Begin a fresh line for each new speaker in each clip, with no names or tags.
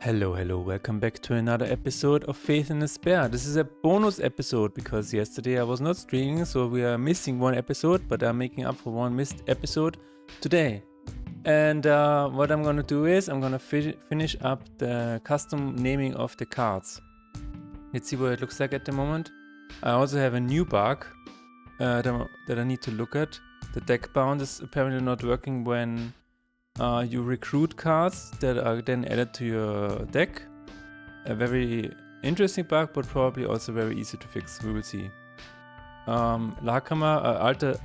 Hello, welcome back to another episode of Faith and Despair. This is a bonus episode because yesterday I was not streaming, so we are missing one episode, but I'm making up for one missed episode today. And what I'm gonna do is I'm gonna finish up the custom naming of the cards. Let's see what it looks like at the moment. I also have a new bug that I need to look at. The deck bound is apparently not working when you recruit cards that are then added to your deck. A very interesting bug, but probably also very easy to fix. We will see. Lakama,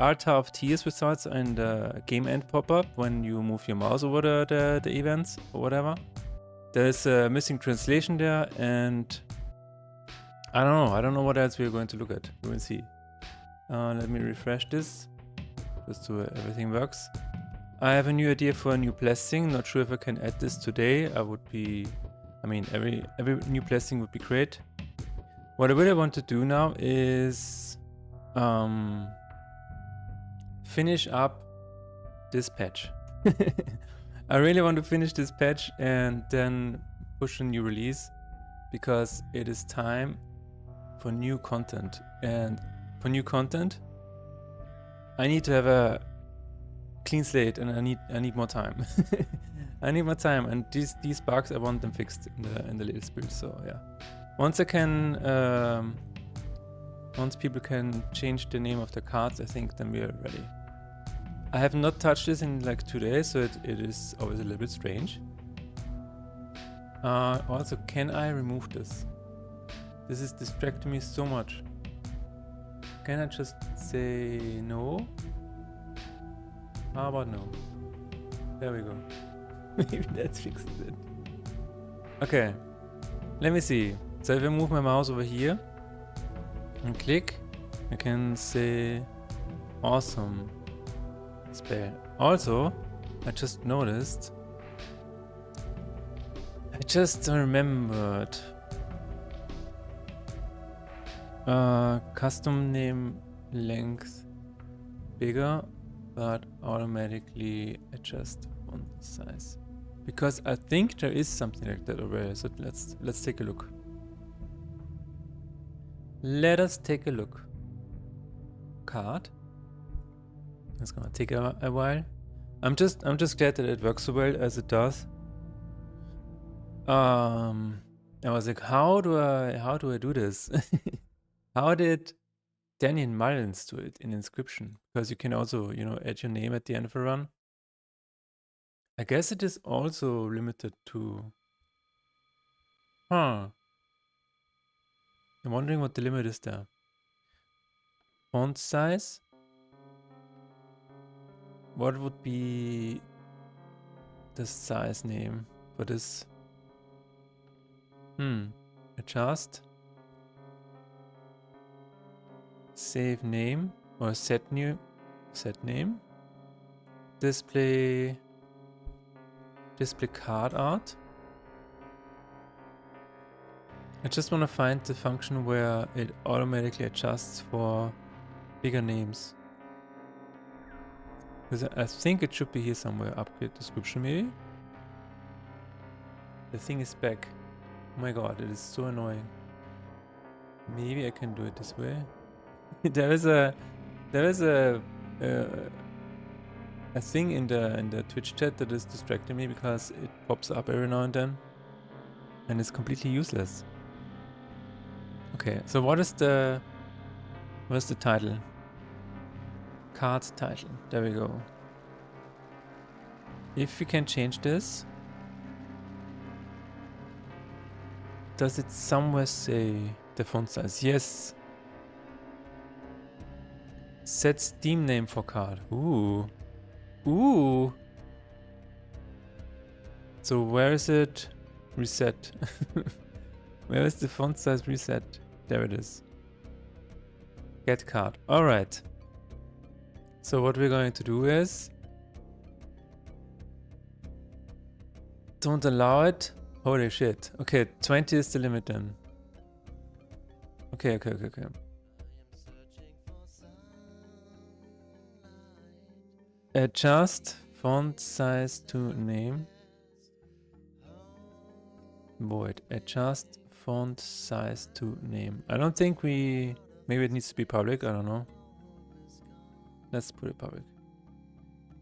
Altar of Tears results in the game end pop-up when you move your mouse over the events or whatever. There's a missing translation there, and I don't know what else we're going to look at. We will see. Let me refresh this just so everything works. I have a new idea for a new blessing. Not sure if I can add this today. Every new blessing would be great. What I really want to do now is finish up this patch. I really want to finish this patch and then push a new release because it is time for new content. And for new content, I need to have a clean slate, and I need more time. I need more time, and these bugs I want them fixed in the latest build. So yeah, once people can change the name of the cards, I think then we are ready. I have not touched this in like 2 days, so it is always a little bit strange. Also, can I remove this? This is distracting me so much. Can I just say no? How about no? There we go. Maybe that fixes it. Okay, let me see. So if I move my mouse over here and click, I can say awesome spell. Also, I just noticed, I just remembered custom name length bigger, but automatically adjust font size, because I think there is something like that already. So let's take a look. Let us take a look. Card. It's gonna take a while. I'm just glad that it works so well as it does. I was like, how do I do this? How did Daniel Mullins do it in Inscription? Because you can also, add your name at the end of a run. I guess it is also limited to... I'm wondering what the limit is there. Font size? What would be the size name for this? Adjust. Save name or set name. Display card art. I just want to find the function where it automatically adjusts for bigger names. Because I think it should be here somewhere. Upgrade description maybe? The thing is back. Oh my god, it is so annoying. Maybe I can do it this way. There is a thing in the Twitch chat that is distracting me because it pops up every now and then, and it's completely useless. Okay, so what is the title? Card title. There we go. If we can change this, does it somewhere say the font size? Yes. Set Steam name for card. Ooh. So where is it reset? Where is the font size reset? There it is. Get card. Alright. So what we're going to do is... don't allow it. Holy shit. Okay, 20 is the limit then. Okay. Adjust font size to name. void adjust font size to name. I don't think maybe it needs to be public, I don't know. Let's put it public.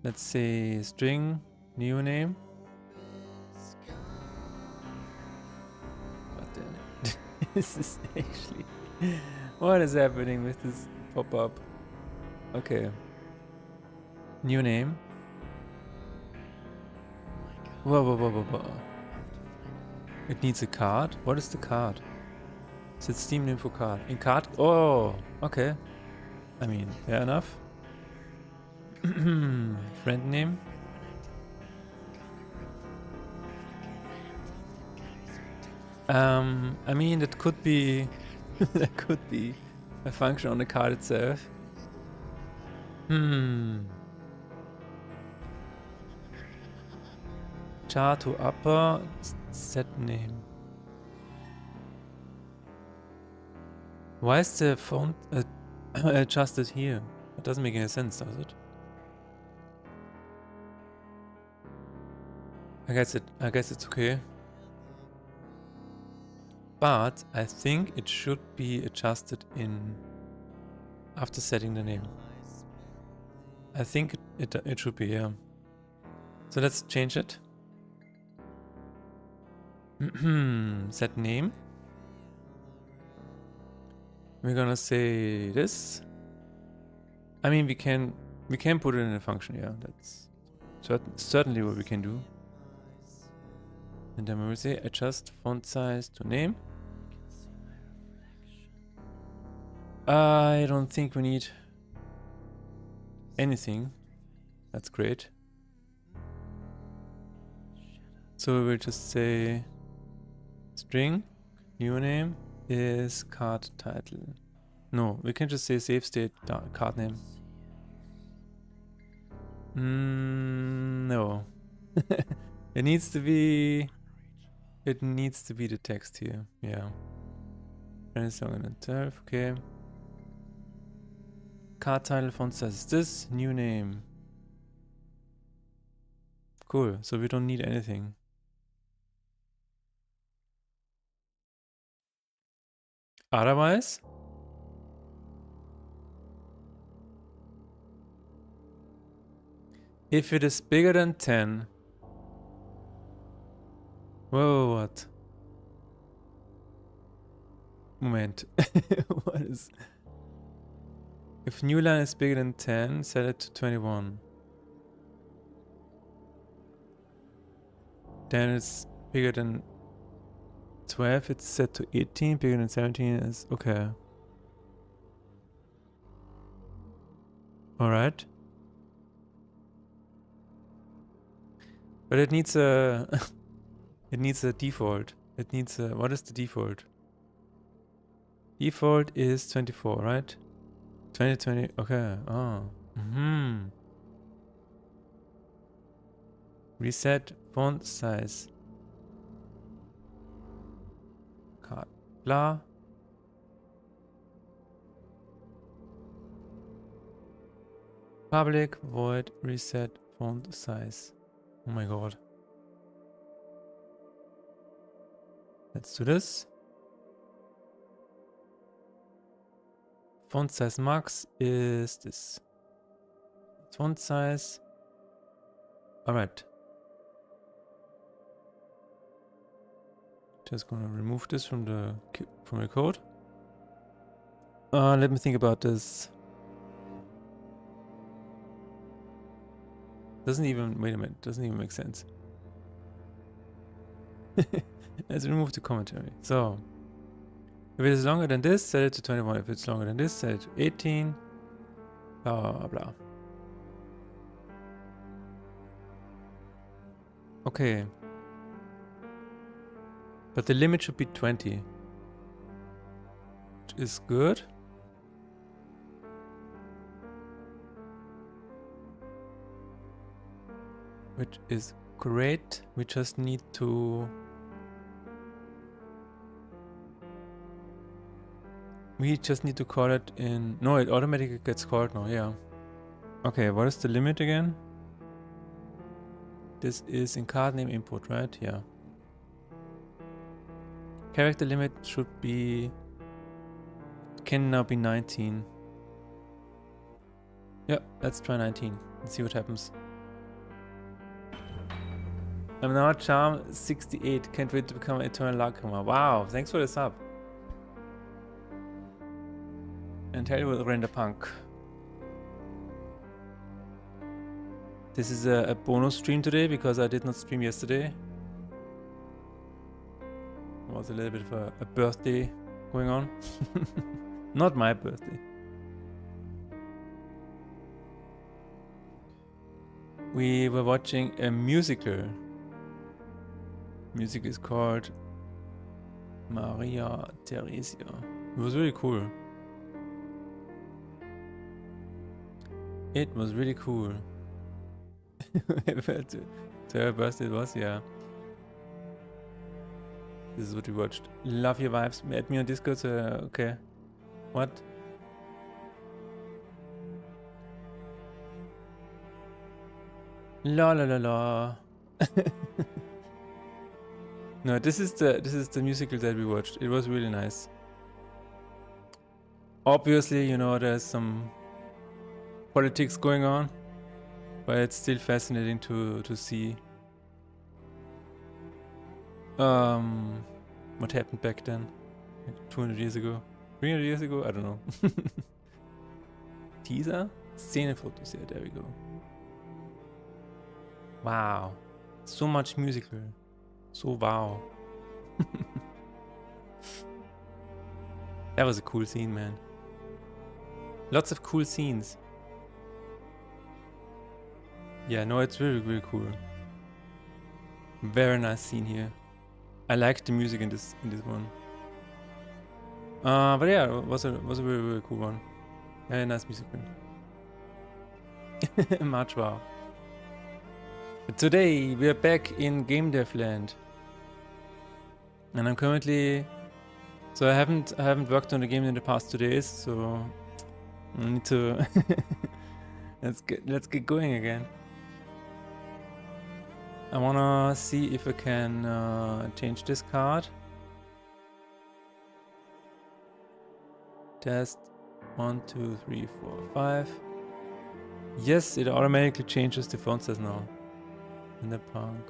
Let's say string new name. But then this is actually what is happening with this pop-up? Okay. New name. Whoa. It needs a card? What is the card? Is it Steam name for card? In card? Oh, okay. I mean, fair enough. Friend name? I mean, that could be that could be a function on the card itself. Char to upper set name. Why is the font adjusted here? That doesn't make any sense, does it? I guess it's okay. But I think it should be adjusted in after setting the name. I think it should be, yeah. So let's change it. Set name. We're gonna say this. I mean, we can put it in a function, yeah. That's certainly what we can do. And then we will say adjust font size to name. I don't think we need anything. That's great. So we will just say string new name is card title. No, we can just say save state card name. No. It needs to be the text here. Yeah. And it's longer than 12. Okay. Card title font size is this. New name. Cool. So we don't need anything. Otherwise, if it is bigger than 10. Whoa, what? Moment. What is... If new line is bigger than 10, set it to 21. Then it's bigger than 12, it's set to 18. Bigger than 17 is okay. Alright. But it needs a... it needs a default. It needs a... What is the default? Default is 24, right? 2020, okay. Oh. Reset font size. Card. Blah. Public void reset font size. Oh my god. Let's do this. Font size max is this. Font size. Alright. Just gonna remove this from the code. Let me think about this. Doesn't even, wait a minute, doesn't even make sense. Let's remove the commentary. So, if it is longer than this, set it to 21. If it's longer than this, set it to 18. Blah, blah, blah. Okay. But the limit should be 20. Which is good. Which is great. We just need to... We just need to call it in... No, it automatically gets called now, yeah. Okay, what is the limit again? This is in card name input, right? Yeah. Character limit should be... Can now be 19. Yeah, let's try 19 and see what happens. I'm now charm 68. Can't wait to become an eternal Lacrima. Wow, thanks for the sub. And hello with Render Punk. This is a bonus stream today because I did not stream yesterday. It was a little bit of a birthday going on. Not my birthday. We were watching a musical. Music is called Maria Theresia. It was really cool. It was really cool. to her birthday it was, yeah. This is what we watched. Love your vibes. Add me on Discord, so okay. What? La la la la. No, this is the musical that we watched. It was really nice. Obviously, you know, there's some politics going on, but it's still fascinating to see what happened back then, like 200 years ago, 300 years ago, I don't know. Teaser? Szenefotos, yeah, there we go. Wow, so much musical. So wow. That was a cool scene, man. Lots of cool scenes. Yeah, no, it's really, really cool. Very nice scene here. I liked the music in this one. But yeah, it was a really, really cool one. Very nice musical. Much wow. But today we are back in Game Dev Land. And I'm currently, so I haven't worked on the game in the past 2 days, so I need to let's get going again. I wanna see if I can change this card. Test 1, 2, 3, 4, 5. Yes, it automatically changes the font size now. Renderpunk.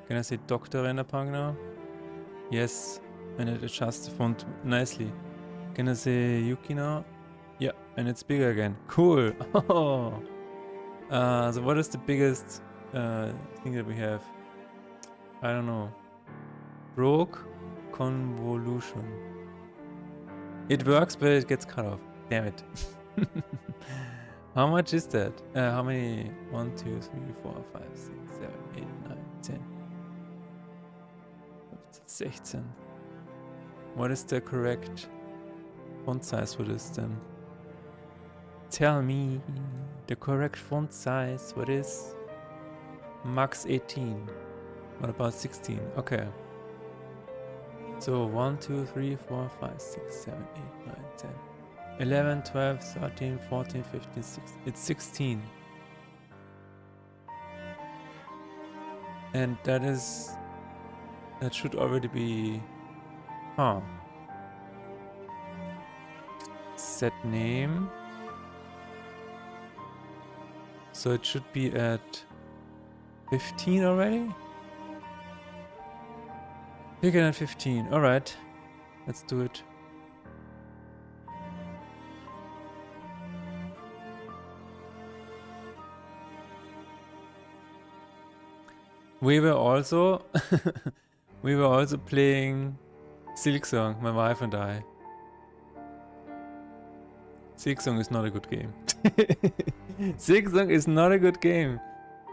Can I say Dr. Renderpunk now? Yes, and it adjusts the font nicely. Can I say Yuki now? Yeah, and it's bigger again. Cool. Oh. So what is the biggest thing that we have? I don't know. Broke convolution. It works, but it gets cut off. Damn it. How much is that? How many? 1, 2, 3, 4, 5, 6, 7, 8, 9, 10. 16. What is the correct font size for this then? Tell me the correct font size. What is max 18? What about 16? Okay. So 1, 2, 3, 4, 5, 6, 7, 8, 9, 10, 11, 12, 13, 14, 15, 16. It's 16. And that should already be... Huh. Set name. So it should be at 15 already? Bigger than 15. Alright. Let's do it. We were also playing Silksong, my wife and I. Silksong is not a good game. Silksong is not a good game.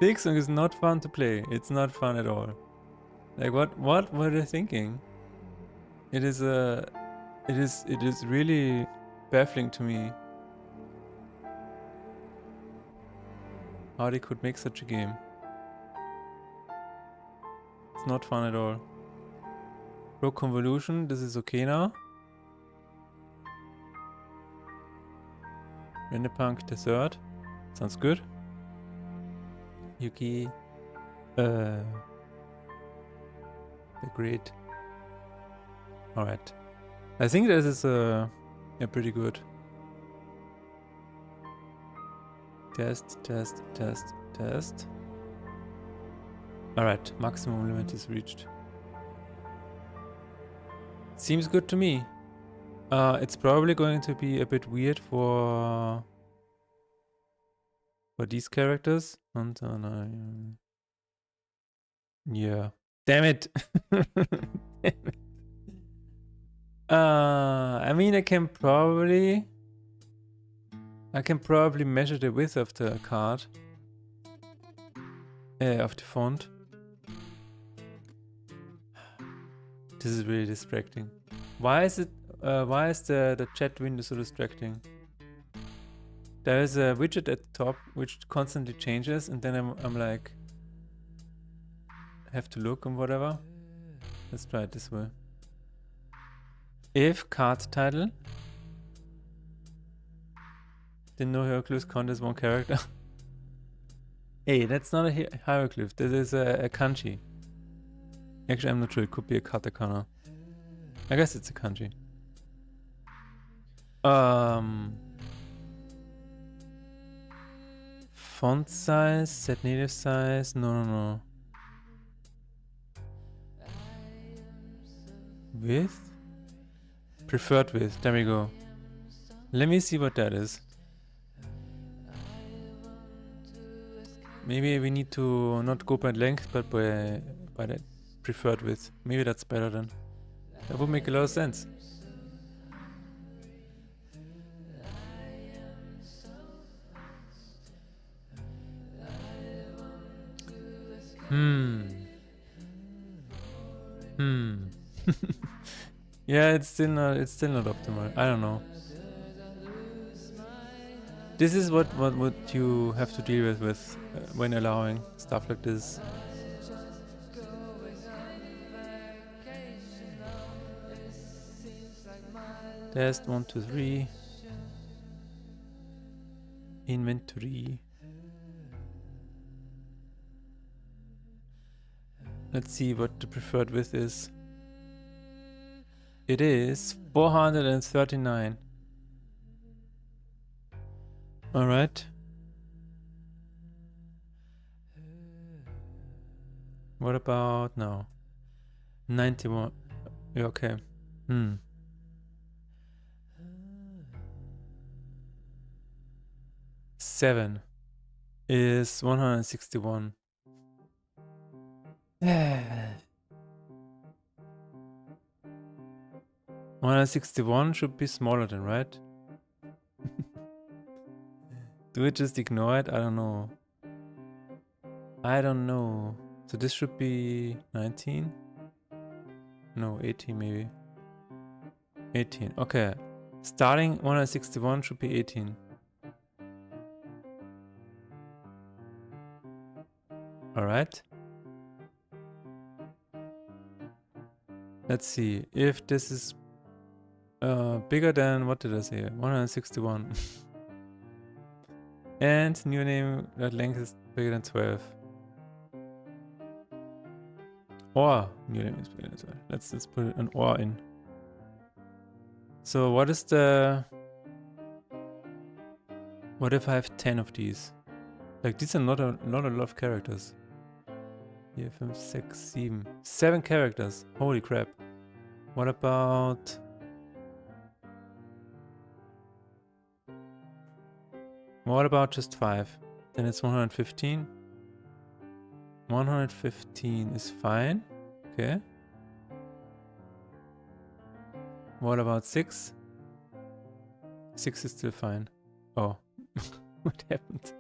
Silksong is not fun to play. It's not fun at all. Like what were they thinking? It is really baffling to me how they could make such a game. It's not fun at all. Broke convolution, this is okay now. Renderpunk the third. Sounds good. Yuki the great. Alright. I think this is pretty good. Test, test, test, test. Alright, maximum limit is reached. Seems good to me. It's probably going to be a bit weird for these characters. And yeah. Damn it. Damn it. I mean, I can probably measure the width of the card, of the font. This is really distracting. Why is it? Why is the chat window so distracting? There is a widget at the top which constantly changes, and then I'm like, have to look and whatever. Let's try it this way. If card title, didn't know hieroglyphs count as one character. Hey, that's not a hieroglyph. This is a kanji. Actually, I'm not sure. It could be a katakana. I guess it's a kanji. Font size, set native size. No. Width? Preferred width. There we go. Let me see what that is. Maybe we need to not go by length, but by the preferred width. Maybe that's better then. That would make a lot of sense. Yeah, it's still not optimal. I don't know. This is what you have to deal with when allowing stuff like this. Test 1, 2, 3. Inventory. Let's see what the preferred width is. It is 439. Alright. What about now? 91. Yeah, okay. 7 is 161. 161 should be smaller than, right? Do we just ignore it? I don't know. So this should be 19? No, 18 maybe. 18, okay. Starting 161 should be 18. Alright. Let's see if this is bigger than, what did I say? 161. And new name that length is bigger than 12. Or new name is bigger than 12. Let's put an or in. So what is the... What if I have 10 of these? Like, these are not a lot of characters. Here, 5, 6, 7. 7 characters. Holy crap. What about... What about just 5? Then it's 115. 115 is fine. Okay. What about 6? 6 is still fine. Oh. What happened?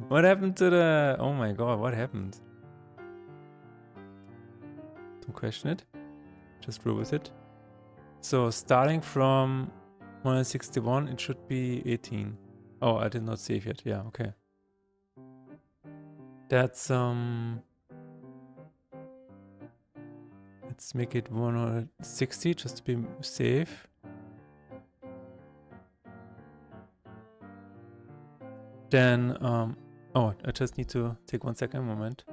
What happened to the... Oh my god, what happened? Don't question it. Just roll with it. So starting from 161, it should be 18. Oh, I did not save yet. Yeah, okay. That's let's make it 160 just to be safe. Then oh, I just need to take 1 second, moment.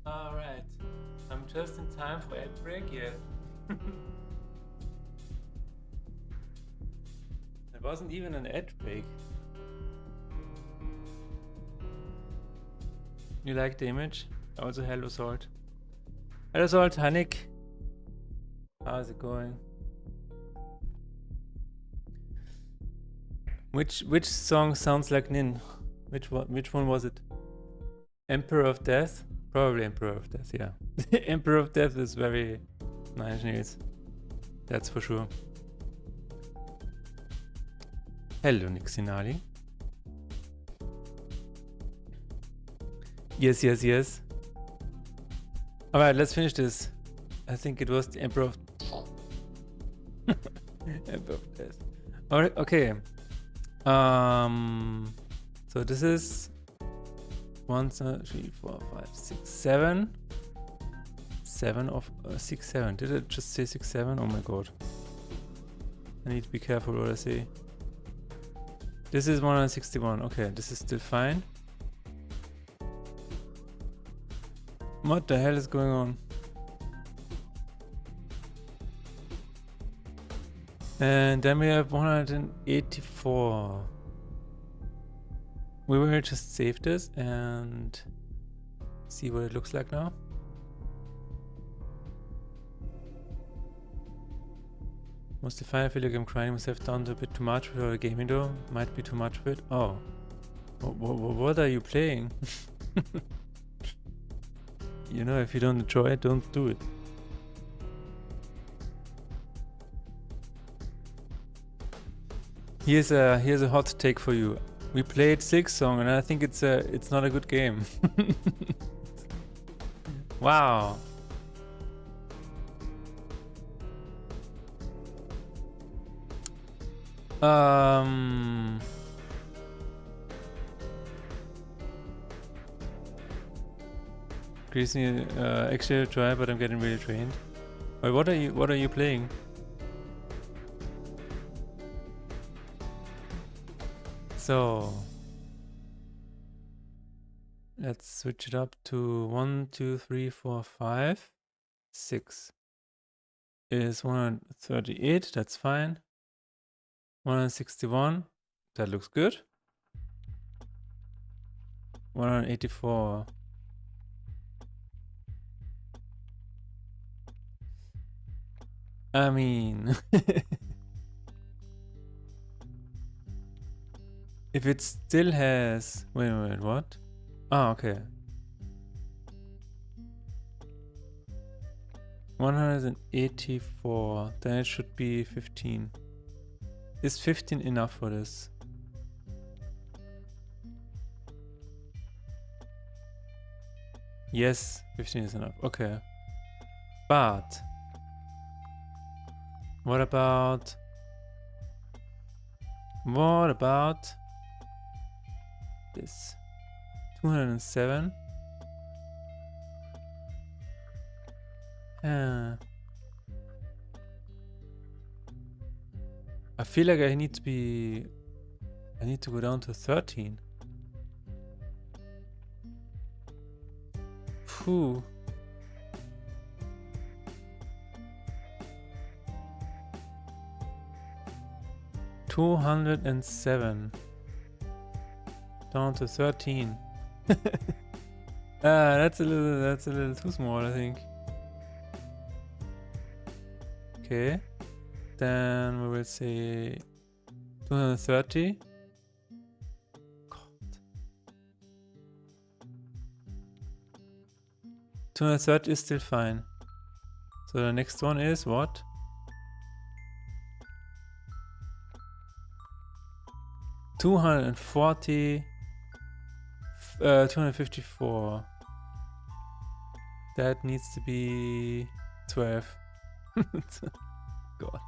Alright. I'm just in time for ad break, yeah. It wasn't even an ad break. You like the image? Also hello Salt. Hello Salt, Hanik. How's it going? Which song sounds like Nin? Which one was it? Emperor of Death? Probably Emperor of Death, yeah. Emperor of Death is very nice news. That's for sure. Hello Nixinali. Yes. Alright, let's finish this. I think it was the Emperor of Emperor of Death. Alright, okay. So this is 1, 2, 3, 4, 5, 6, 7. 7 of 6, 7. Did it just say 6, 7? Oh my god. I need to be careful what I say. This is 161. Okay, this is still fine. What the hell is going on? And then we have 184. We will just save this and see what it looks like now. Mostly fine. I feel like I'm crying myself down to a bit too much for gaming though. Might be too much of it. Oh. What are you playing? You know, if you don't enjoy it, don't do it. Here's a hot take for you. We played Silksong and I think it's not a good game. Wow. Increasing actually try, but I'm getting really trained. Wait, what are you playing? So let's switch it up to 1, 2, 3, 4, 5, 6 is 138. That's fine. 161. That looks good. 184. I mean, if it still has... Wait, what? Ah, okay. 184. Then it should be 15. Is 15 enough for this? Yes, 15 is enough. Okay. But what about this? 207. I feel like I need to go down to 13. Phew. $207 down to 13. That's a little too small, I think. Okay, then we will say 230. God. 230 is still fine. So the next one is what? 240, 254. That needs to be 12. God.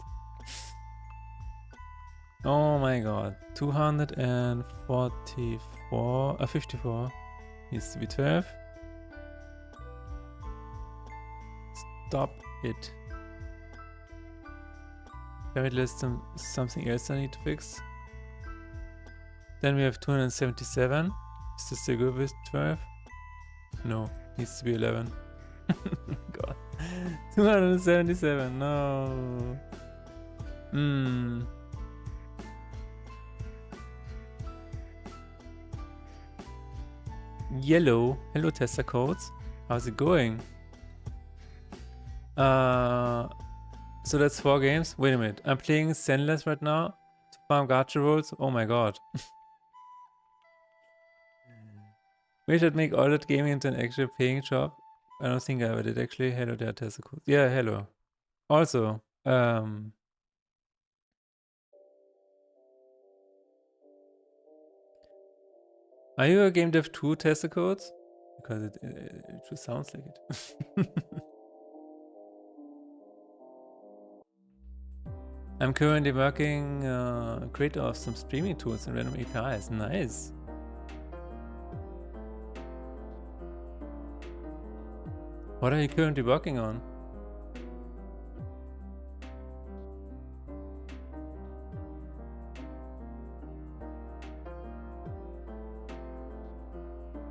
Oh my god. 244, 54 needs to be 12. Stop it. Damn it, something else I need to fix. Then we have 277. Is this still good with 12? No, needs to be 11. God. 277, no. Yellow. Hello, tester codes. How's it going? So that's 4 games. Wait a minute. I'm playing Zenless right now to farm gacha rolls. Oh my god. We should make all that gaming into an actual paying job. I don't think I ever did actually. Hello there, tester codes. Yeah, hello. Also, are you a game dev too, tester codes? Because it just sounds like it. I'm currently working creator of some streaming tools and random APIs. Nice. What are you currently working on?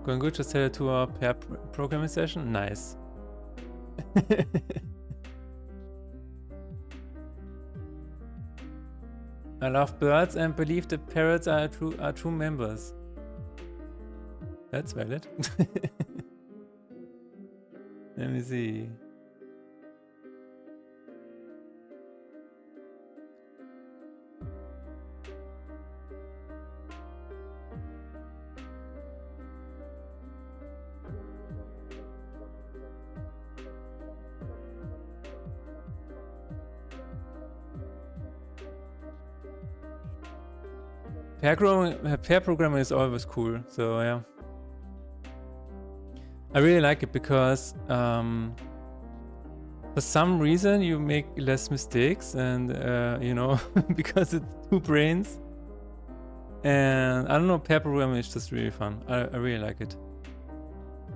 Going good, just had a 2-hour pair programming session. Nice. I love birds and believe the parrots are true members. That's valid. Let me see. Pair programming is always cool, so yeah. I really like it because for some reason you make less mistakes and you know, because it's 2 brains. And I don't know, pair programming is just really fun. I really like it.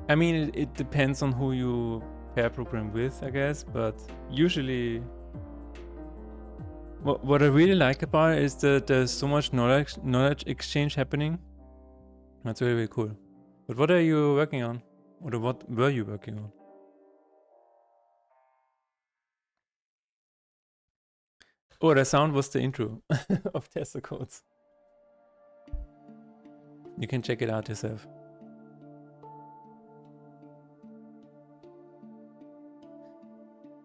I mean, it depends on who you pair program with, I guess, but usually what I really like about it is that there's so much knowledge exchange happening. That's really, really cool. But what are you working on? Or what were you working on? Oh, the sound was the intro of tester codes. You can check it out yourself.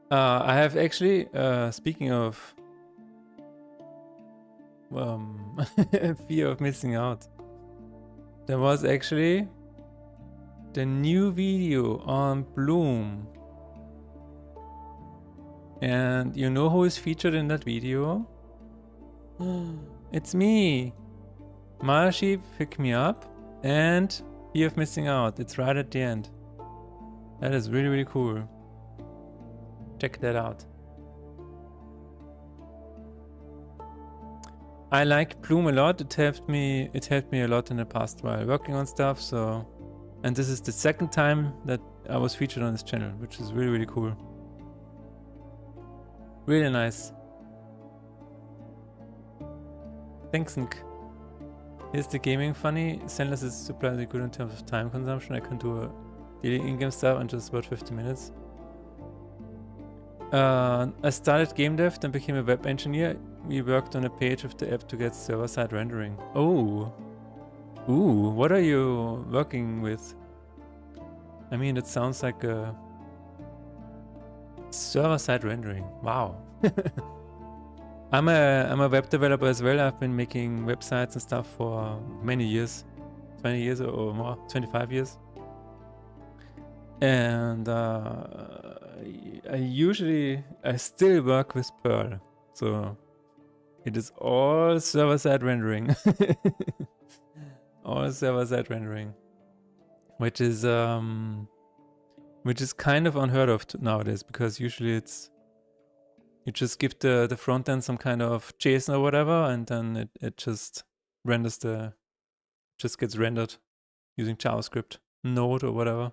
I have actually, speaking of fear of missing out, there was actually the new video on Bloom. And you know who is featured in that video? It's me! Marashi picked me up and fear of missing out. It's right at the end. That is really, really cool. Check that out. I like Bloom a lot. It helped me a lot in the past while working on stuff, so, and this is the 2nd time that I was featured on this channel, which is really, really cool. Really nice. Thanks, Nick. Here's the gaming funny. Zenless is surprisingly good in terms of time consumption. I can do a daily in-game stuff in just about 50 minutes. I started game dev, then became a web engineer. We worked on a page of the app to get server-side rendering. Oh. Ooh, what are you working with? I mean, it sounds like a server-side rendering. Wow. I'm a web developer as well. I've been making websites and stuff for many years. 20 years or more, 25 years. And I still work with Perl. So it is all server-side rendering. All server-side rendering. Which is kind of unheard of nowadays, because usually it's you just give the front end some kind of JSON or whatever, and then it just renders just gets rendered using JavaScript, Node or whatever.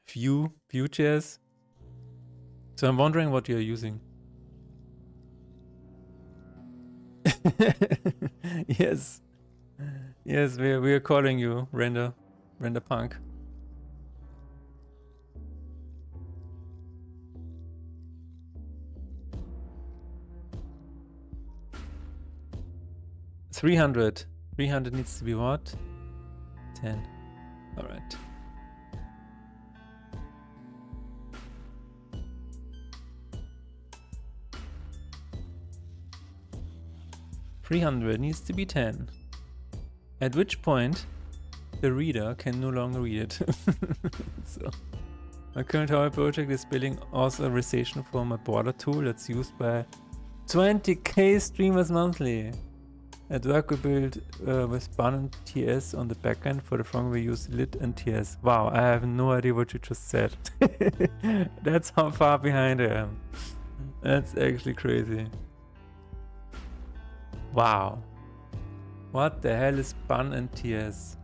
Vue.js. So I'm wondering what you're using. Yes. Yes, we are calling you, render. render punk. $300. 300 needs to be what? 10. All right. $300 needs to be 10. At which point the reader can no longer read it. So my current hobby project is building authorization for my border tool that's used by 20k streamers monthly. At work we build with Bun and TS on the backend. For the front we use lit and TS. Wow, I have no idea what you just said. That's how far behind I am. That's actually crazy. Wow. What the hell is Bun and TS?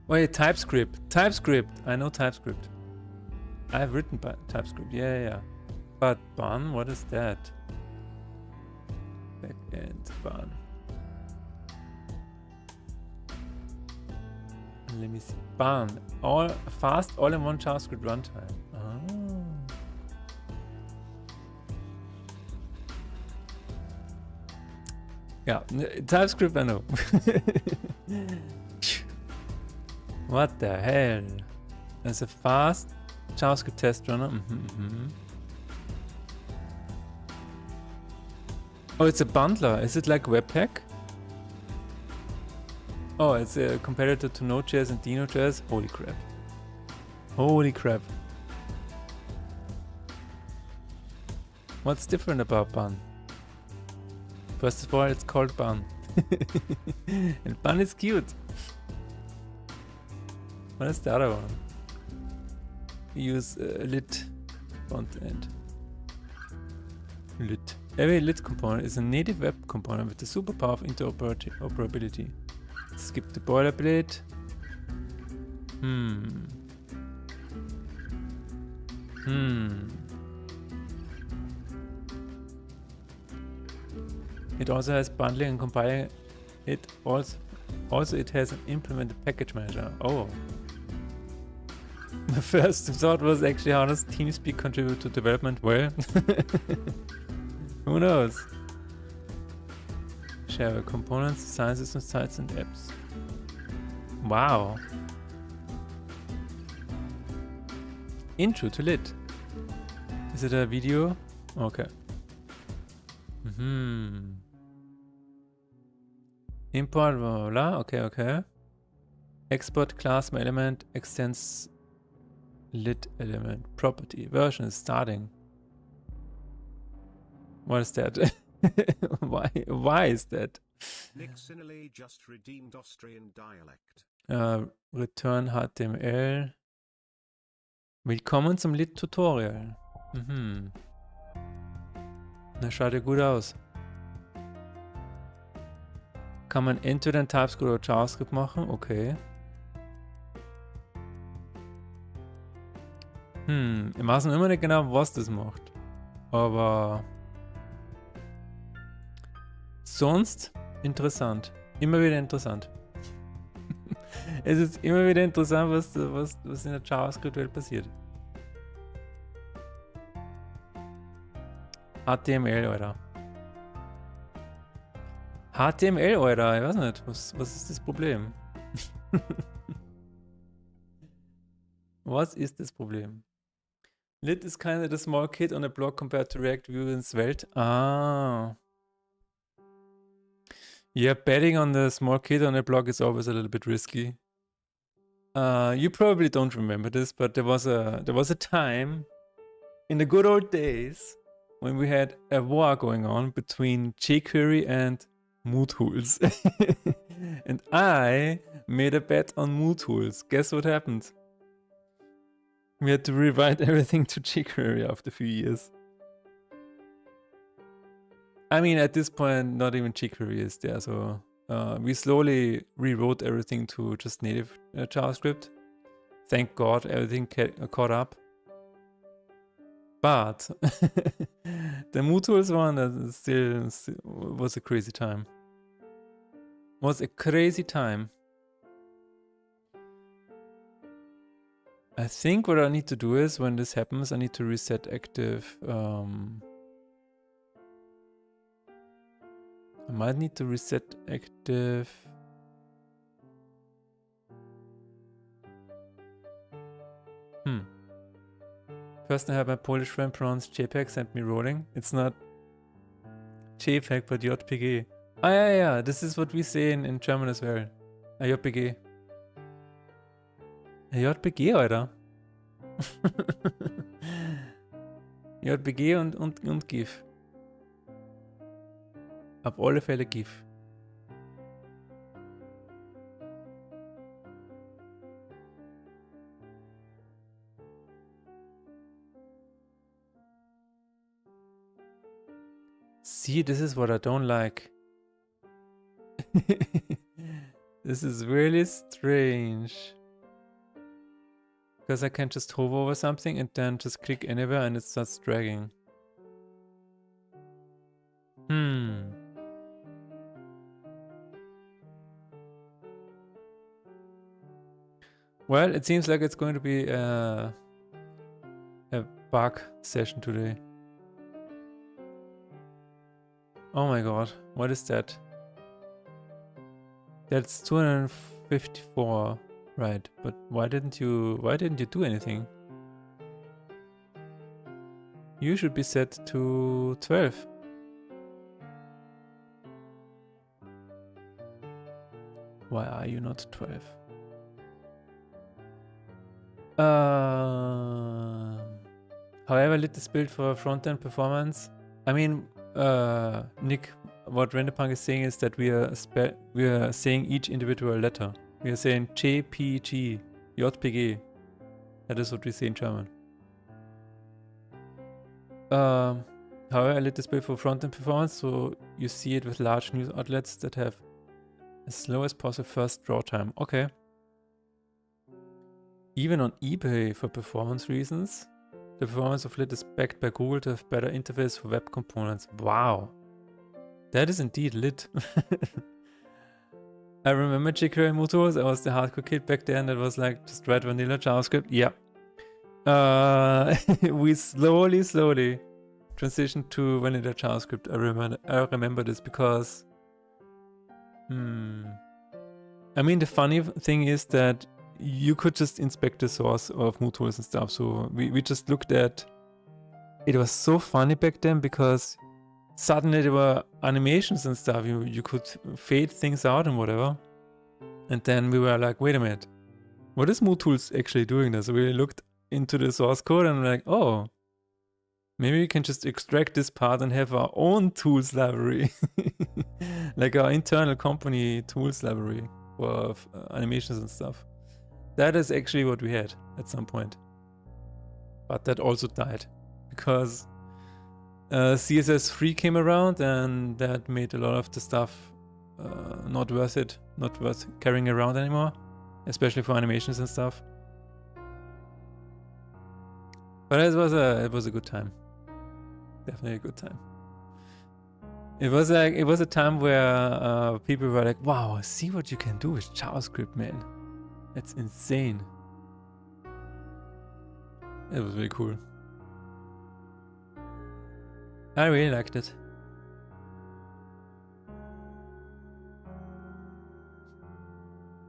Wait, TypeScript. TypeScript. I know TypeScript. I've written TypeScript. Yeah. But Bun, what is that? Backend Bun. Let me see. Bun. Fast all-in-one JavaScript runtime. Oh. Yeah, TypeScript I know. What the hell? There's a fast JavaScript test runner. Oh, it's a bundler. Is it like Webpack? Oh, it's a competitor to Node.js and Dino.js. Holy crap. Holy crap. What's different about Bun? First of all, it's called Bun. And Bun is cute. What is the other one? We use lit front end. Lit. Every lit component is a native web component with the superpower of interoperability. Skip the boilerplate. It also has bundling and compiling. It also it has an implemented package manager. Oh. My first thought was actually, how does TeamSpeak contribute to development? Well, who knows? Share components, design systems, sites, and apps. Wow. Intro to lit. Is it a video? Okay. Import, blah, blah, blah. Okay. Export class my element extends lit element property. Version is starting. What is that? Why is that?
Nick Sinelli just redeemed Austrian dialect.
Return HTML. Willkommen zum Lit-Tutorial. Na, schaut ja gut aus. Kann man entweder in TypeScript oder JavaScript machen? Okay. Ich weiß noch immer nicht genau, was das macht. Aber sonst interessant. Immer wieder interessant. Es ist immer wieder interessant, was in der JavaScript-Welt passiert. HTML, Alter. HTML, Alter. Ich weiß nicht. Was ist das Problem? Was ist das Problem? Lit is kind of the small kid on a block compared to React, Vue and Svelte. Ah. Yeah, betting on the small kid on a block is always a little bit risky. You probably don't remember this, but there was a time in the good old days when we had a war going on between jQuery and MooTools. And I made a bet on MooTools. Guess what happened? We had to rewrite everything to jQuery after a few years. I mean, at this point, not even jQuery is there, so we slowly rewrote everything to just native JavaScript. Thank God, everything caught up. But the MooTools one still was a crazy time. Was a crazy time. I think what I need to do is when this happens, I need to reset active. I might need to reset active. First I have my Polish friend pronounced JPEG sent me rolling. It's not JPEG but JPG. Ah yeah, this is what we say in German as well. A JPG. A JPG, Alter. JPG und GIF. Auf alle Fälle GIF. See, this is what I don't like. This is really strange. Because I can just hover over something and then just click anywhere and it starts dragging. Well, it seems like it's going to be a bug session today. Oh my god, what is that? That's 254, right? But why didn't you do anything? You should be set to 12. Why are you not 12? However, lit is built for front-end performance. I mean, Nick, what Renderpunk is saying is that we are saying each individual letter. We are saying JPG, JPG. That is what we say in German. However, lit is built for front-end performance, so you see it with large news outlets that have as slow as possible first draw time. Okay. Even on eBay for performance reasons. The performance of lit is backed by Google to have better interface for web components. Wow. That is indeed lit. I remember jQuery Mutos. I was the hardcore kid back then that was like, just write vanilla JavaScript. Yeah. We slowly transitioned to vanilla JavaScript. I remember this because... I mean, the funny thing is that you could just inspect the source of MooTools and stuff. So we just looked at... It was so funny back then because suddenly there were animations and stuff. You could fade things out and whatever. And then we were like, wait a minute. What is MooTools actually doing this? So we looked into the source code and we're like, oh, maybe we can just extract this part and have our own tools library. Like our internal company tools library for animations and stuff. That is actually what we had at some point. But that also died because CSS3 came around and that made a lot of the stuff not worth it, not worth carrying around anymore, especially for animations and stuff. But it was a good time. Definitely a good time. It was a time where people were like, wow, see what you can do with JavaScript, man. That's insane. It was really cool. I really liked it.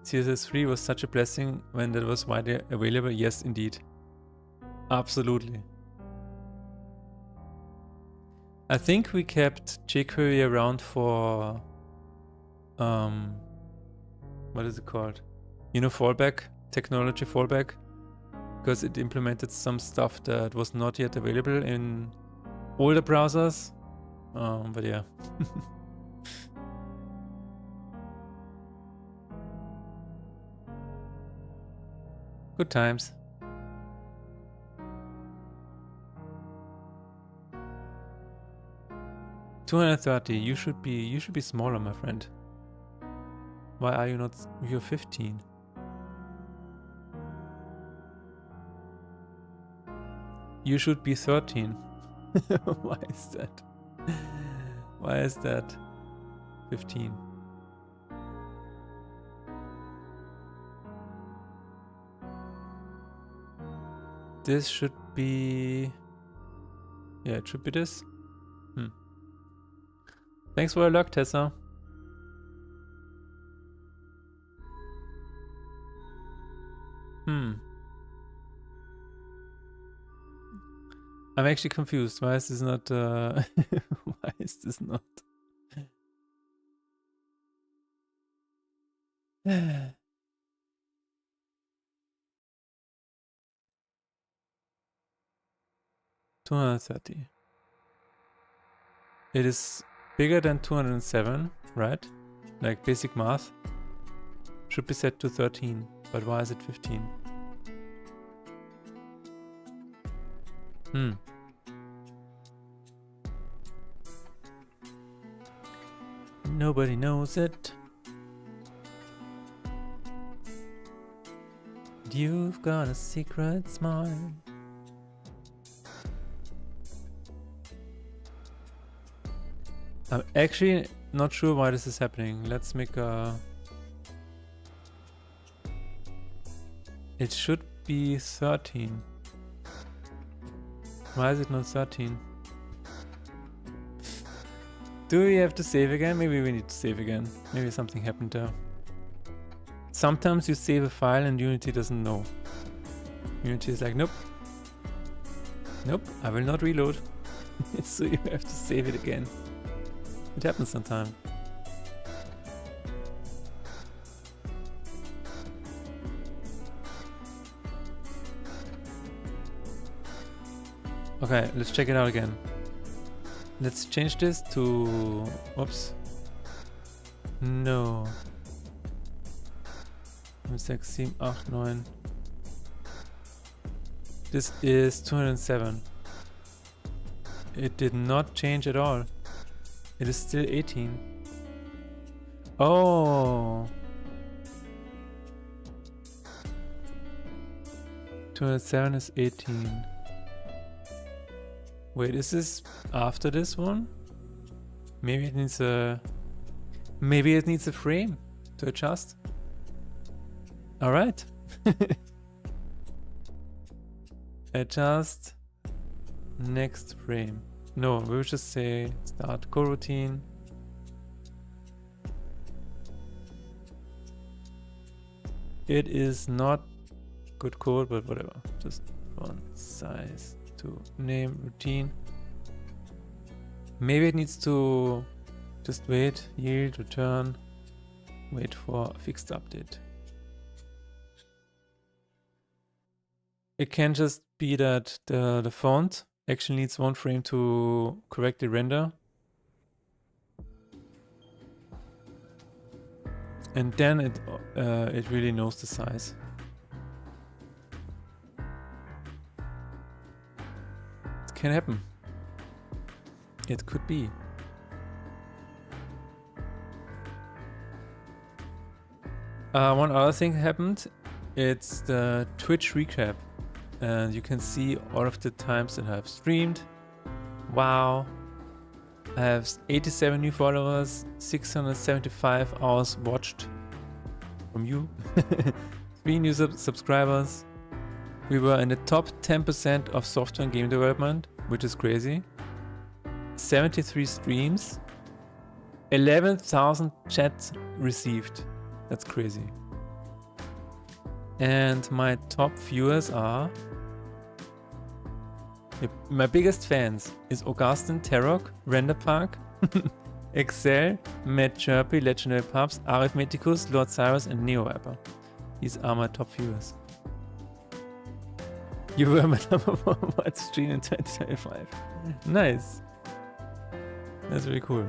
CSS3 was such a blessing when that was widely available. Yes, indeed. Absolutely. I think we kept jQuery around for... what is it called? Fallback, technology fallback, because it implemented some stuff that was not yet available in older browsers. But yeah. Good times. $230. You should be smaller, my friend. Why are you not? You're 15. You should be 13. Why is that? Why is that 15? this should be... Yeah, it should be this. Thanks for your luck, Tessa. I'm actually confused. Why is this not... Why is this not... 230. It is bigger than 207, right? Like basic math. Should be set to 13, but why is it 15? Nobody knows it. You've got a secret smile. I'm actually not sure why this is happening. Let's make a... It should be 13. Why is it not 13? Do we have to save again? Maybe we need to save again. Maybe something happened there. Sometimes you save a file and Unity doesn't know. Unity is like, nope. Nope, I will not reload. So you have to save it again. It happens sometimes. Okay, let's check it out again. Let's change this to... Oops. No. 6, 7, 8, 9. This is 207. It did not change at all. It is still 18. Oh. 207 is 18. Wait, is this after this one? Maybe it needs a... Maybe it needs a frame to adjust. Alright. Adjust next frame. No, we'll just say start coroutine. It is not good code, but whatever. Just font size to name routine. Maybe it needs to just wait, yield, return, wait for a fixed update. It can just be that the font actually needs one frame to correctly render. And then it really knows the size. It can happen. It could be. One other thing happened. It's the Twitch recap. And you can see all of the times that I've streamed. Wow. I have 87 new followers, 675 hours watched from you, 3 new subscribers. We were in the top 10% of software and game development, which is crazy. 73 streams, 11,000 chats received. That's crazy. And my top viewers are... My biggest fans is Augustin, Tarok, Renderpark, Excel, Matt Chirpy, Legendary Pups, Arithmeticus, Lord Cyrus and NeoViper. These are my top viewers. You were my number 1 stream in 2025. Nice. That's really cool.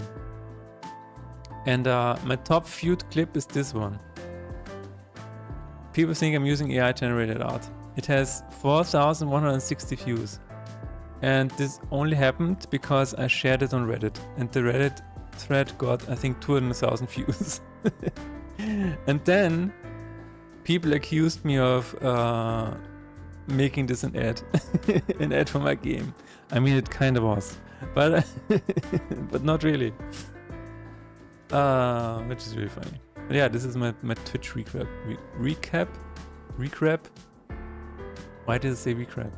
And my top viewed clip is this one. People think I'm using AI generated art. It has 4,160 views. And this only happened because I shared it on Reddit. And the Reddit thread got, I think, 200,000 views. And then people accused me of making this an ad. An ad for my game. I mean, it kind of was. But, but not really. Which is really funny. But yeah, this is my Twitch recap. Why did it say recrack?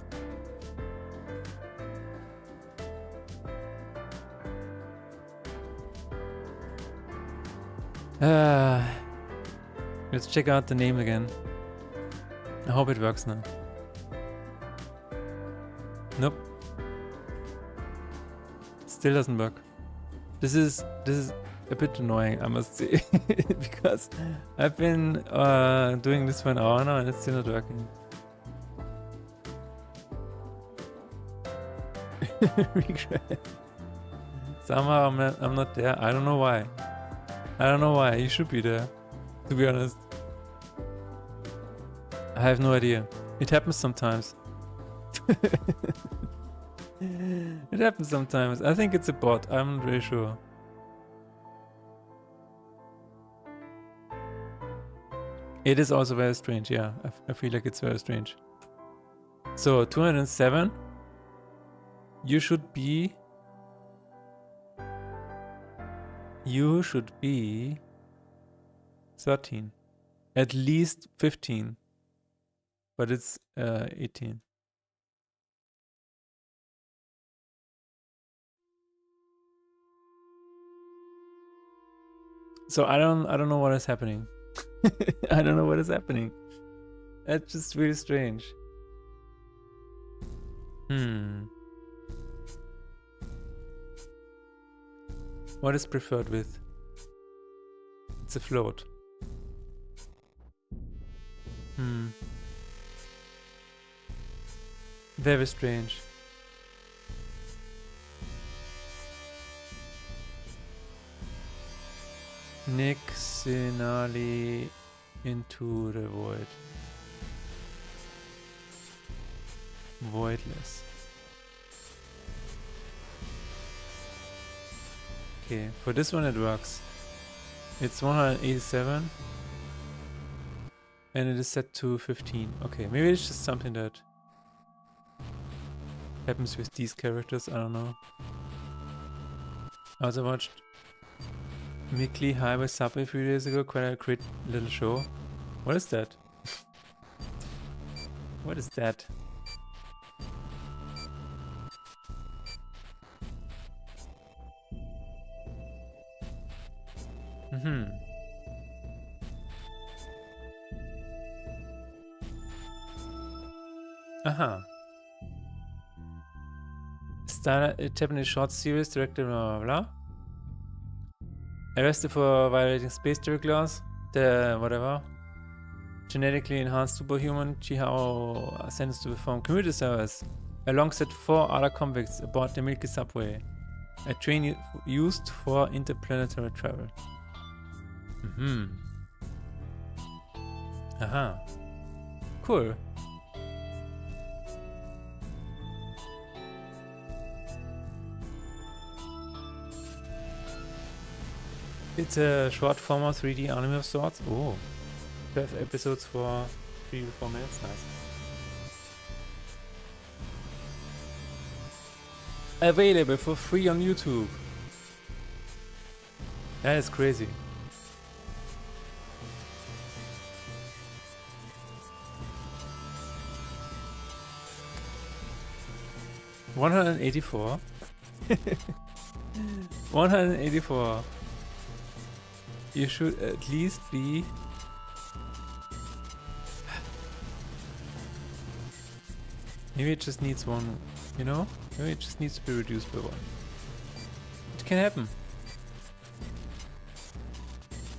Let's check out the name again. I hope it works now. Nope. Still doesn't work. This is a bit annoying, I must say, because I've been doing this for an hour now and it's still not working. Regret. Somehow I'm not there. I don't know why. I don't know why. You should be there, to be honest. I have no idea. It happens sometimes. It happens sometimes. I think it's a bot. I'm not really sure. It is also very strange. Yeah, I feel like it's very strange. So 207. You should be 13. At least 15. But it's 18. So I don't know what is happening. I don't know what is happening. That's just really strange. What is preferred with? It's a float. Very strange. Nick Sinali into the void. Voidless. Okay, for this one it works. It's 187 and it is set to 15. Okay, maybe it's just something that happens with these characters, I don't know. I also watched Mickey Highway Subway a few days ago, quite a great little show. What is that? What is that? Aha. Started a Japanese short series directed blah blah blah. Arrested for violating space tariff laws. The whatever. Genetically enhanced superhuman Chihao sentenced to perform community service alongside 4 other convicts aboard the Milky Subway, a train used for interplanetary travel. Aha. Cool. It's a short format 3D anime of sorts. Oh. 12 episodes for 3 to 4 minutes. Nice. Available for free on YouTube. That is crazy. $184. 184. You should at least be maybe it just needs one, you know? Maybe it just needs to be reduced by 1. It can happen.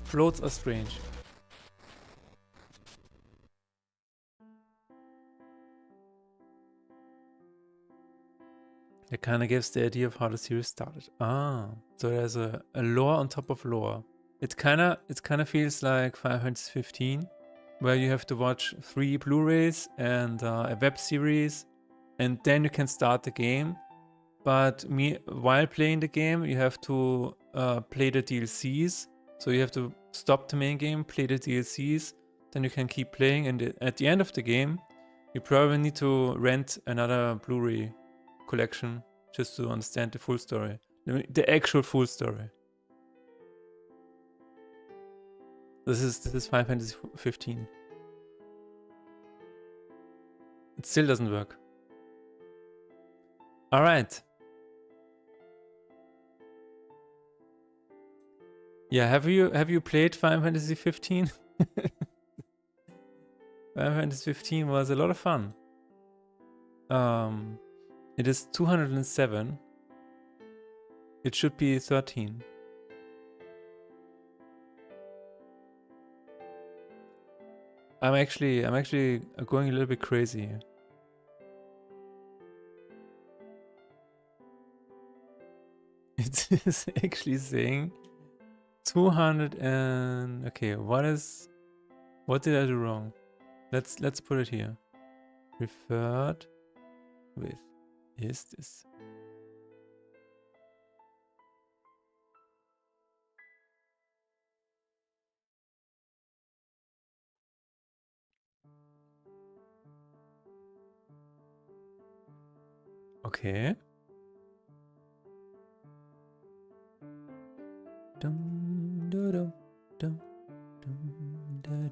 Floats are strange. It kind of gives the idea of how the series started. Ah, so there's a lore on top of lore. It kind of feels like Final Fantasy 15, where you have to watch 3 Blu-rays and a web series, and then you can start the game. But while playing the game, you have to play the DLCs. So you have to stop the main game, play the DLCs, then you can keep playing. And at the end of the game, you probably need to rent another Blu-ray collection just to understand the full story, the actual full story. This is Final Fantasy 15. It still doesn't work. All right. Yeah, have you played Final Fantasy 15? Final Fantasy 15 was a lot of fun. It is 207. It should be 13. I'm actually going a little bit crazy here. It is actually saying 200 and okay, what did I do wrong? Let's put it here. Referred with is this. Okay. Dum, dum, dum, dum, dum, dum,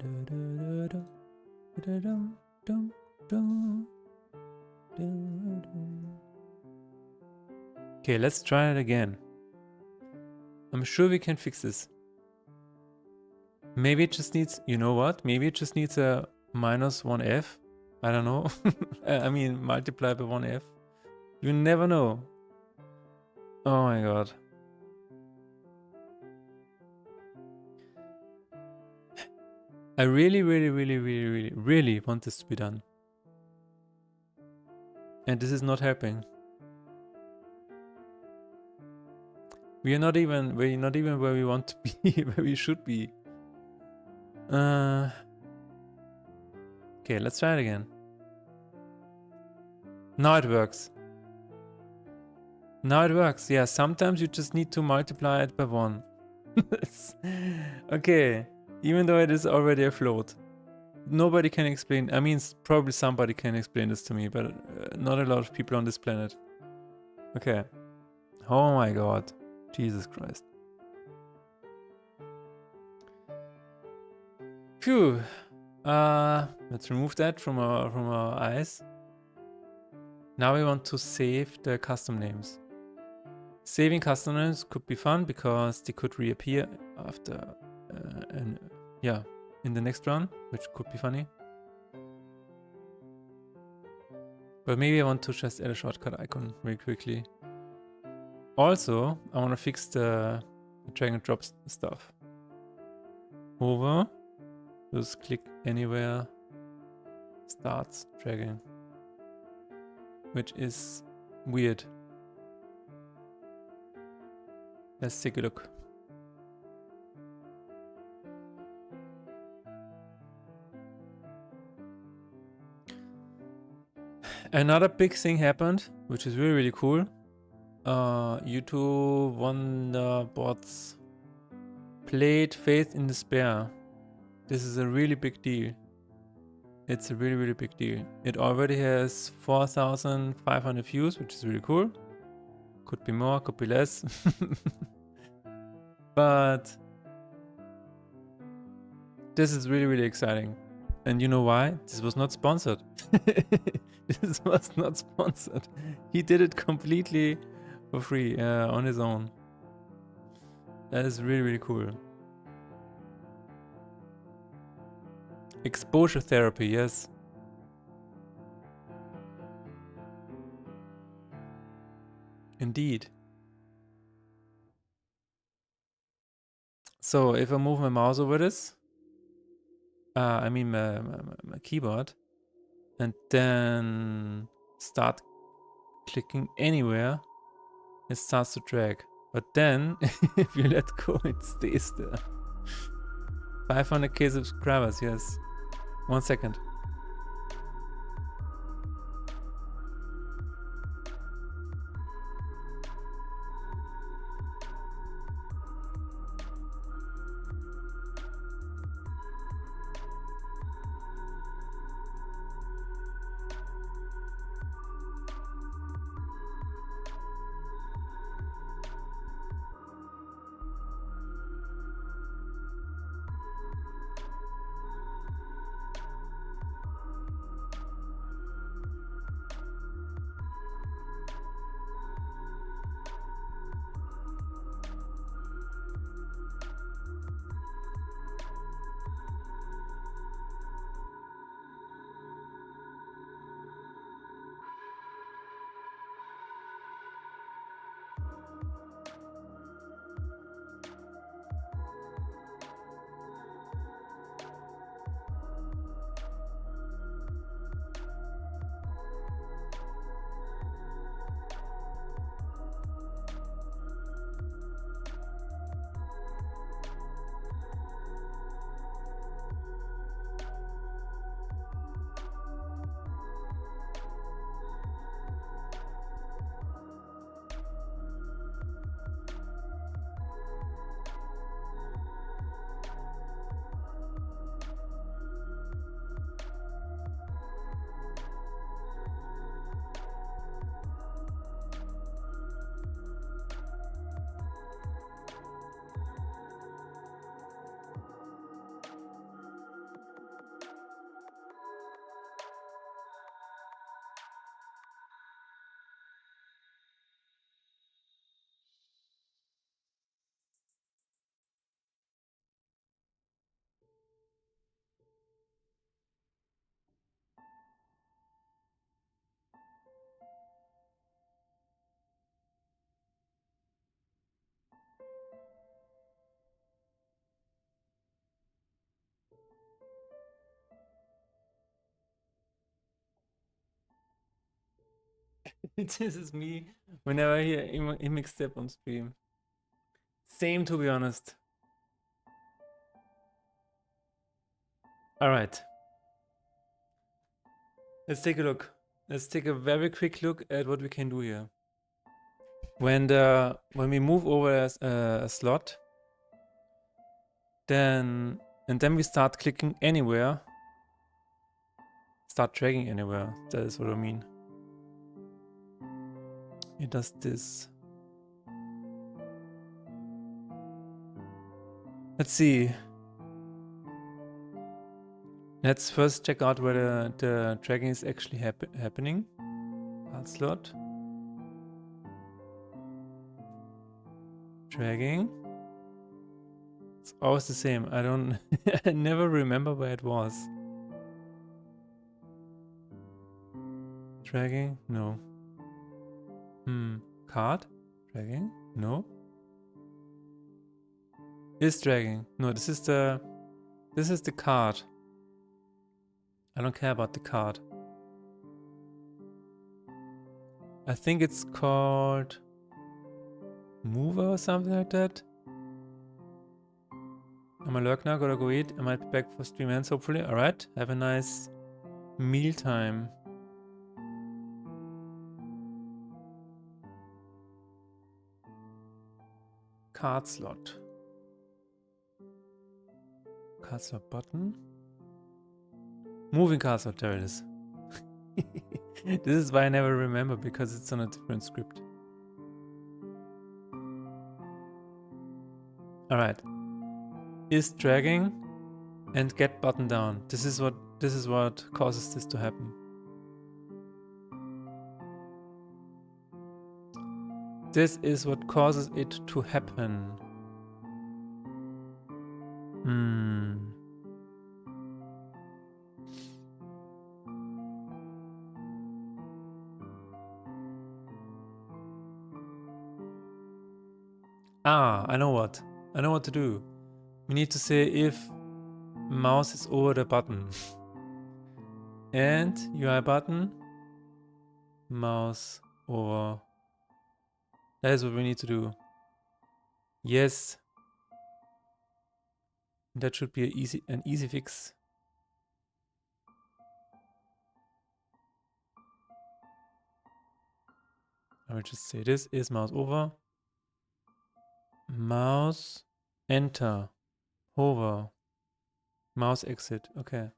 dum, dum, dum. Okay, let's try it again. I'm sure we can fix this. Maybe it just needs, you know what? Maybe it just needs a -1f. I don't know. I mean, multiply by 1f. You never know. Oh my god. I really want this to be done. And this is not helping. We're not even where we want to be, where we should be. Okay, let's try it again. Now it works. Now it works. Yeah, sometimes you just need to multiply it by 1. Okay, even though it is already a float. Nobody can explain. I mean, probably somebody can explain this to me, but not a lot of people on this planet. Okay. Oh my god. Jesus Christ. Phew. Let's remove that from our eyes. Now we want to save the custom names. Saving custom names could be fun because they could reappear after in the next run, which could be funny. But maybe I want to just add a shortcut icon very quickly. Also, I want to fix the drag and drop stuff. Over. Just click anywhere. Starts dragging. Which is weird. Let's take a look. Another big thing happened, which is really cool. YouTube Wonderbots played Faith in Despair. This is a really big deal. It's a really big deal. It already has 4,500 views, which is really cool. Could be more, could be less. But this is really exciting. And you know why? This was not sponsored. This was not sponsored. He did it completely for free on his own. That is really cool. Exposure therapy, yes. Indeed. So if I move my mouse over this, I mean my keyboard, and then start clicking anywhere, it starts to drag. But then, if you let go, it stays there. 500k subscribers, yes. 1 second. This is me whenever I hear Imix Step on stream. Same, to be honest. All right. Let's take a look. Let's take a very quick look at what we can do here. When we move over a slot, then we start clicking anywhere. Start dragging anywhere. That is what I mean. It does this. Let's see. Let's first check out where the dragging is actually happening. Alt slot. Dragging. It's always the same. I don't I never remember where it was. Dragging? No. Card? Dragging? No. Is dragging. No, this is the card. I don't care about the card. I think it's called Mover or something like that. I'm a lurk now, gotta go eat. I might be back for stream ends hopefully. Alright, have a nice meal time. Card slot. Card slot button. Moving card slot, there it is. This is why I never remember, because it's on a different script. Alright. Is dragging and get button down. This is what causes this to happen. This is what causes it to happen. Ah, I know what to do. We need to say if mouse is over the button. And UI button, mouse over. That is what we need to do. Yes. That should be an easy fix. I will just say this is mouse over. Mouse enter. Hover. Mouse exit. Okay.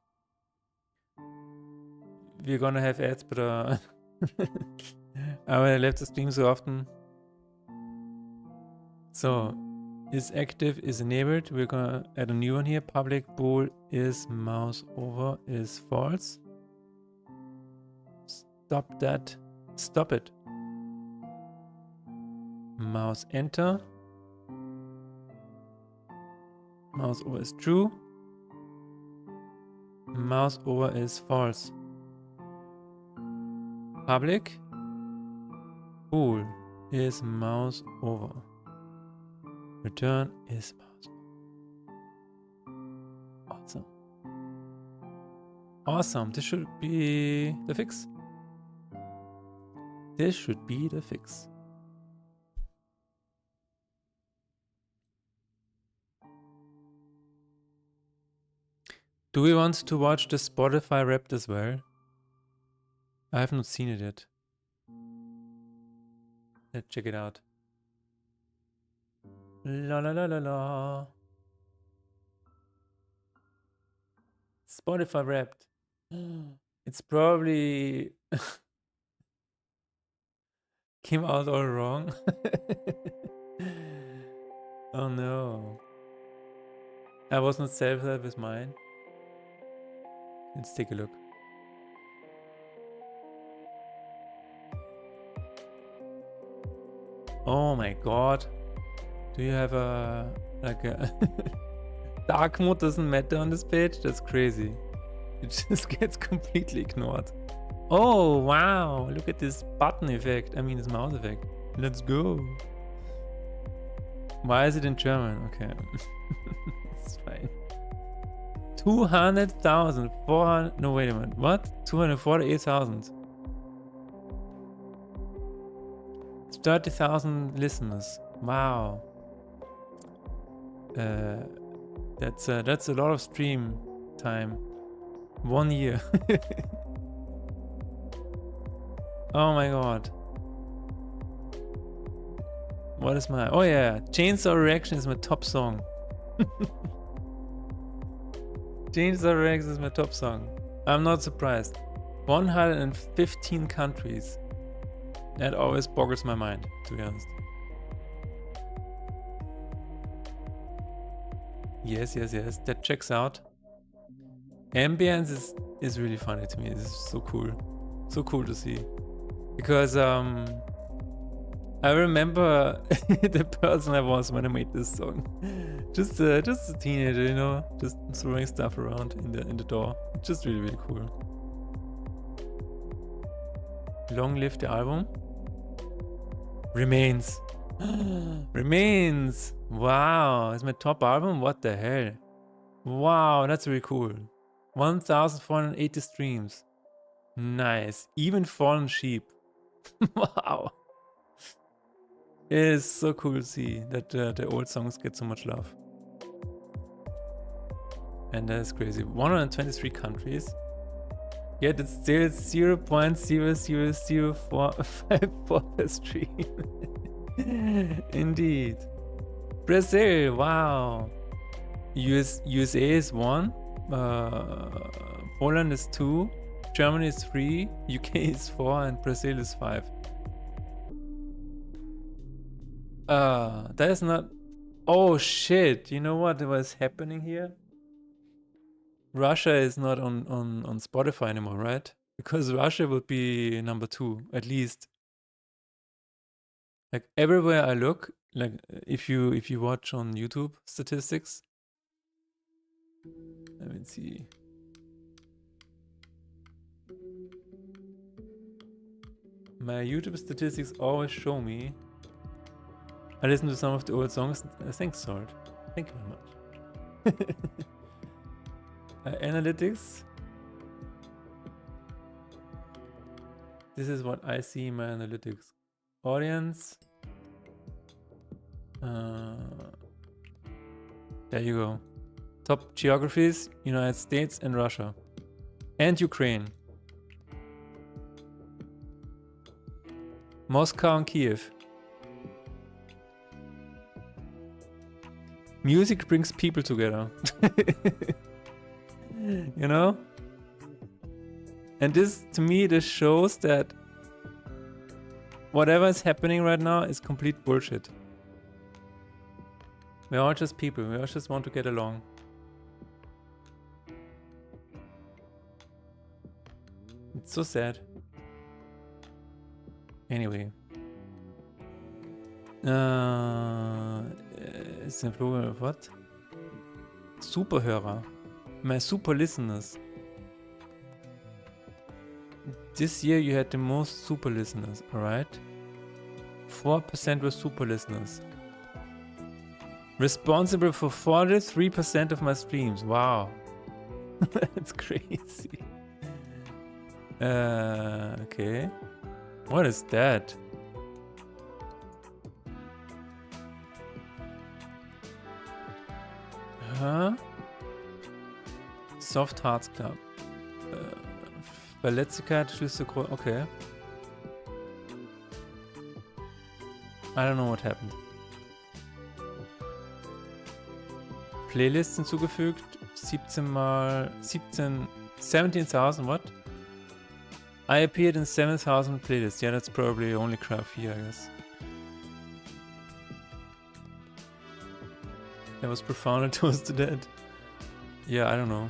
We're gonna have ads, but I left the stream so often. So, is active, is enabled. We're gonna add a new one here. Public bool is mouse over is false. Stop that. Stop it. Mouse enter. Mouse over is true. Mouse over is false. Public bool is mouse over. Return is mouse over. Awesome. Awesome. This should be the fix. This should be the fix. Do we want to watch the Spotify Wrapped as well? I have not seen it yet. Let's check it out. La la la la la. Spotify Wrapped. It's probably came out all wrong. Oh no. I was not satisfied with mine. Let's take a look. Oh my god. Do you have a dark mode doesn't matter on this page? That's crazy. It just gets completely ignored. Oh wow, look at this button effect. I mean this mouse effect. Let's go. Why is it in German? Okay. It's fine. 200,000, 400, no wait a minute, what? 248,000. 30,000 listeners. Wow. That's a lot of stream time. 1 year. Oh my god. What is my... Oh yeah, Chainsaw Reaction is my top song. Chainsaw Reaction is my top song. I'm not surprised. 115 countries. That always boggles my mind, to be honest. Yes. That checks out. Ambience is really funny to me. This is so cool. So cool to see. Because I remember the person I was when I made this song. Just a teenager, you know, just throwing stuff around in the door. Just really cool. Long live the album. Remains. Remains. Wow, it's my top album? What the hell? Wow, that's really cool. 1,480 streams. Nice. Even Fallen Sheep. Wow. It is so cool to see that the old songs get so much love. And that is crazy. 123 countries. Yet it's still 0.00054 per stream. Indeed. Brazil, wow. USA is 1. Poland is 2. Germany is 3. UK is 4. And Brazil is 5. That is not... Oh shit, you know what was happening here? Russia is not on Spotify anymore, right? Because Russia would be number 2, at least. Like everywhere I look, like if you watch on YouTube statistics. Let me see. My YouTube statistics always show me. I listen to some of the old songs. Thanks, Salt. Thank you very much. Analytics. This is what I see in my analytics. Audience. There you go. Top geographies: United States and Russia. And Ukraine. Moscow and Kiev. Music brings people together. You know? And this, to me, this shows that whatever is happening right now is complete bullshit. We're all just people. We all just want to get along. It's so sad. Anyway. It's a plural of what? Superhörer. My super listeners. This year you had the most super listeners, alright? 4% were super listeners. Responsible for 43% of my streams. Wow. That's crazy. Okay. What is that? Huh? Soft Hearts Club. Verletzlichkeit, Schlüsse, okay. I don't know what happened. Playlists hinzugefügt. 17,000, what? I appeared in 7,000 playlists. Yeah, that's probably only Craft here, I guess. That was profound towards the dead. Yeah, I don't know.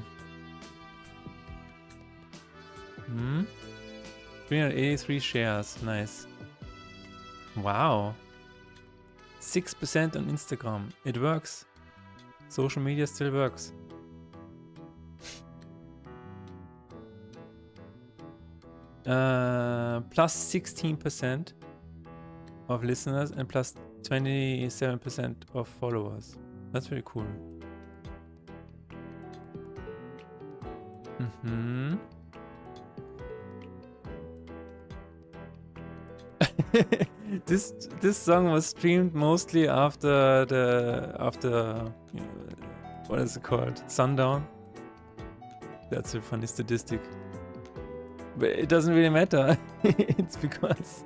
383 shares. Nice. Wow. 6% on Instagram. It works. Social media still works. Plus 16% of listeners and plus 27% of followers. That's really cool. this song was streamed mostly after you know, what is it called? Sundown. That's a funny statistic. But it doesn't really matter. It's because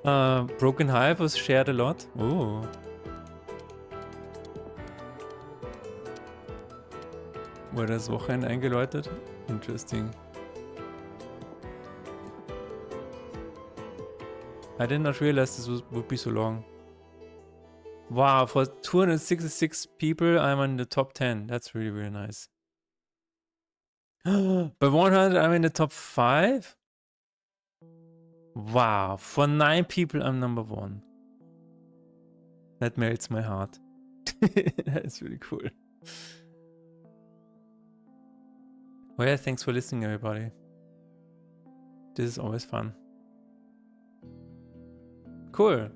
Broken Hive was shared a lot. Oh. Wurde das Wochenende eingeläutet? Interesting. I did not realize this would be so long. Wow, for 266 people, I'm in the top 10. That's really, really nice. By 100, I'm in the top 5? Wow, for 9 people, I'm number 1. That melts my heart. That is really cool. Well, yeah, thanks for listening, everybody. This is always fun. Cool.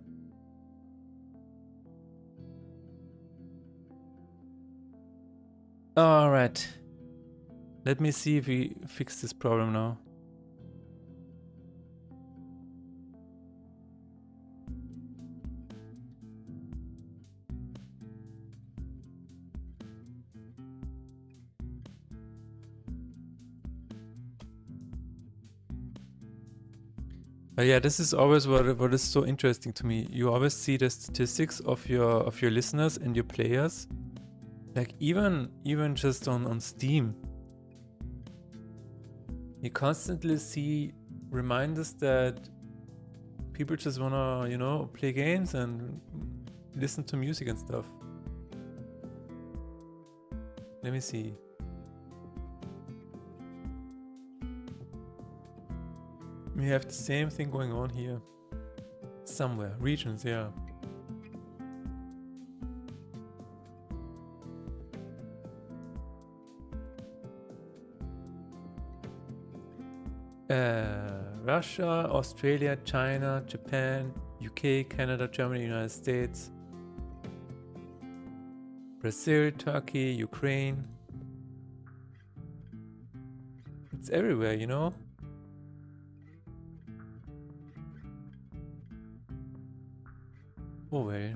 All right. Let me see if we fix this problem now. But yeah, this is always what is so interesting to me. You always see the statistics of your listeners and your players. Like even just on Steam. You constantly see reminders that people just wanna, you know, play games and listen to music and stuff. Let me see. We have the same thing going on here. Somewhere. Regions, yeah. Russia, Australia, China, Japan, UK, Canada, Germany, United States, Brazil, Turkey, Ukraine. It's everywhere, you know? Oh well.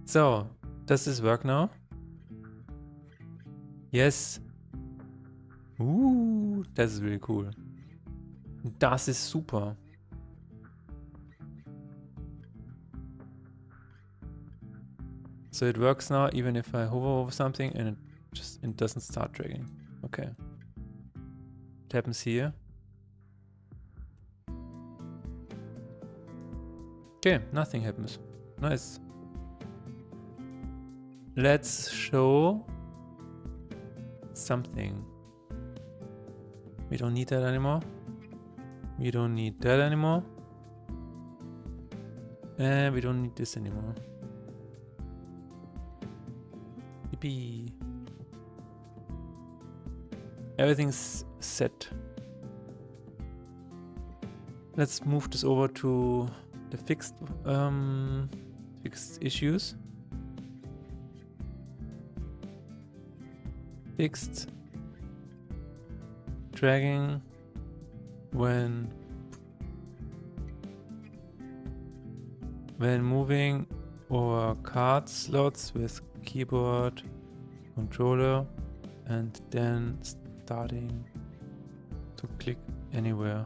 So, does this work now? Yes. Ooh, das ist really cool. Das ist super. So it works now even if I hover over something and it doesn't start dragging. Okay. It happens here. Okay, nothing happens. Nice. Let's show something. We don't need that anymore. We don't need that anymore. And we don't need this anymore. Yippee. Everything's set. Let's move this over to the fixed issues. Fixed dragging when moving over card slots with keyboard controller and then starting to click anywhere.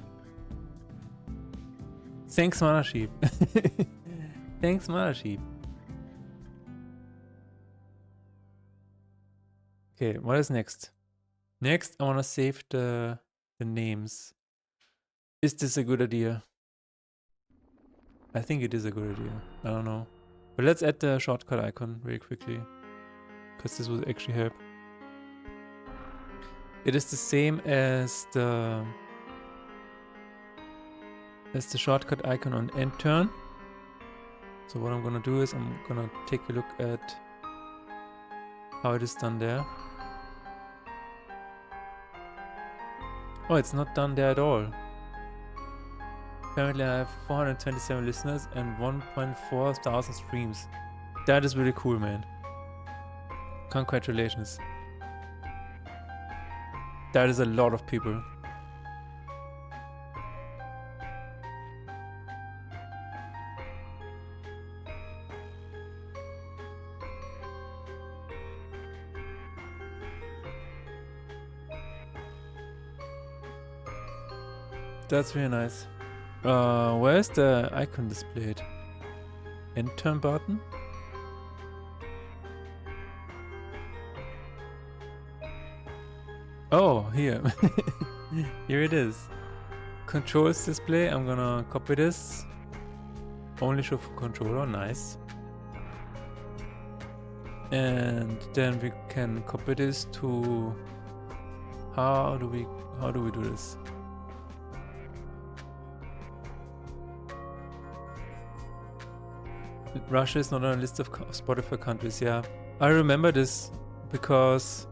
Thanks, Mothersheep. Thanks, Mothersheep. Okay, what is next? Next, I want to save the names. Is this a good idea? I think it is a good idea. I don't know. But let's add the shortcut icon very quickly, because this will actually help. It is the same as the shortcut icon on end turn. So what I'm gonna do is I'm gonna take a look at how it is done there. Oh, it's not done there at all. Apparently I have 427 listeners and 1.4 thousand streams. That is really cool, man. Congratulations. That is a lot of people. That's really nice. Where's the icon displayed? Enter button? Oh, here. Here it is. Controls display. I'm gonna copy this. Only show for controller. Nice. And then we can copy this to... How do we do this? Russia is not on a list of Spotify countries. Yeah, I remember this because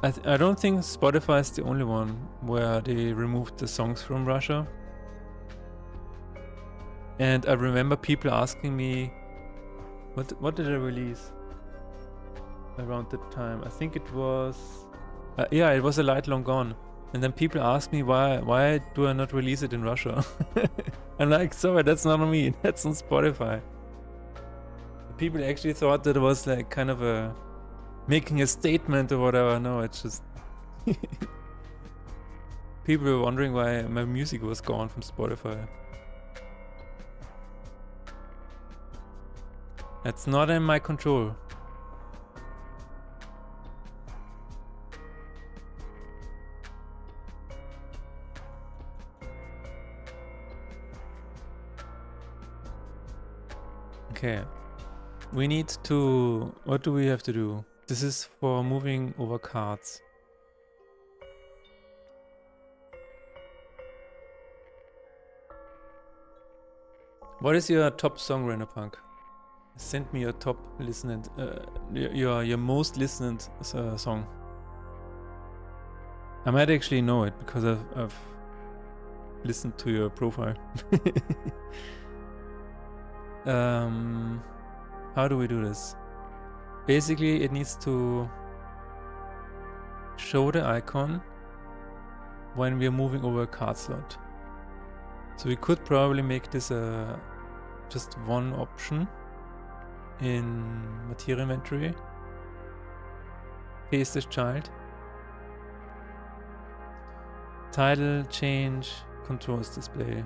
I don't think Spotify is the only one where they removed the songs from Russia. And I remember people asking me, what did I release around that time? I think it was, yeah, it was A Light Long Gone. And then people ask me why do I not release it in Russia? I'm like, sorry, that's not on me. That's on Spotify. People actually thought that it was like kind of a making a statement or whatever. No, it's just people were wondering why my music was gone from Spotify. That's not in my control. Okay, we need to, what do we have to do? This is for moving over cards. What is your top song, Renopunk? Send me your top listened, your most listened song. I might actually know it because I've listened to your profile. How do we do this? Basically, it needs to show the icon when we are moving over a card slot. So we could probably make this just one option in Material Inventory. Paste this child. Title, change, controls display.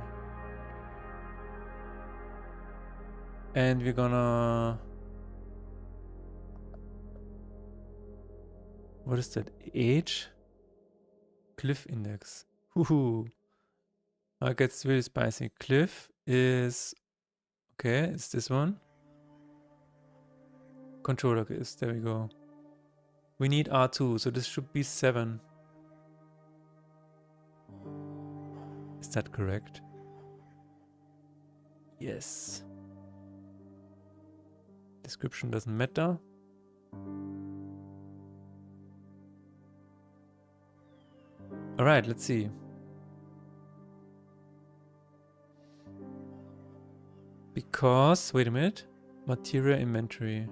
And we're gonna... What is that? Age? Cliff index. Woohoo! It gets really spicy. Cliff is... Okay, it's this one. Controller is, there we go. We need R2, so this should be 7. Is that correct? Yes. Description doesn't matter. Alright, let's see. Because, wait a minute. Material inventory.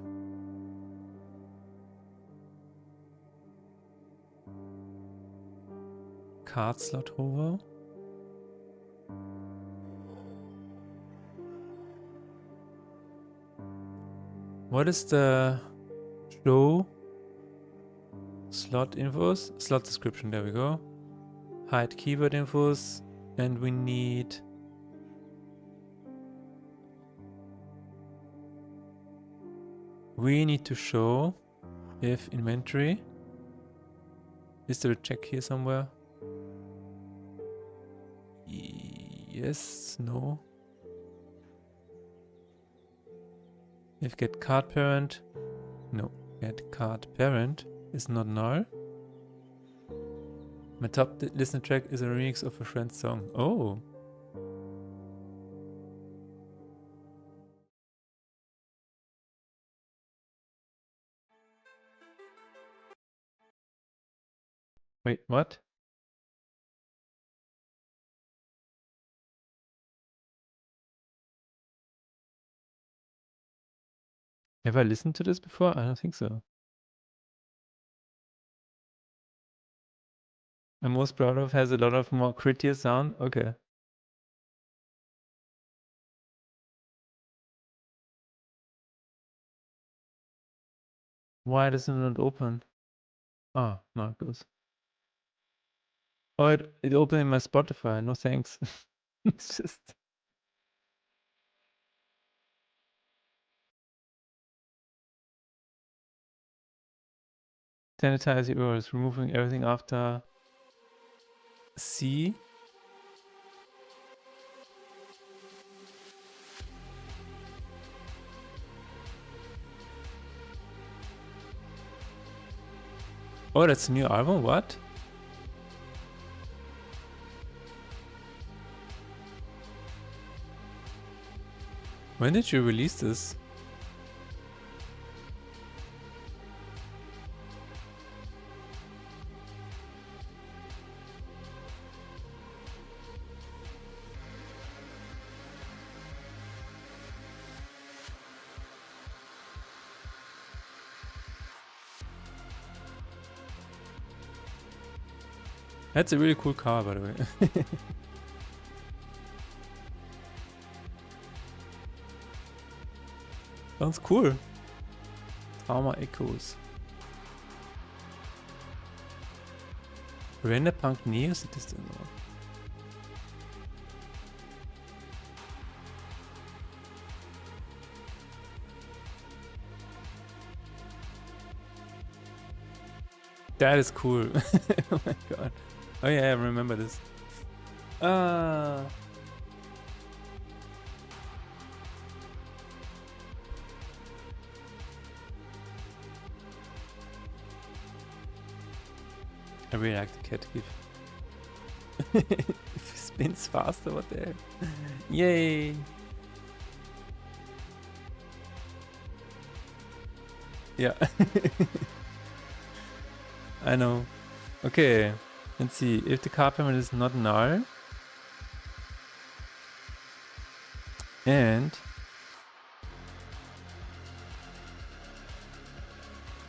Card slot hover. What is the show slot infos? Slot description, there we go. Hide keyword infos, and we need to show if inventory. Is there a check here somewhere? Yes, no. If get card parent, no, get card parent is not null. My top listener track is a remix of a friend's song. Oh. Wait, what? Have I listened to this before? I don't think so. I'm most proud of has a lot of more grittier sound. Okay. Why does it not open? Ah, no, it goes. Oh, it opened in my Spotify. No thanks. It's just sanitize your ears, removing everything after C. Oh, that's a new album? What? When did you release this? That's a really cool car, by the way. Sounds cool. Trauma Echoes. Renderpunk Neo sieht das denn so? That is cool. Oh my god. Oh yeah, I remember this. I really like the cat gif. If it spins faster, what the hell? Yay! Yeah. I know. Okay, let's see. If the car permit is not null and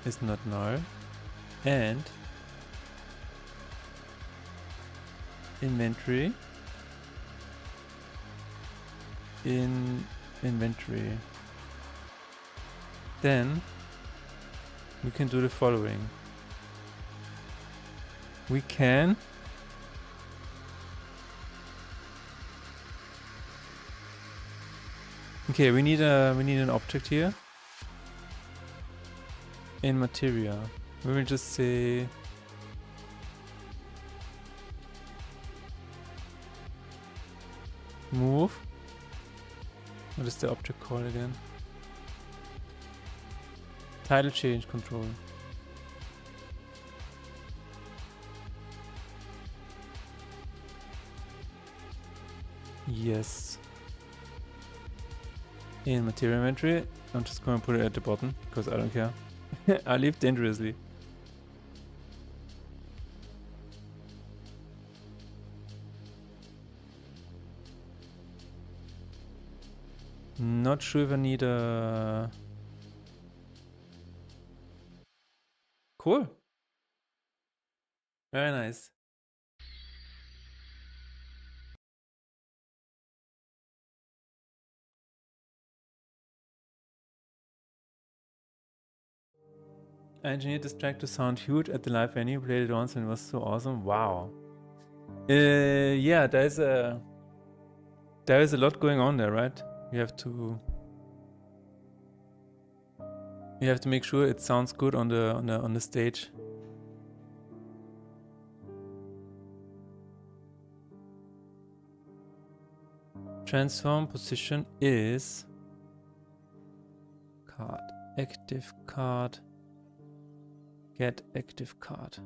is not null and inventory in inventory, then we can do the following. We can okay, we need an object here in materia. We will just say move. What is the object called again? Title change control. Yes. In material inventory. I'm just going to put it at the bottom because I don't care. I live dangerously. Not sure if I need a... Cool. Very nice. I engineered this track to sound huge at the live venue, played it once and it was so awesome. Wow. Yeah, there is a lot going on there, right? You have to make sure it sounds good on the stage. Transform position is card, active card, get active card.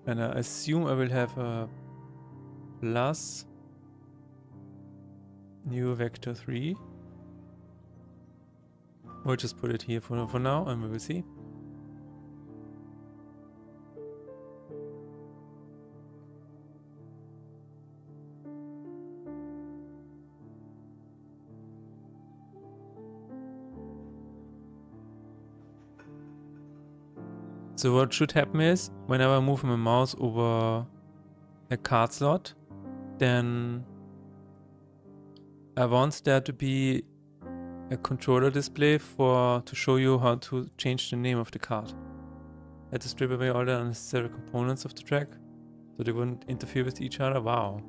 And I assume I will have a plus new vector 3. We'll just put it here for now and we will see. So what should happen is, whenever I move my mouse over a card slot, then I want there to be a controller display to show you how to change the name of the card. I had to strip away all the unnecessary components of the track so they wouldn't interfere with each other. Wow.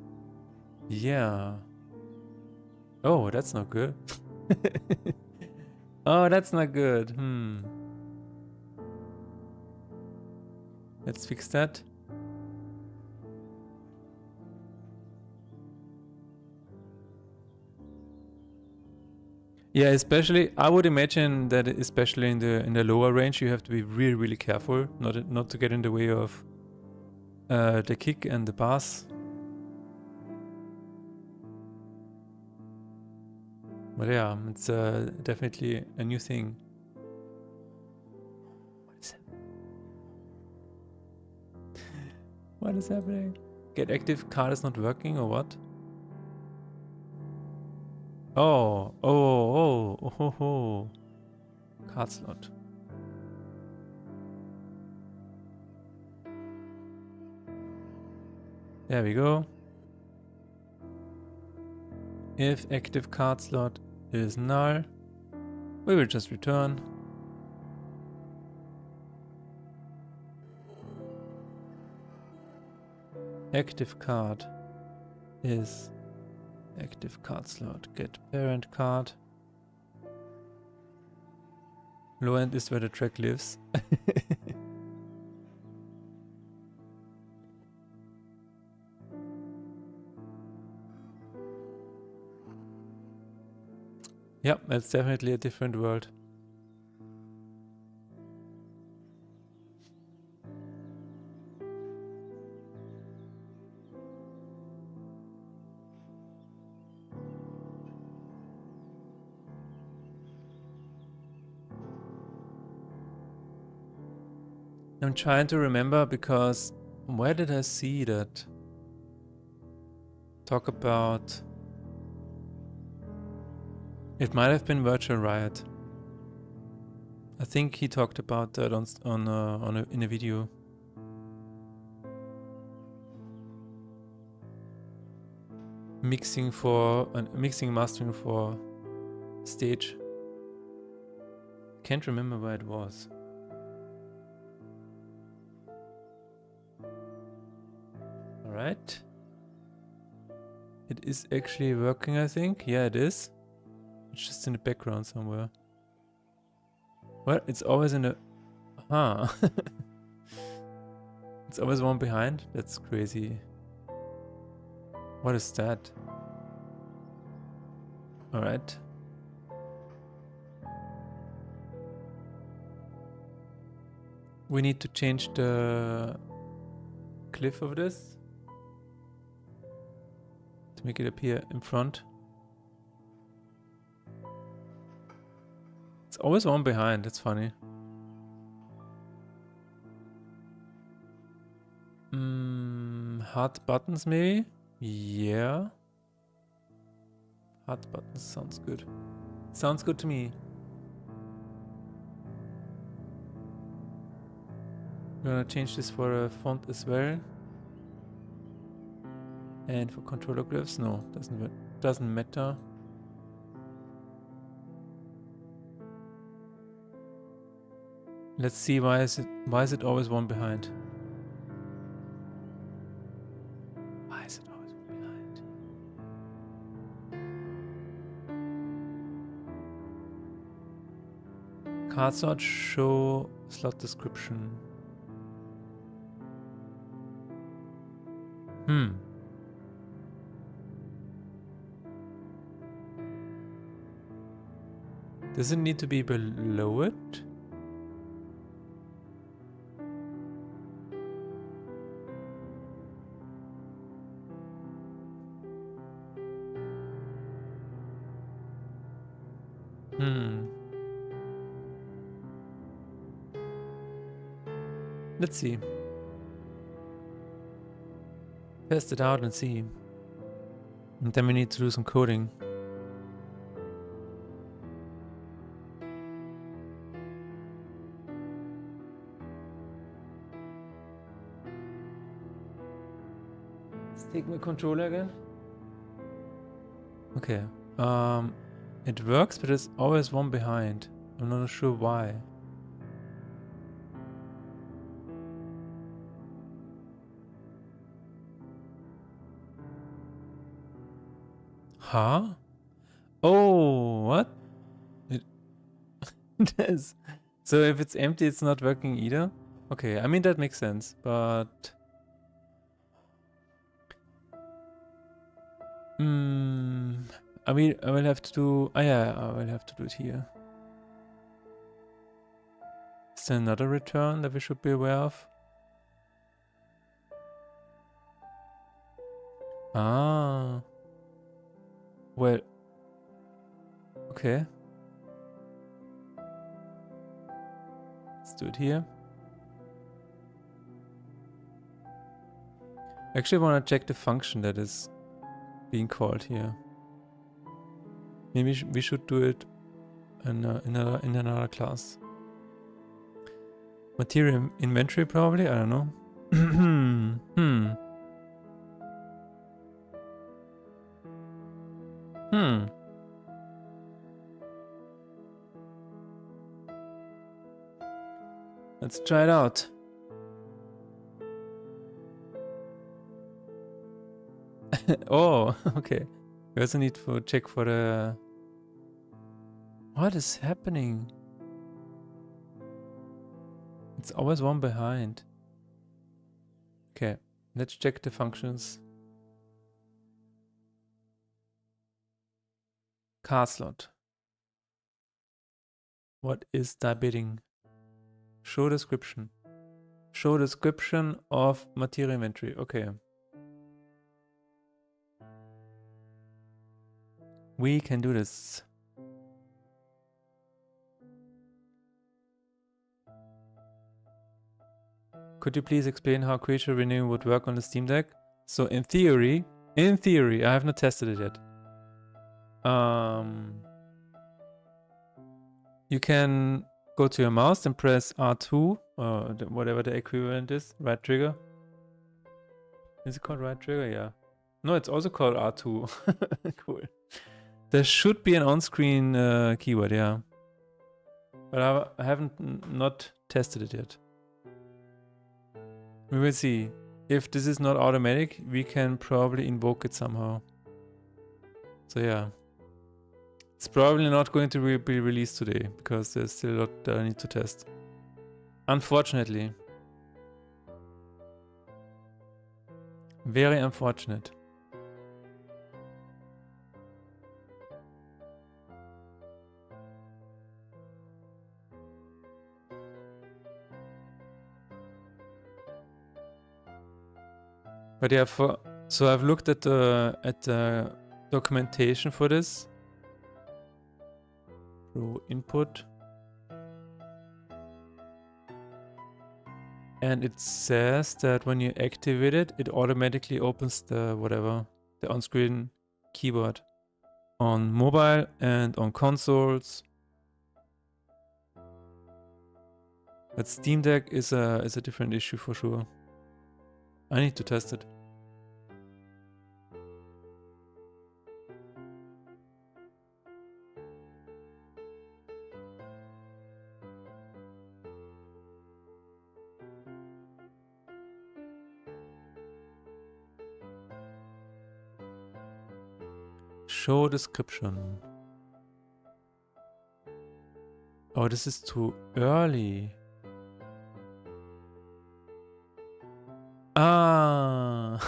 Yeah. Oh, that's not good. Oh, that's not good. Let's fix that. Yeah, especially I would imagine that especially in the lower range you have to be really careful not to get in the way of the kick and the pass. But yeah, it's definitely a new thing. What is happening? What is happening? Get active card is not working or what? Oh. Card slot. There we go. If active card slot is null, we will just return. Active card is active card slot. Get parent card. Low end is where the track lives. Yep, that's definitely a different world. I'm trying to remember because where did I see that? Talk about... It might have been Virtual Riot. I think he talked about that in a video. Mixing mastering for stage. Can't remember where it was. Alright. It is actually working, I think. Yeah, it is. It's just in the background somewhere. Well, it's always in the... Huh. It's always one behind? That's crazy. What is that? Alright. We need to change the cliff of this to make it appear in front. It's always one behind, that's funny. Hard buttons maybe? Yeah. Hard buttons sounds good. Sounds good to me. I'm gonna change this for a font as well. And for controller grips, no, doesn't matter. Let's see why is it always one behind? Why is it always one behind? Card slot show slot description. Does it need to be below it? Let's see. Test it out and see. And then we need to do some coding. Let's take my controller again. Okay. It works, but it's always one behind. I'm not sure why. Huh? Oh, what? It does. So if it's empty, it's not working either? Okay, I mean, that makes sense, but... I mean, I will have to do... Oh yeah, I will have to do it here. Is there another return that we should be aware of? Ah. Well. Okay. Let's do it here. Actually, I want to check the function that is being called here. Maybe we should do it in another class. Material inventory, probably? I don't know. Let's try it out. Oh, okay. We also need to check for the... What is happening? It's always one behind. Okay, let's check the functions. Car slot. What is die bidding? Show description. Show description of material inventory. Okay. We can do this. Could you please explain how creature renewing would work on the Steam Deck? So in theory, I have not tested it yet. You can go to your mouse and press R2, whatever the equivalent is, right trigger. Is it called right trigger? Yeah. No, it's also called R2. Cool. There should be an on-screen keyword, yeah. But I haven't not tested it yet. We will see. If this is not automatic, we can probably invoke it somehow. So yeah. It's probably not going to be released today, because there's still a lot that I need to test. Unfortunately. Very unfortunate. But yeah, so I've looked at the documentation for this. Pro input. And it says that when you activate it, it automatically opens the whatever, the on-screen keyboard on mobile and on consoles. But Steam Deck is a different issue for sure. I need to test it. Show description. Oh, this is too early. Ah,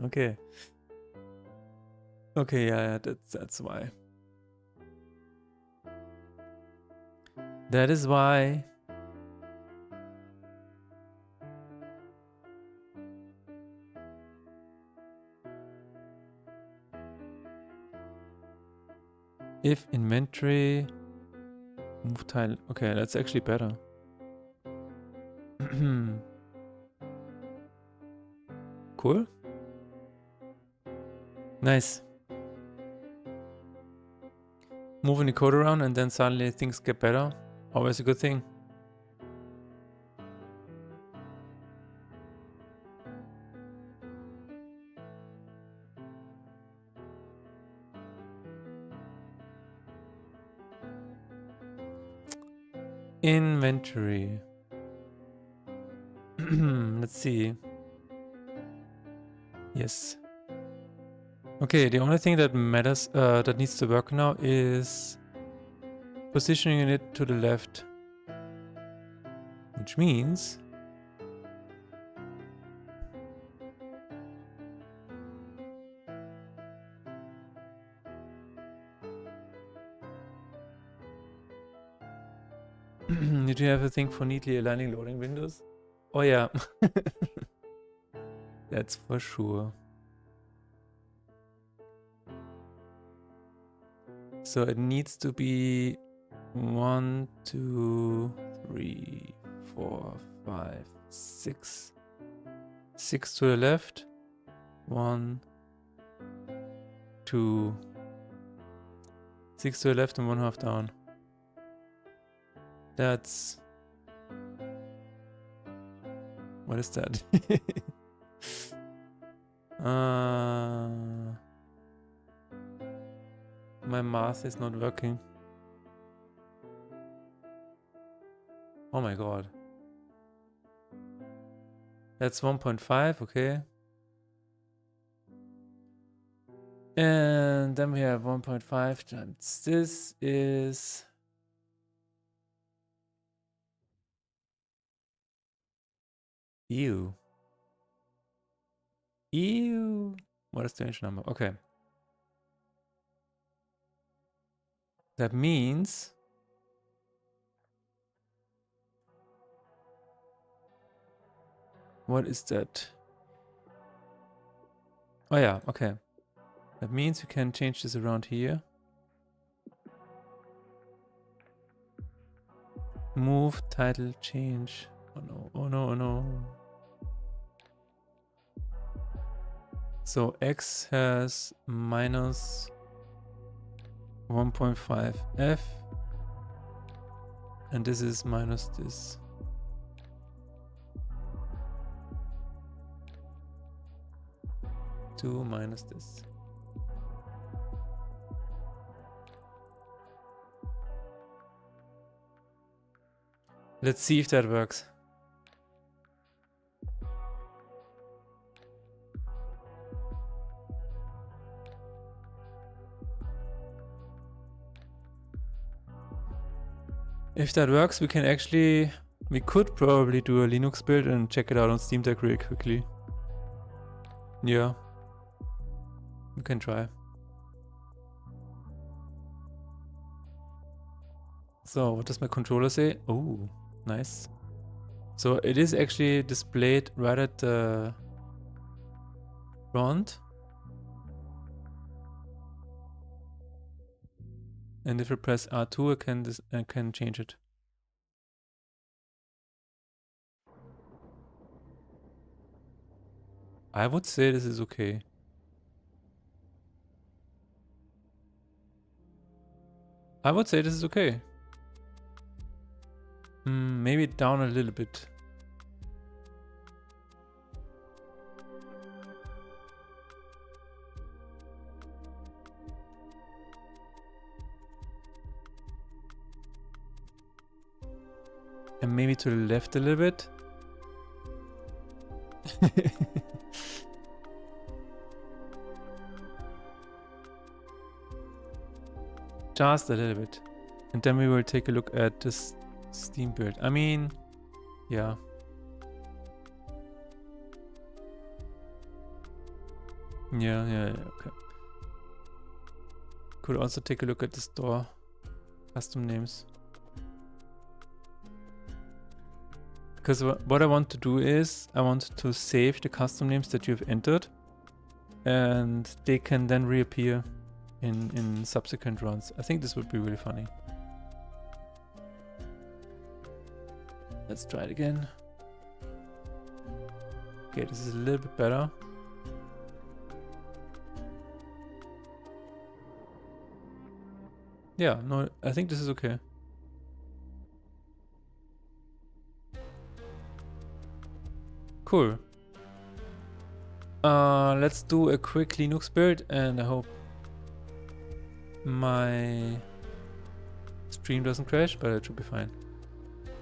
okay. Okay, yeah, that's why. That is why. If inventory move tile. Okay, that's actually better. Cool. Nice. Moving the code around and then suddenly things get better. Always a good thing. Inventory. Let's see. Yes. Okay, the only thing that matters, that needs to work now is positioning it to the left. Which means did you have a thing for neatly aligning loading windows? Oh yeah. That's for sure. So it needs to be 1, 2, 3, 4, 5, 6. 6 to the left. 1, 2. 6 to the left and 1/2 down. That's... What is that? My math is not working. Oh my god. That's 1.5, okay. And then we have 1.5 times this is... Ew. Ew. What a strange number. Okay. That means... What is that? Oh yeah, okay. That means we can change this around here. Move, title, change. Oh no, oh no, oh no. So X has minus 1.5 F. And this is minus this. Two minus this. Let's see if that works. If that works, we can actually... We could probably do a Linux build and check it out on Steam Deck really quickly. Yeah. We can try. So, what does my controller say? Oh, nice. So, it is actually displayed right at the front. And if I press R2, I can change it. I would say this is okay. I would say this is okay. Maybe down a little bit. And maybe to the left a little bit. Just a little bit. And then we will take a look at this Steam build. I mean, yeah. Yeah, okay. Could also take a look at the store custom names. Because what I want to do is, I want to save the custom names that you've entered. And they can then reappear in subsequent runs. I think this would be really funny. Let's try it again. Okay, this is a little bit better. Yeah, no, I think this is okay. Cool. Let's do a quick Linux build, and I hope my stream doesn't crash, but it should be fine.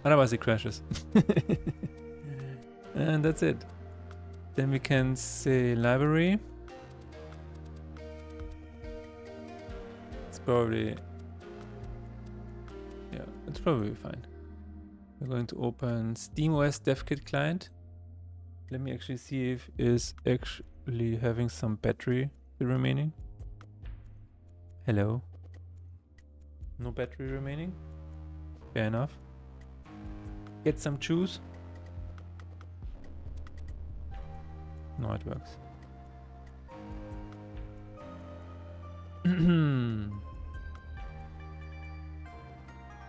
Otherwise it crashes. And that's it. Then we can say library. It's probably... yeah, it's probably fine. We're going to open SteamOS DevKit client. Let me actually see if it's actually having some battery remaining. Hello. No battery remaining. Fair enough. Get some juice. No, it works.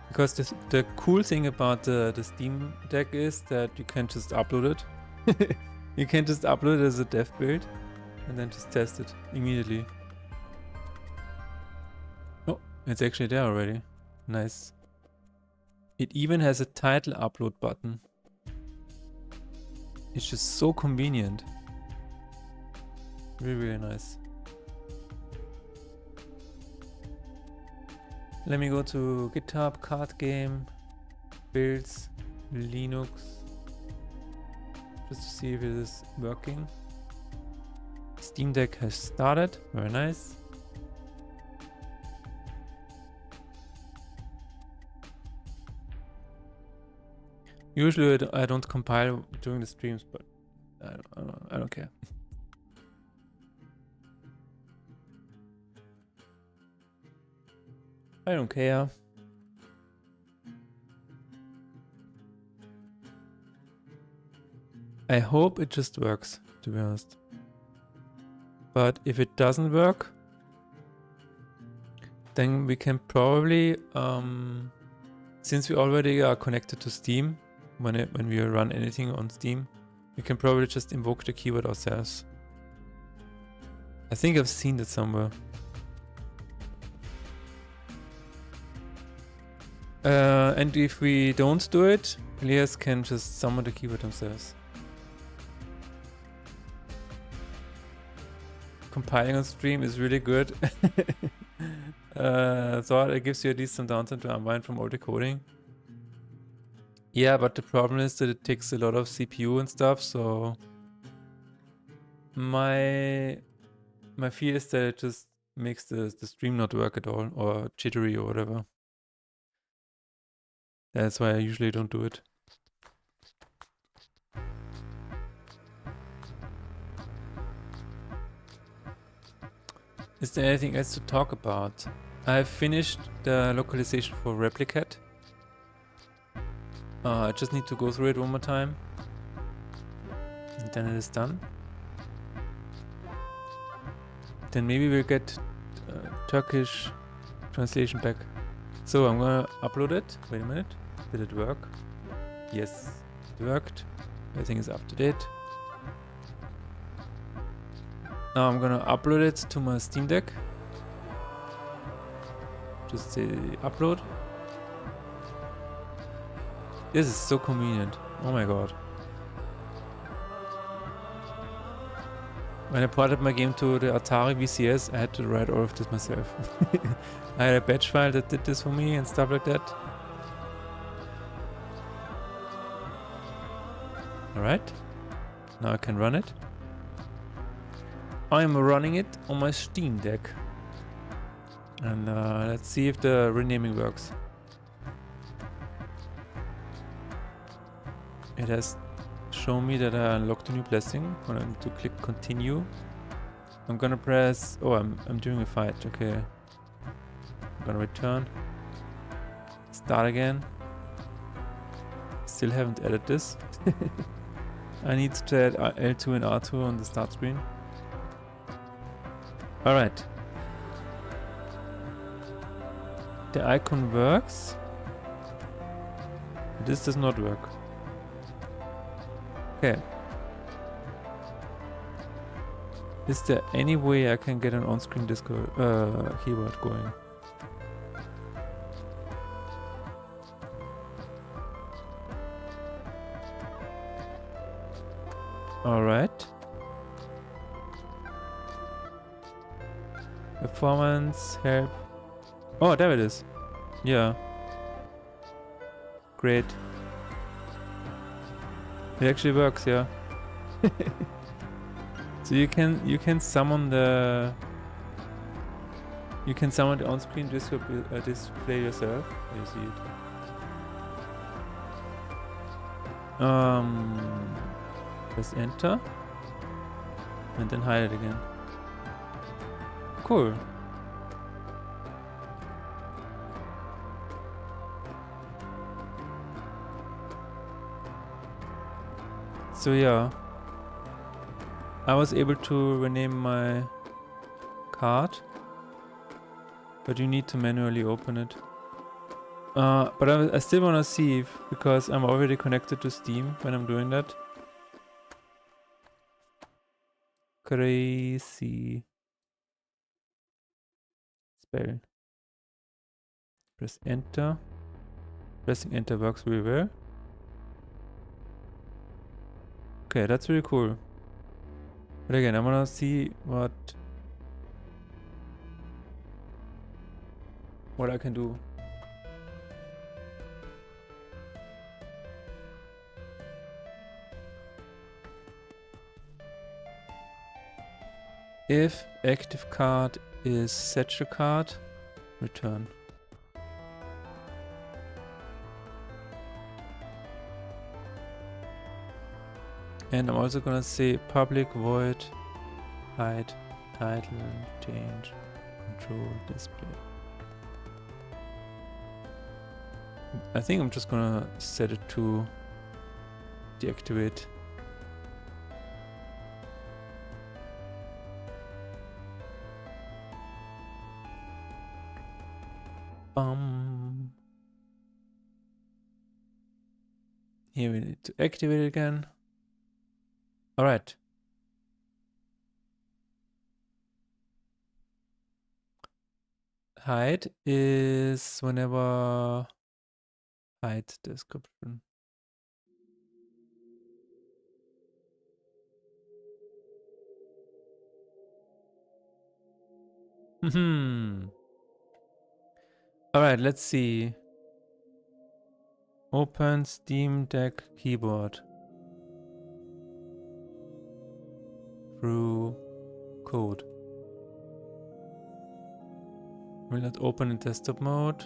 Because the cool thing about the Steam Deck is that you can just upload it. You can just upload it as a dev build and then just test it immediately. Oh, it's actually there already. Nice. It even has a title upload button. It's just so convenient. Really, really nice. Let me go to GitHub, card game, builds, Linux, just to see if it is working. Steam Deck has started, very nice. Usually I don't compile during the streams, but I don't care. I don't care. I hope it just works, to be honest. But if it doesn't work, then we can probably, since we already are connected to Steam, when we run anything on Steam, we can probably just invoke the keyword ourselves. I think I've seen that somewhere. And if we don't do it, players can just summon the keyword themselves. Compiling on stream is really good. So it gives you at least some downtime to unwind from all the coding. Yeah, but the problem is that it takes a lot of CPU and stuff, so my fear is that it just makes the stream not work at all, or jittery or whatever. That's why I usually don't do it. Is there anything else to talk about? I've finished the localization for Replicat. I just need to go through it one more time. And then it is done. Then maybe we'll get Turkish translation back. So I'm gonna upload it. Wait a minute. Did it work? Yes, it worked. Everything is up to date. Now I'm gonna upload it to my Steam Deck. Just say upload. This is so convenient. Oh my god. When I ported my game to the Atari VCS, I had to write all of this myself. I had a batch file that did this for me and stuff like that. Alright. Now I can run it. I'm running it on my Steam Deck. And let's see if the renaming works. It has shown me that I unlocked a new blessing. I'm going to click continue. I'm gonna press... oh, I'm doing a fight. Okay. I'm gonna return. Start again. Still haven't added this. I need to add L2 and R2 on the start screen. Alright. The icon works. This does not work. Okay. Is there any way I can get an on-screen keyboard going? Alright. Performance, help. Oh, there it is. Yeah. Great. It actually works, yeah. So you can summon the on-screen display yourself. You see it. Press enter and then hide it again. Cool. So yeah, I was able to rename my card, but you need to manually open it. But I still want to see if, because I'm already connected to Steam when I'm doing that. Crazy spell. Press enter. Pressing enter works really well. Okay, that's really cool. But again, I want to see what I can do. If active card is satchel card, return. And I'm also gonna say public void hide title change control display. I think I'm just gonna set it to deactivate. Here we need to activate it again. Alright. Hide is whenever hide description. Alright, let's see. Open Steam Deck keyboard through code. Will not open in desktop mode.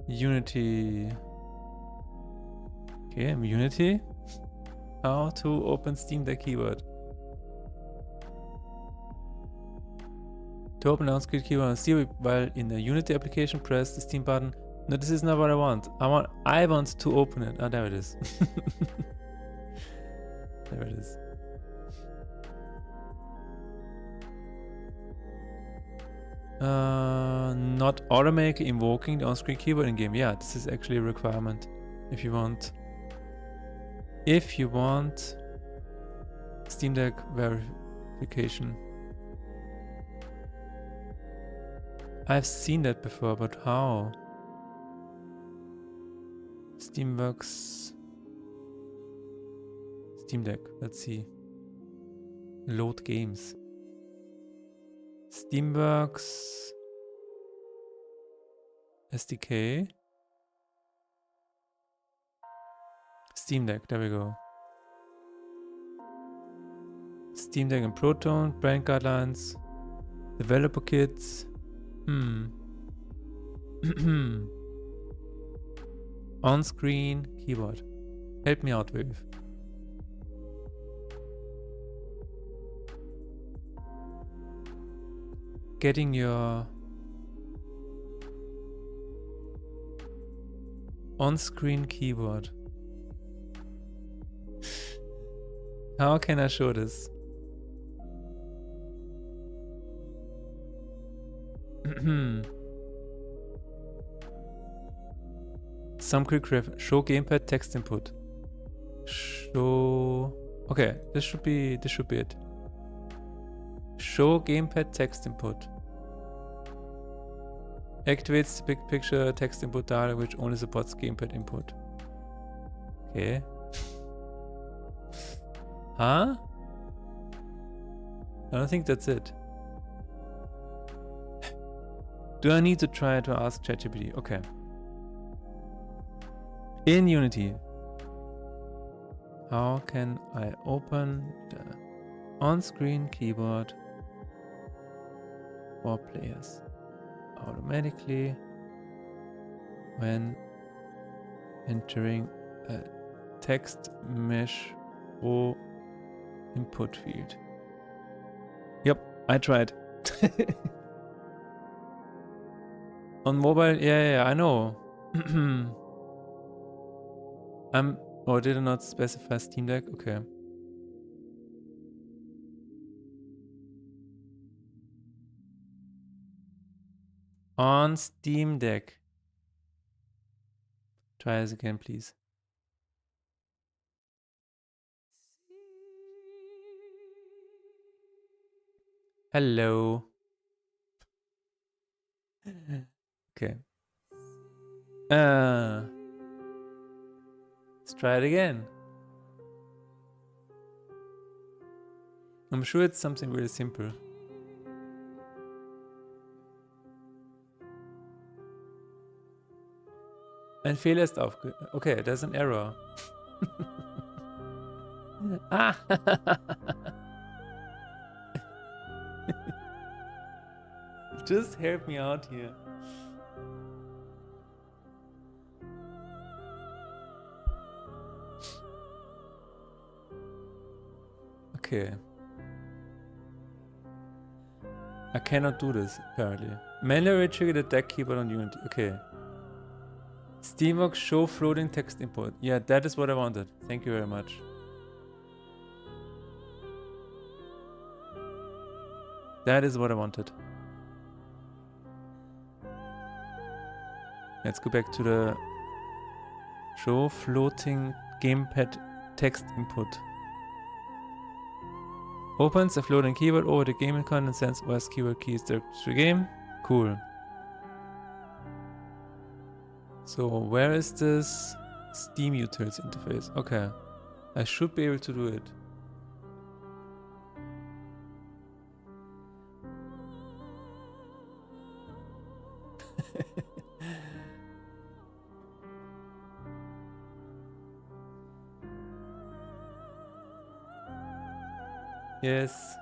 Unity. Okay, Unity. How to open Steam Deck keyboard. To open on-screen keyboard on Steam while in the Unity application, press the Steam button. No, this is not what I want. I want to open it. Ah, there it is. There it is. Not automatically invoking the on-screen keyboard in game. Yeah, this is actually a requirement if you want. If you want Steam Deck verification. I've seen that before, but how? Steamworks. Steam Deck. Let's see. Load games. Steamworks. SDK. Steam Deck. There we go. Steam Deck and Proton. Brand guidelines. Developer kits. On-screen keyboard. Help me out, Viv. Getting your on-screen keyboard. How can I show this? Some quick ref. Show gamepad text input. Show. Okay, this should be it. Show gamepad text input. Activates the big picture text input dialog which only supports gamepad input. Okay. Huh? I don't think that's it. Do I need to try to ask ChatGPT? Okay. In Unity, how can I open the on-screen keyboard for players automatically when entering a text mesh or input field? Yep, I tried. On mobile, yeah, I know. Or did I not specify Steam Deck? Okay. On Steam Deck. Try this again, please. Hello. Okay. Let's try it again. I'm sure it's something really simple. Ein Fehler ist aufge... Okay, there's an error. Ah! Just help me out here. Okay. I cannot do this, apparently. Manually trigger the deck keyboard on Unity. Okay. Steamworks show floating text input. Yeah, that is what I wanted. Thank you very much. That is what I wanted. Let's go back to the show floating gamepad text input. Opens a floating keyboard over the game icon and sends OS keyword keys directly to the game. Cool. So where is this Steam Utils interface? Okay. I should be able to do it. Yes.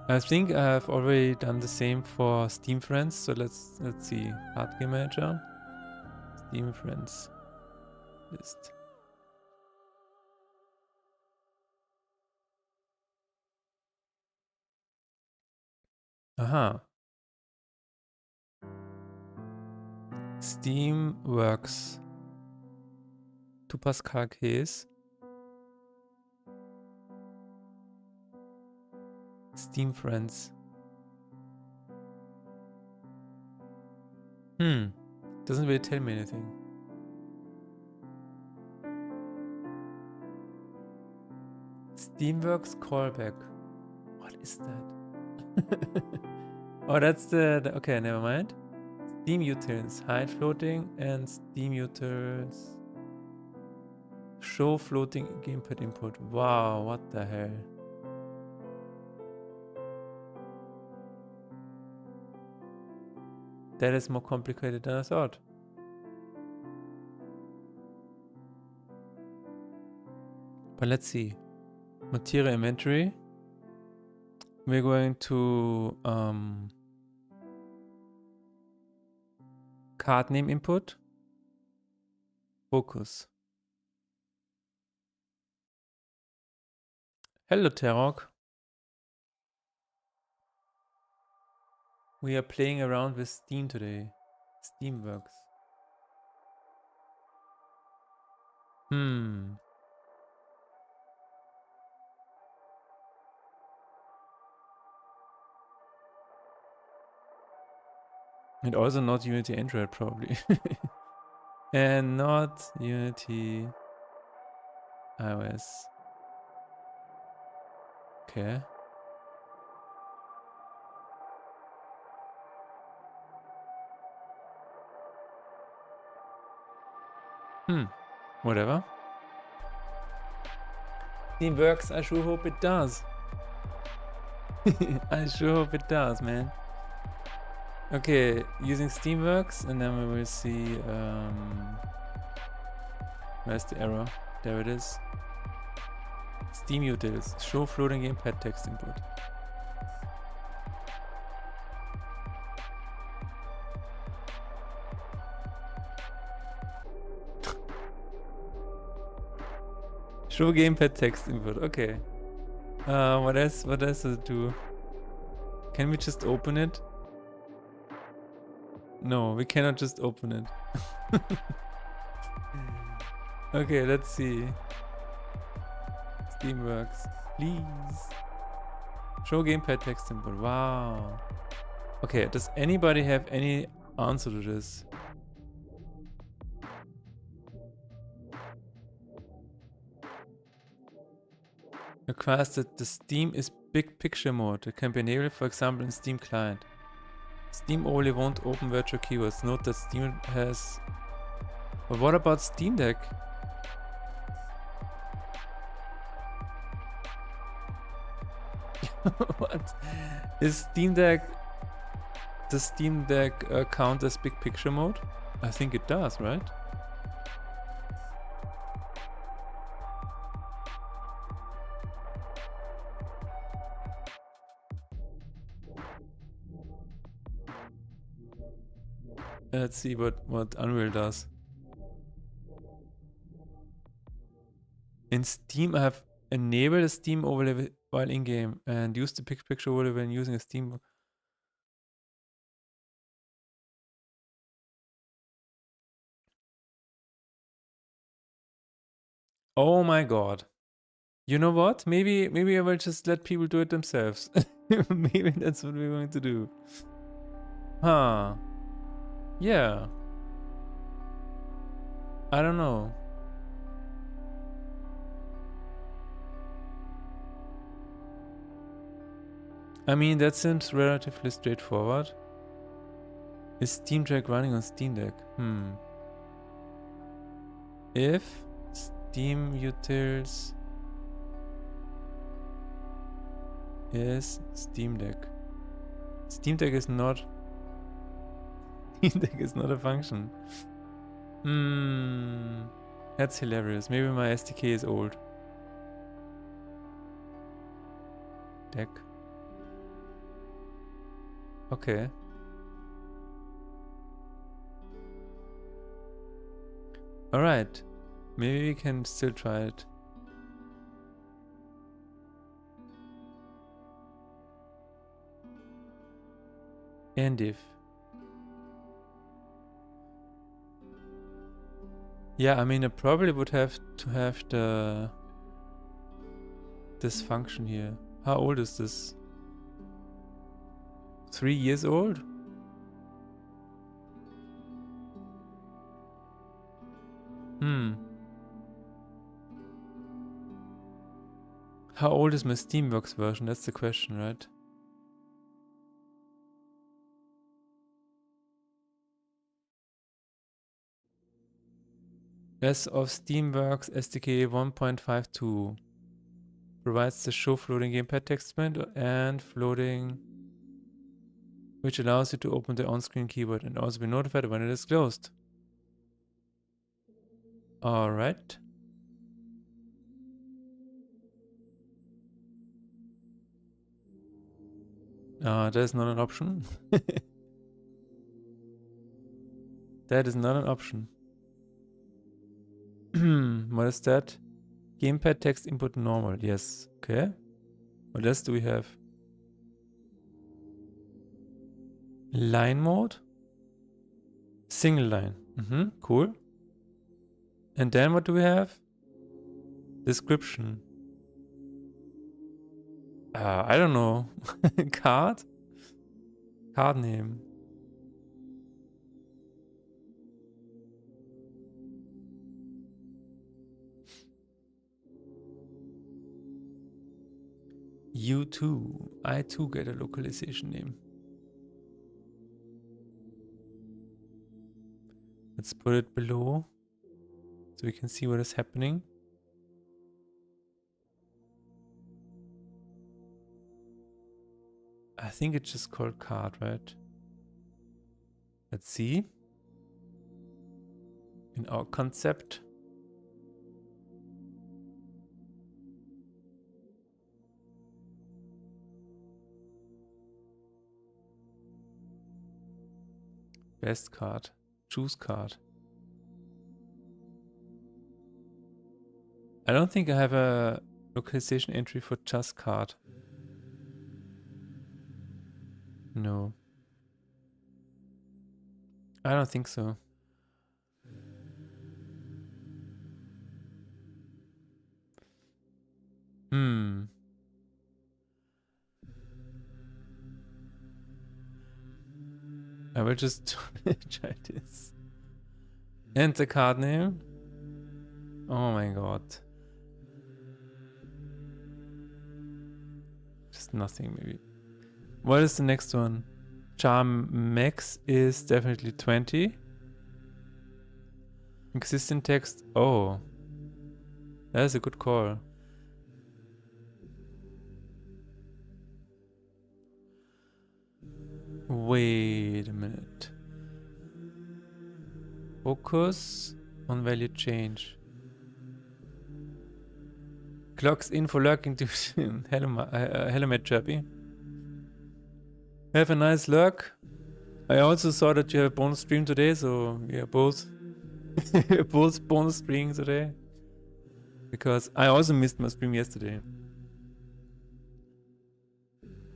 I think I have already done the same for Steam Friends. So let's see. Hard Game Manager. Steam Friends list. Aha. Steamworks. To Pascal Case. Steam Friends. Doesn't really tell me anything. Steamworks callback. What is that? Oh, that's the okay, never mind. Steam Utils, hide floating, and Steam Utils show floating gamepad input. Wow, what the hell? That is more complicated than I thought. But let's see. Material inventory. We're going to card name input. Focus. Hello, Terok. We are playing around with Steam today. Steamworks. And also not Unity Android, probably. And not Unity iOS. Okay. Whatever. Steamworks, I sure hope it does. I sure hope it does, man. Okay, using Steamworks, and then we will see. Where's the error? There it is. Steam utils. Show floating gamepad text input. Show gamepad text input. Okay. What else? What else does it do? Can we just open it? No, we cannot just open it. Okay, let's see. Steamworks, please. Show gamepad text input. Wow. Okay, does anybody have any answer to this? Requires that the Steam is big picture mode. It can be enabled, for example, in Steam Client. Steam only won't open virtual keywords. Note that Steam has... But what about Steam Deck? What? Is Steam Deck... Does Steam Deck count as big picture mode? I think it does, right? Let's see what Unreal does. In Steam, I have enabled a Steam overlay while in-game and used the big picture overlay when using a Steam. Oh my god. You know what? Maybe I will just let people do it themselves. Maybe that's what we're going to do. Huh. Yeah. I don't know. I mean, that seems relatively straightforward. Is Steam Deck running on Steam Deck? If Steam utils is Steam Deck. Steam Deck is not... Steam Deck is not a function. That's hilarious. Maybe my SDK is old. Deck. Okay. Alright. Maybe we can still try it. And if. Yeah, I mean, I probably would have to have this function here. How old is this? 3 years old? How old is my Steamworks version? That's the question, right? As of Steamworks SDK 1.52 provides the show floating gamepad text print and floating, which allows you to open the on-screen keyboard and also be notified when it is closed. Alright. That is not an option. That is not an option. What is that? Gamepad text input normal. Yes. Okay. What else do we have? Line mode? Single line. Cool. And then what do we have? Description. I don't know. Card? Card name. You too. I too get a localization name. Let's put it below so we can see what is happening. I think it's just called card, right? Let's see. In our concept. Best card. Choose card. I don't think I have a localization entry for just card. No. I don't think so. I will just try this. And the card name? Oh my god. Just nothing, maybe. What is the next one? Charm max is definitely 20. Existing text. Oh. That is a good call. Wait a minute. Focus on value change. Clocks in for lurking to hello Matt Chirpy. Have a nice lurk. I also saw that you have a bonus stream today, so we are both both bonus streaming today. Because I also missed my stream yesterday.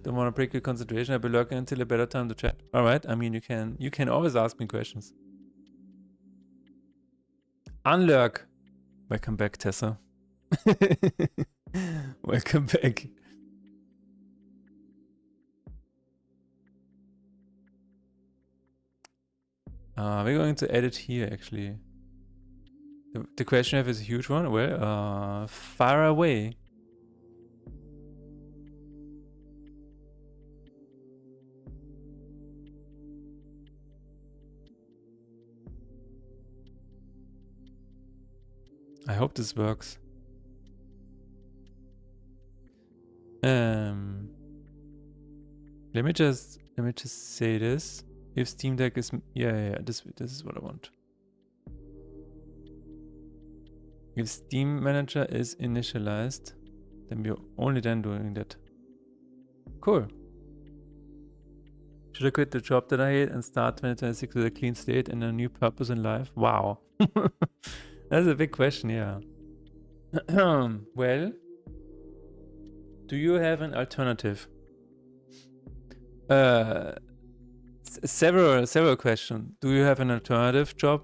Don't want to break your concentration. I'll be lurking until a better time to chat. Alright, I mean you can always ask me questions. Unlurk. Welcome back, Tessa. Welcome back. We're going to edit here actually. The question is a huge one. Well, far away. I hope this works. Let me just say this. If Steam Deck is this is what I want. If Steam Manager is initialized, then we're only then doing that. Cool. Should I quit the job that I hate and start 2026 with a clean slate and a new purpose in life? Wow. That's a big question, yeah. Well, do you have an alternative? Several questions. Do you have an alternative job?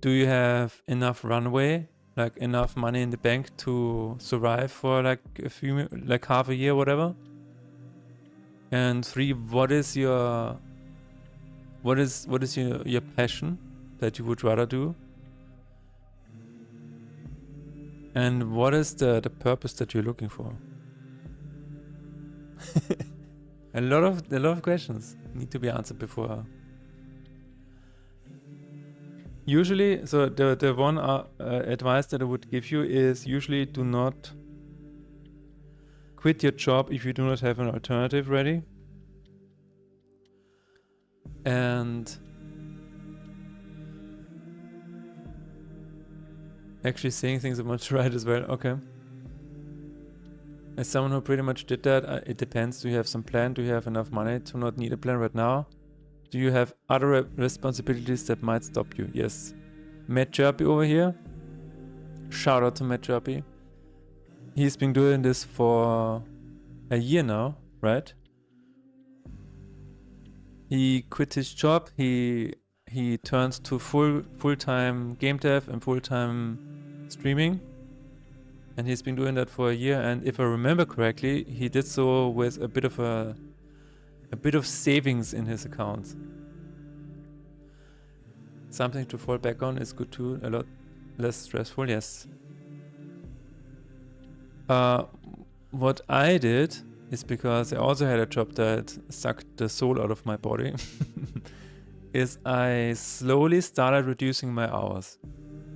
Do you have enough runway, like enough money in the bank to survive for like half a year, whatever? And 3, what is your passion that you would rather do? And what is the purpose that you're looking for? a lot of questions need to be answered before. Usually, so the one advice that I would give you is usually do not quit your job if you do not have an alternative ready. And actually saying things I want to write as well. Okay. As someone who pretty much did that, it depends. Do you have some plan? Do you have enough money to not need a plan right now? Do you have other responsibilities that might stop you? Yes. Matt Chirpy over here. Shout out to Matt Chirpy. He's been doing this for a year now, right? He quit his job. He turns to full-time game dev and full-time streaming, and he's been doing that for a year. And if I remember correctly, he did so with a bit of savings in his accounts. Something to fall back on is good too. A lot less stressful. Yes. What I did is, because I also had a job that sucked the soul out of my body, is I slowly started reducing my hours.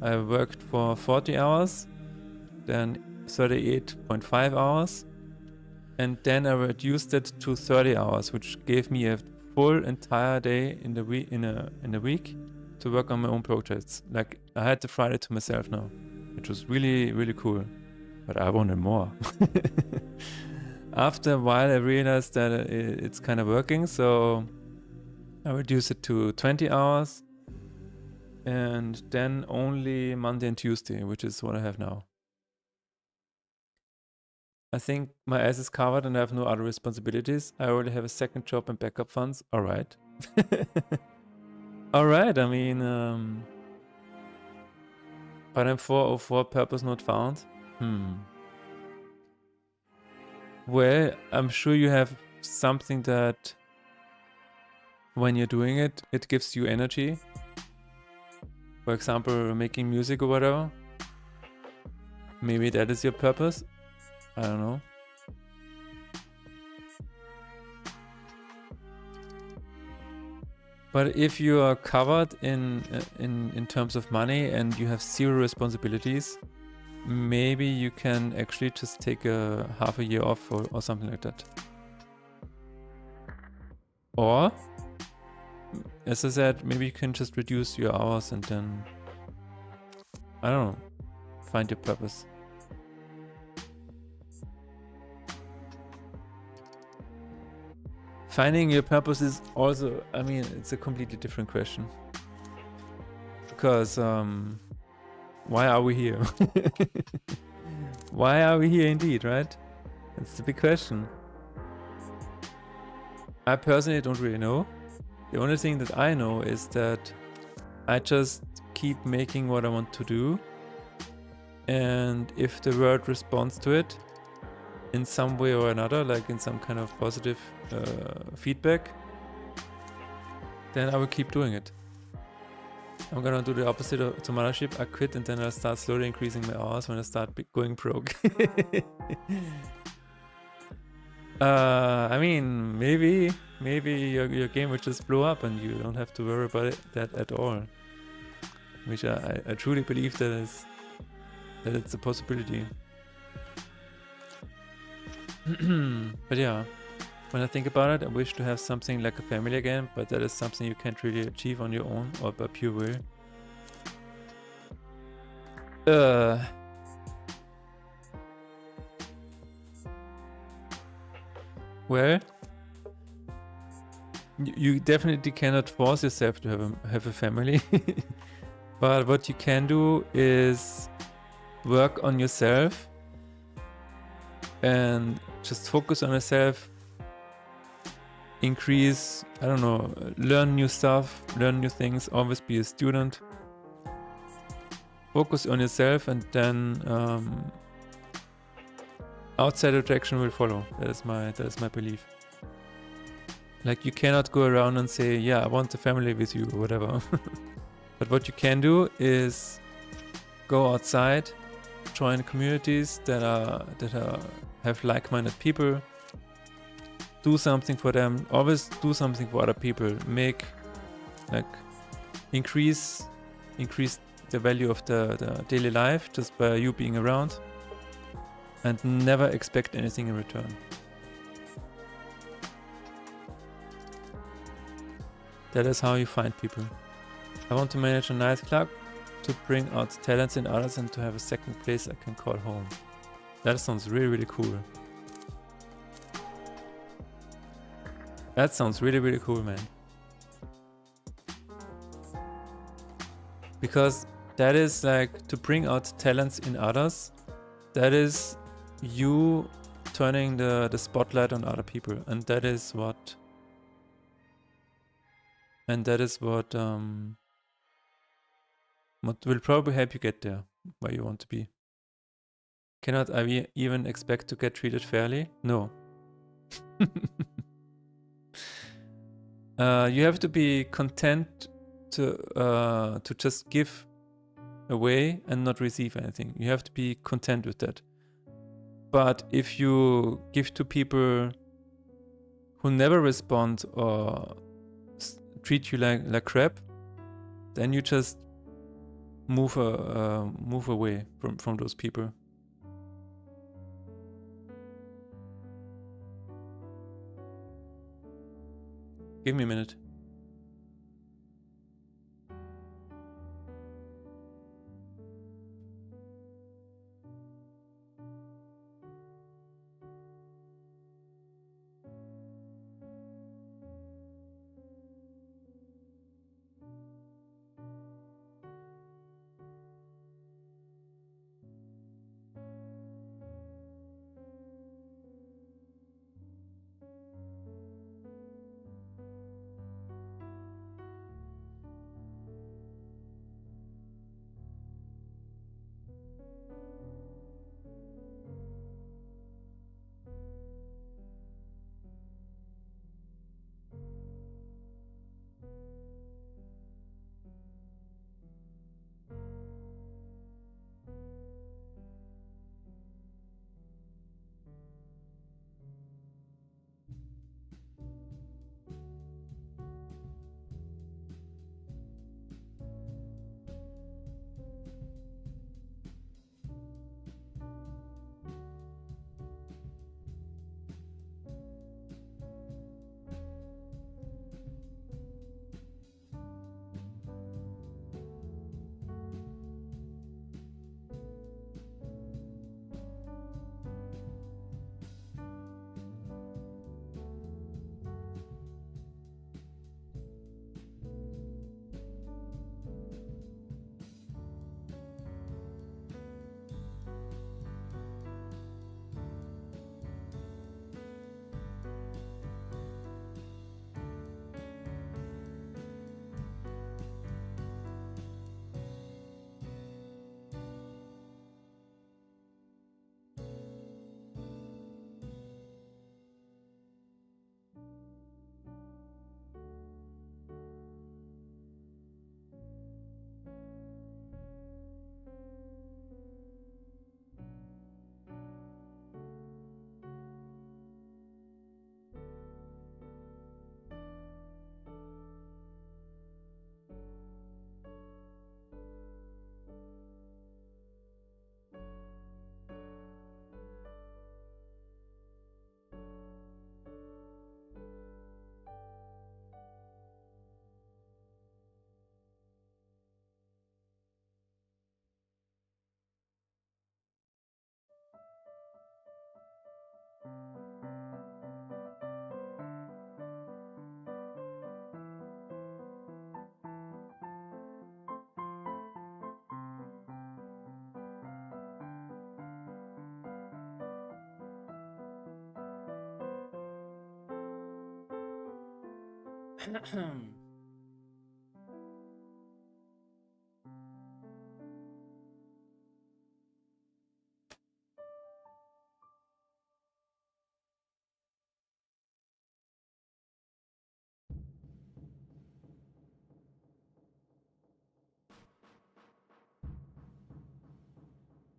I worked for 40 hours, then 38.5 hours, and then I reduced it to 30 hours, which gave me a full entire day in the week in a week to work on my own projects. Like I had the Friday to myself now, which was really, really cool. But I wanted more. After a while, I realized that it's kind of working, so I reduced it to 20 hours, and then only Monday and Tuesday, which is what I have now. I think my ass is covered and I have no other responsibilities. I already have a second job and backup funds. All right. All right, I mean, but I'm 404, purpose not found. Well, I'm sure you have something that when you're doing it, it gives you energy. For example, making music or whatever. Maybe that is your purpose. I don't know. But if you are covered in terms of money and you have zero responsibilities, maybe you can actually just take a half a year off or something like that. Or, as I said, maybe you can just reduce your hours and then, I don't know, find your purpose. Finding your purpose is also, I mean, it's a completely different question. Because, why are we here? Why are we here indeed, right? That's the big question. I personally don't really know. The only thing that I know is that I just keep making what I want to do. And if the world responds to it in some way or another, like in some kind of positive feedback, then I will keep doing it. I'm gonna do the opposite to Mothership. I quit and then I'll start slowly increasing my hours when I start going broke. I mean, maybe your game will just blow up and you don't have to worry about that at all. Which I truly believe that it's a possibility. But yeah, when I think about it, I wish to have something like a family again, but that is something you can't really achieve on your own or by pure will. Well, you definitely cannot force yourself to have a family. But what you can do is work on yourself and just focus on yourself, increase, I don't know, learn new stuff, learn new things, always be a student. Focus on yourself and then outside attraction will follow. That is my belief. Like you cannot go around and say, yeah, I want a family with you or whatever. But what you can do is go outside, join communities that have like-minded people, do something for them, always do something for other people, increase the value of the daily life just by you being around, and never expect anything in return. That is how you find people. I want to manage a nightclub to bring out talents in others and to have a second place I can call home. That sounds really, really cool. That sounds really, really cool, man. Because that is like to bring out talents in others. That is you turning the spotlight on other people. And that is what will probably help you get there where you want to be. Cannot I even expect to get treated fairly? No. You have to be content to just give away and not receive anything. You have to be content with that. But if you give to people who never respond or treat you like crap, then you just move away from those people. Give me a minute.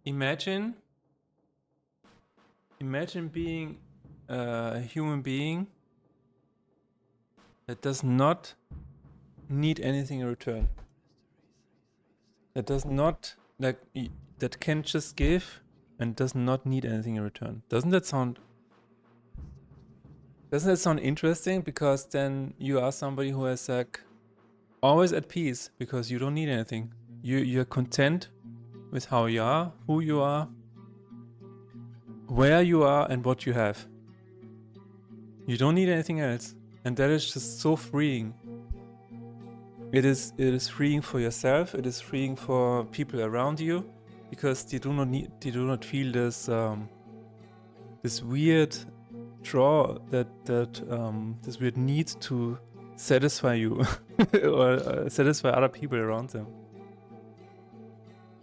Imagine being a human being that does not need anything in return. That does not that can just give and does not need anything in return. Doesn't that sound interesting? Because then you are somebody who is like always at peace because you don't need anything. You're content with how you are, who you are, where you are, and what you have. You don't need anything else, and that is just so freeing. It is freeing for yourself. It is freeing for people around you, because they do not feel this this weird draw this weird need to satisfy you or satisfy other people around them.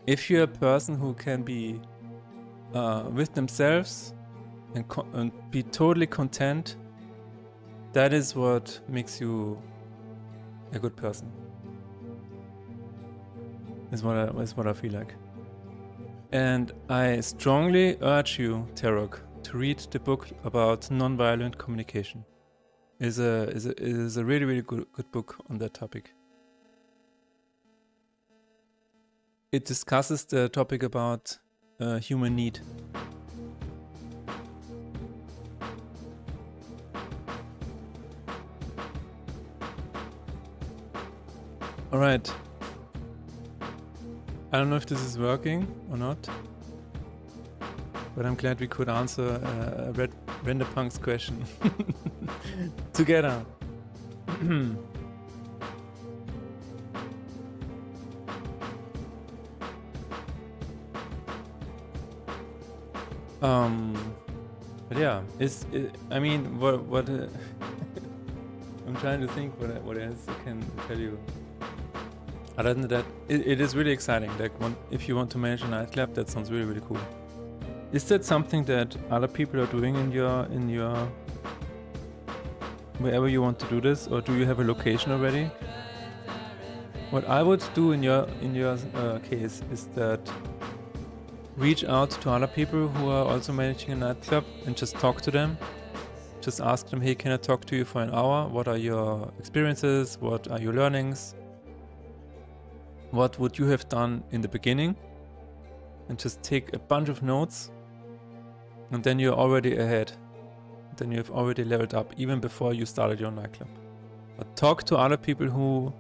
If you're a person who can be with themselves and be totally content, that is what makes you a good person. Is what I feel like. And I strongly urge you, Tarok, to read the book about nonviolent communication. It is a really, really good book on that topic. It discusses the topic about human need. Alright. I don't know if this is working or not, but I'm glad we could answer Renderpunk's question together. But yeah, I mean, what I'm trying to think what else I can tell you. Other than that, it is really exciting. Like, if you want to manage a nightclub, that sounds really, really cool. Is that something that other people are doing in your wherever you want to do this, or do you have a location already? What I would do in your case is that reach out to other people who are also managing a nightclub and just talk to them. Just ask them, hey, can I talk to you for an hour? What are your experiences? What are your learnings? What would you have done in the beginning? And just take a bunch of notes, and then you're already ahead. Then you have already leveled up even before you started your nightclub. But talk to other people who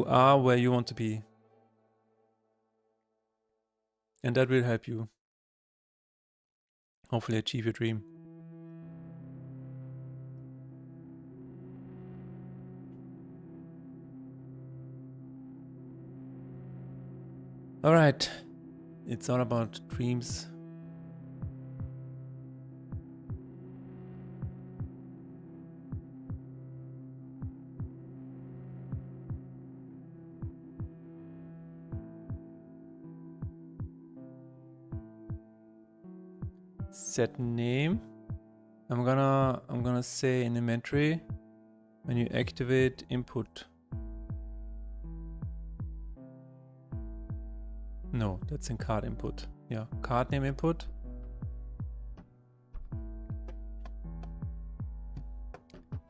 are where you want to be. And that will help you hopefully achieve your dream. Alright, it's all about dreams. Set name. I'm gonna say in inventory when you activate input. No, that's in card input. Yeah, card name input.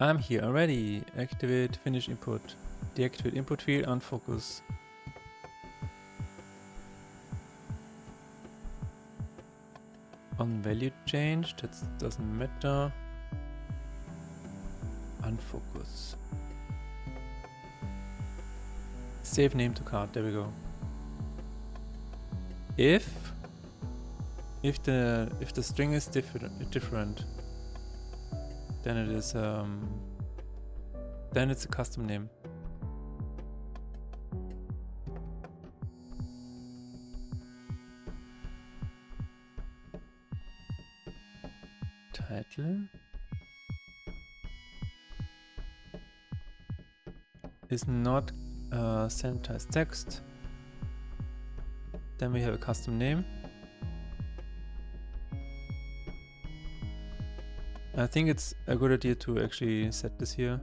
I'm here already. Activate finish input. Deactivate input field, unfocus. On value change, that doesn't matter. Unfocus. Save name to card, there we go. If the string is different, then it is then it's a custom name. Title is not sanitized text. Then we have a custom name. I think it's a good idea to actually set this here.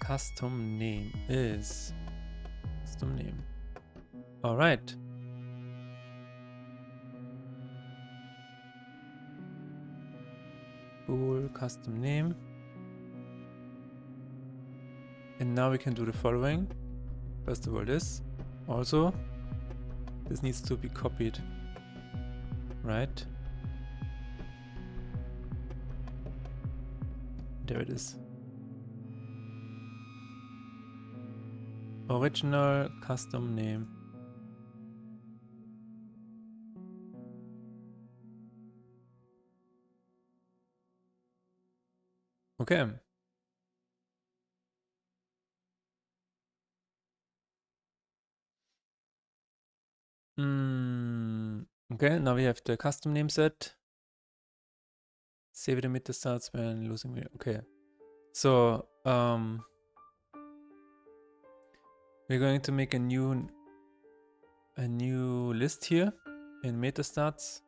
Custom name is custom name. All right. Cool, custom name. And now we can do the following. First of all, this. Also, this needs to be copied. Right? There it is. Original custom name. Okay. Okay, now we have the custom name set. Save it emitter starts when losing me. Okay. So we're going to make a new list here in metastats.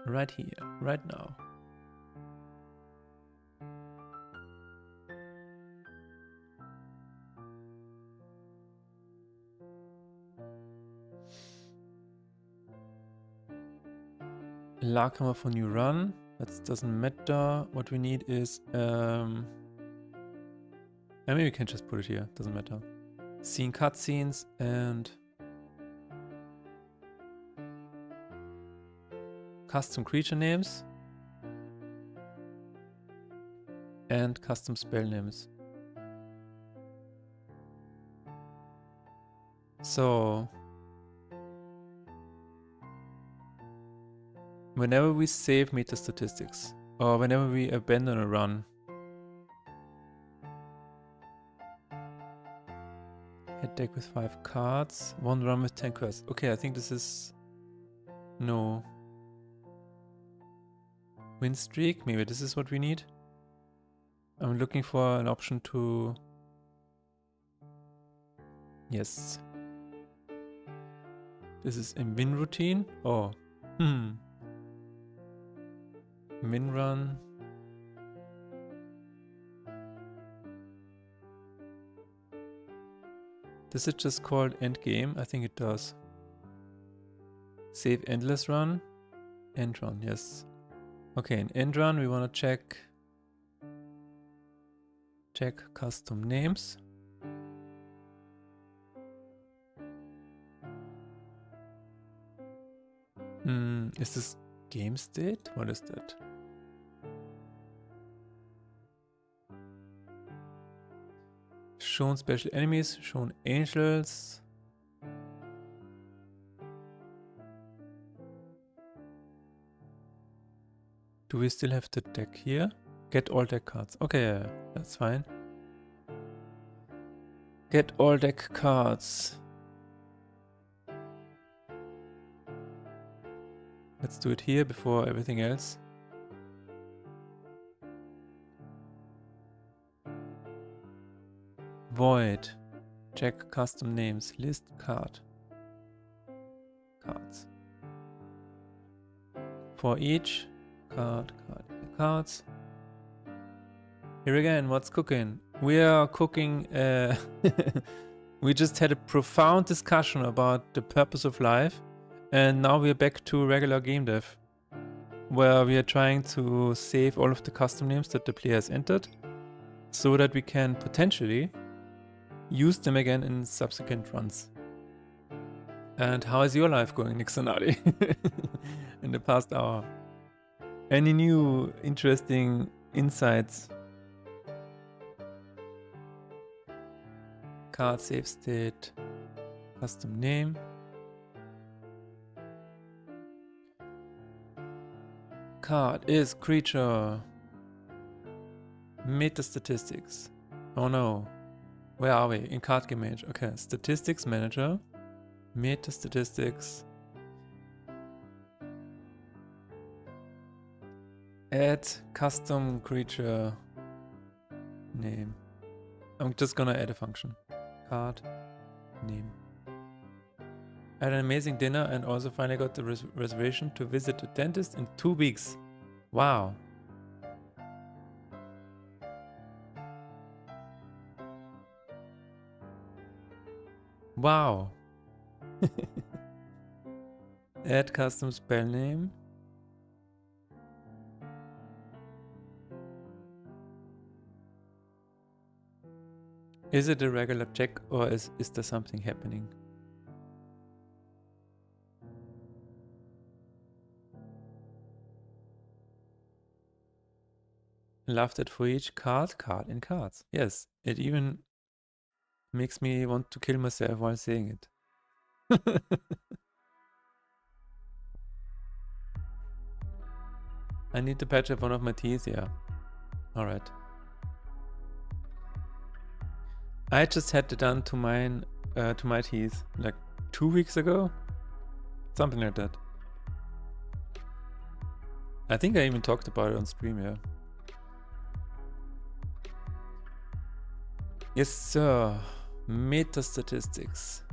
Right here, right now. Larkhammer for new run. That doesn't matter. What we need is maybe we can just put it here. Doesn't matter. Scene cutscenes and custom creature names and custom spell names. So whenever we save meta statistics or whenever we abandon a run, head deck with 5 cards, 1 run with 10 quests. Okay, I think this is no win streak. Maybe this is what we need. I'm looking for an option to, yes. This is a win routine. Oh, win run. Does it just called end game? I think it does. Save endless run. End run, yes. Okay, in end run we want to check custom names. Is this game state? What is that? Shown special enemies, shown angels. Do we still have the deck here? Get all deck cards. Okay, yeah, that's fine. Get all deck cards. Let's do it here before everything else. Void. Check custom names. List card. Cards. For each card, cards. Here again, what's cooking? We are cooking. We just had a profound discussion about the purpose of life. And now we're back to regular game dev, where we are trying to save all of the custom names that the player has entered, so that we can potentially use them again in subsequent runs. And how is your life going, Nick Sonati, in the past hour? Any new interesting insights? Card save state, custom name. Card is creature. Meta statistics. Oh no. Where are we? In card game manager. Okay, statistics manager. Meta statistics. Add custom creature name. I'm just gonna add a function. Card name. I had an amazing dinner and also finally got the reservation to visit a dentist in 2 weeks. Wow. Wow. Add custom spell name. Is it a regular check or is there something happening? Love that for each card in cards. Yes, it even makes me want to kill myself while saying it. I need to patch up one of my teeth, yeah. Alright. I just had it done to mine, to my teeth like 2 weeks ago. Something like that. I think I even talked about it on stream, yeah. Yes, sir. Meta statistics.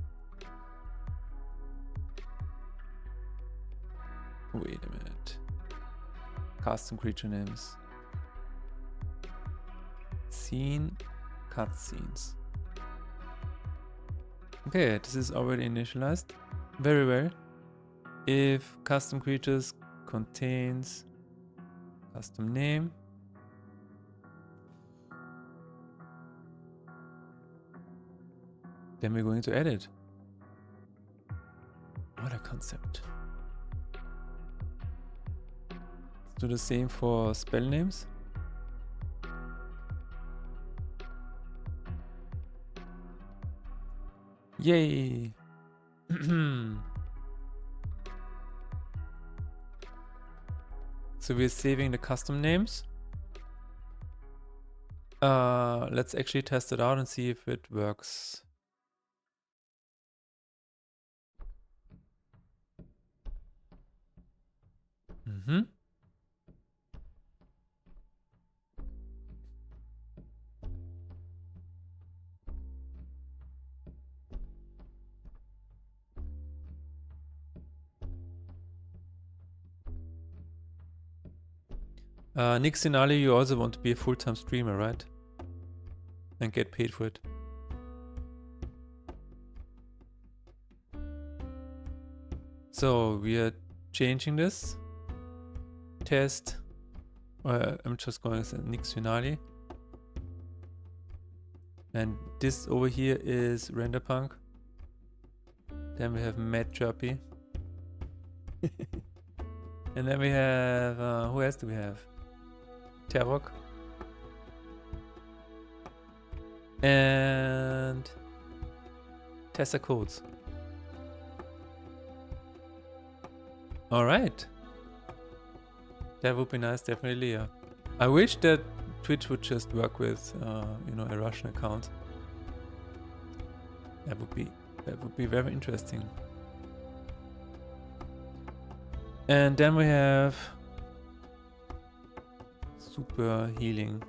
Wait a minute. Custom creature names. Scene, cutscenes. Okay, this is already initialized. Very well. If custom creatures contains custom name. Then we're going to edit. What a concept. Let's do the same for spell names. Yay! So we're saving the custom names. Let's actually test it out and see if it works. Nick Sinali, you also want to be a full-time streamer, right? And get paid for it. So we are changing this. Test. I'm just going to say Nick Sinali. And this over here is RenderPunk. Then we have Matt Chirpy. And then we have, who else do we have? Tervok. And Tessa Codes. All right. That would be nice, definitely, yeah. I wish that Twitch would just work with, you know, a Russian account. That would be very interesting. And then we have super healing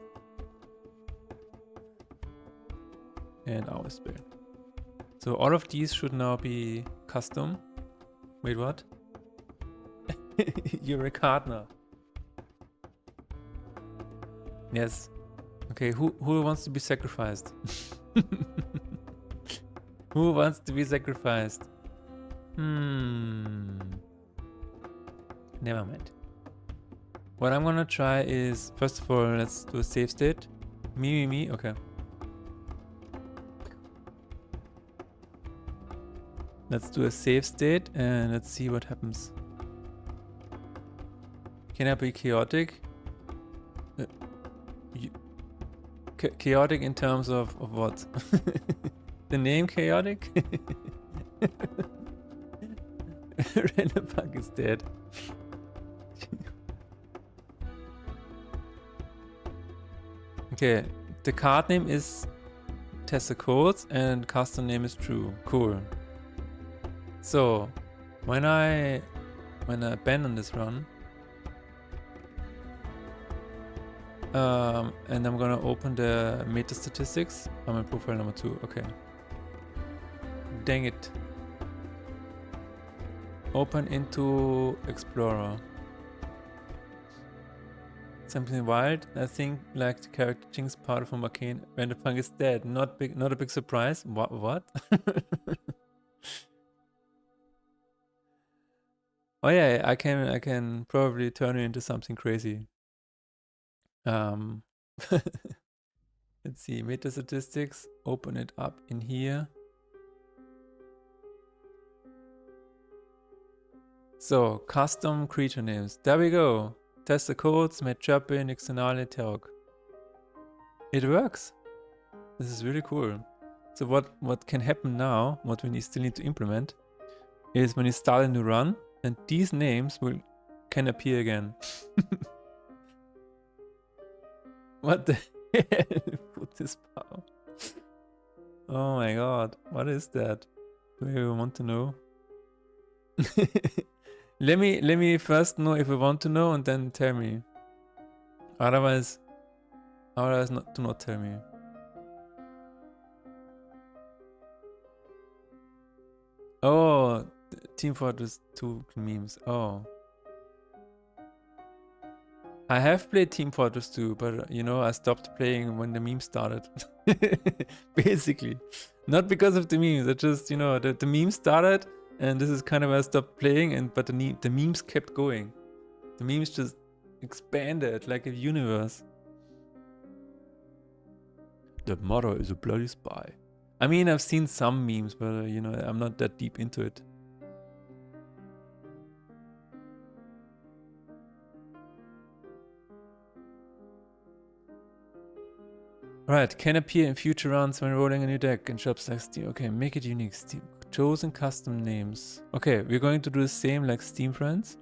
and our spell. So all of these should now be custom. Wait, what? You're a Gardner. Yes. Okay, who wants to be sacrificed? Who wants to be sacrificed? Never mind. What I'm gonna try is, first of all, let's do a save state. Me. Okay. Let's do a save state and let's see what happens. Can I be chaotic? Chaotic in terms of what? The name chaotic? RenderPunk is dead. Okay, the card name is Tessa Codes and custom name is True. Cool. So when I abandon this run, and I'm gonna open the meta statistics. I'm in profile number 2. Okay. Dang it. Open into Explorer. Something wild. I think like the character Jinx part from Arcane. RenderPunk is dead. Not a big surprise. What? Oh yeah, I can probably turn it into something crazy. Let's see, meta statistics, open it up in here. So, custom creature names. There we go. Test the codes, Matt Chirpy, Nick Sinali, Terok. It works. This is really cool. So what can happen now, what we still need to implement, is when you start a new run, and these names can appear again. What the hell? Put this power. Oh my god, what is that? Do you want to know? let me first know if you want to know and then tell me. Otherwise do not tell me. Oh, Team Fortress 2 memes. Oh. I have played Team Fortress 2, but you know, I stopped playing when the memes started. Basically. Not because of the memes, it just, you know, the memes started and this is kind of where I stopped playing, but the memes kept going. The memes just expanded like a universe. The mother is a bloody spy. I mean, I've seen some memes, but you know, I'm not that deep into it. Right, can appear in future rounds when rolling a new deck in shops like Steam. Okay, make it unique. Steam. Chosen custom names. Okay, we're going to do the same like Steam Friends.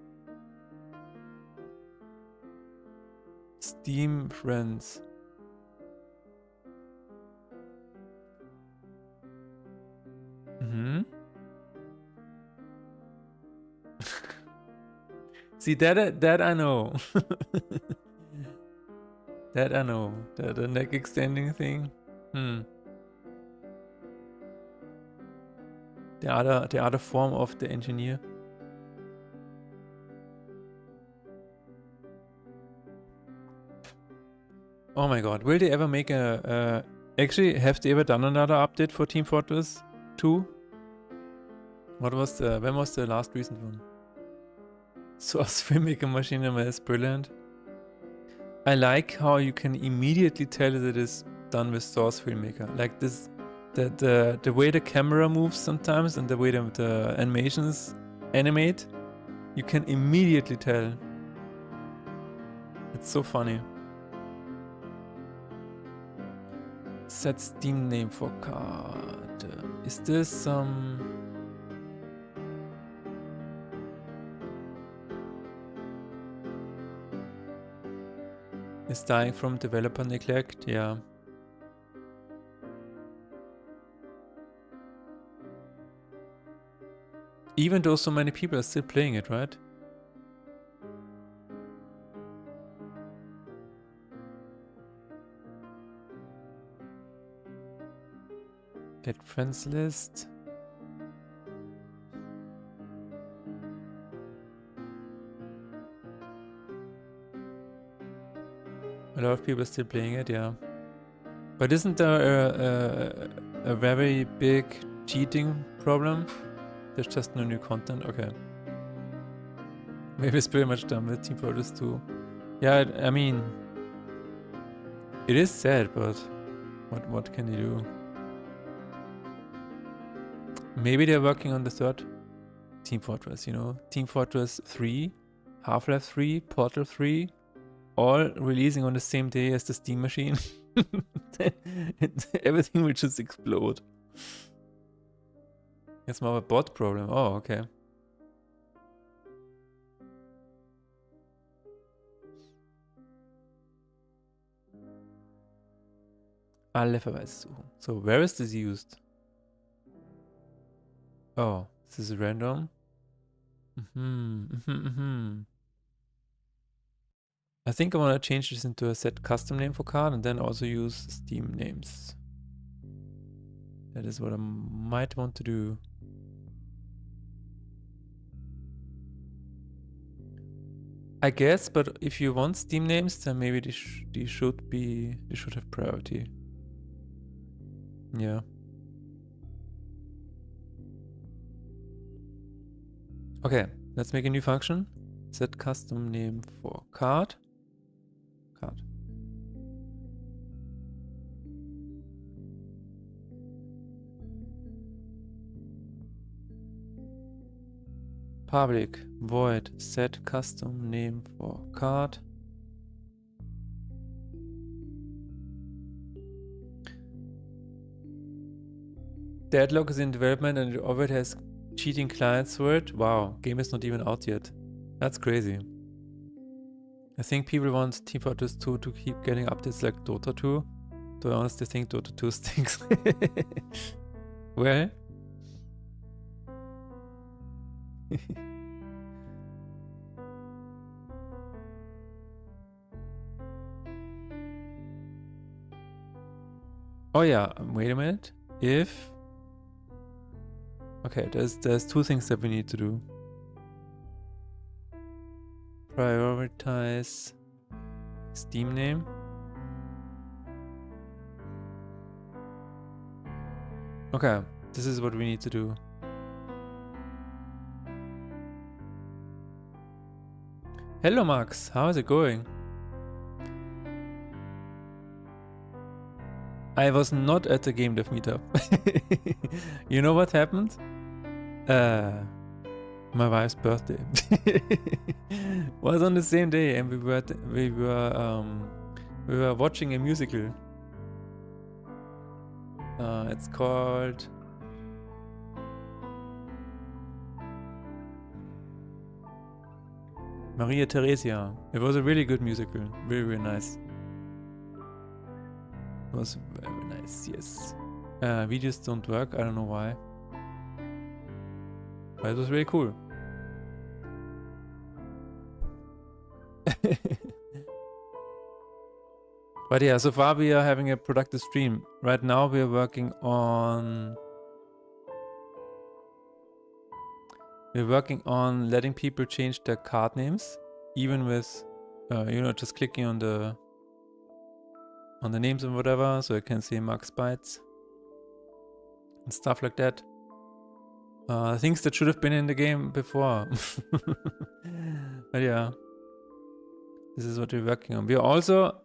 Steam Friends. See, that I know. That I know. The neck extending thing. The other form of the engineer. Oh my god, will they ever make a actually, have they ever done another update for Team Fortress 2? When was the last recent one? Source Filmmaker Machine is brilliant. I like how you can immediately tell that it is done with Source Filmmaker. Like this, the way the camera moves sometimes and the way the animations animate, you can immediately tell. It's so funny. Set Steam name for card. Is this some... Is dying from developer neglect? Yeah. Even though so many people are still playing it, right? Get friends list. A lot of people are still playing it, yeah. But isn't there a very big cheating problem? There's just no new content? Okay. Maybe it's pretty much done with Team Fortress 2. Yeah, I mean... It is sad, but... What can you do? Maybe they're working on the third Team Fortress, you know? Team Fortress 3, Half-Life 3, Portal 3... all releasing on the same day as the Steam machine. Everything will just explode. It's more of a bot problem. Oh, okay. Alle Verweise suchen. So, where is this used? Oh, this is random. I think I want to change this into a set custom name for card and then also use Steam names. That is what I might want to do. I guess, but if you want Steam names, then maybe they should have priority. Yeah. Okay, let's make a new function. Set custom name for card. Public void set custom name for card. Deadlock is in development and it already has cheating clients for it. Wow, game is not even out yet. That's crazy. I think people want Team Fortress 2 to keep getting updates like Dota 2. Do I honestly think Dota 2 stinks? Well... Oh yeah, wait a minute. If... Okay, there's two things that we need to do. Prioritize Steam name. Okay, this is what we need to do. Hello Max, how's it going? I was not at the Game Dev meetup. You know what happened? My wife's birthday was on the same day, and we were watching a musical. It's called Maria Theresia. It was a really good musical, very, very nice. It was very nice, yes. Videos don't work, I don't know why. But it was really cool. But yeah, so far we are having a productive stream. Right now we are working on... We're working on letting people change their card names, even with, just clicking on the names and whatever, so I can see Max Bytes and stuff like that. Things that should have been in the game before. But yeah, this is what we're working on. We're also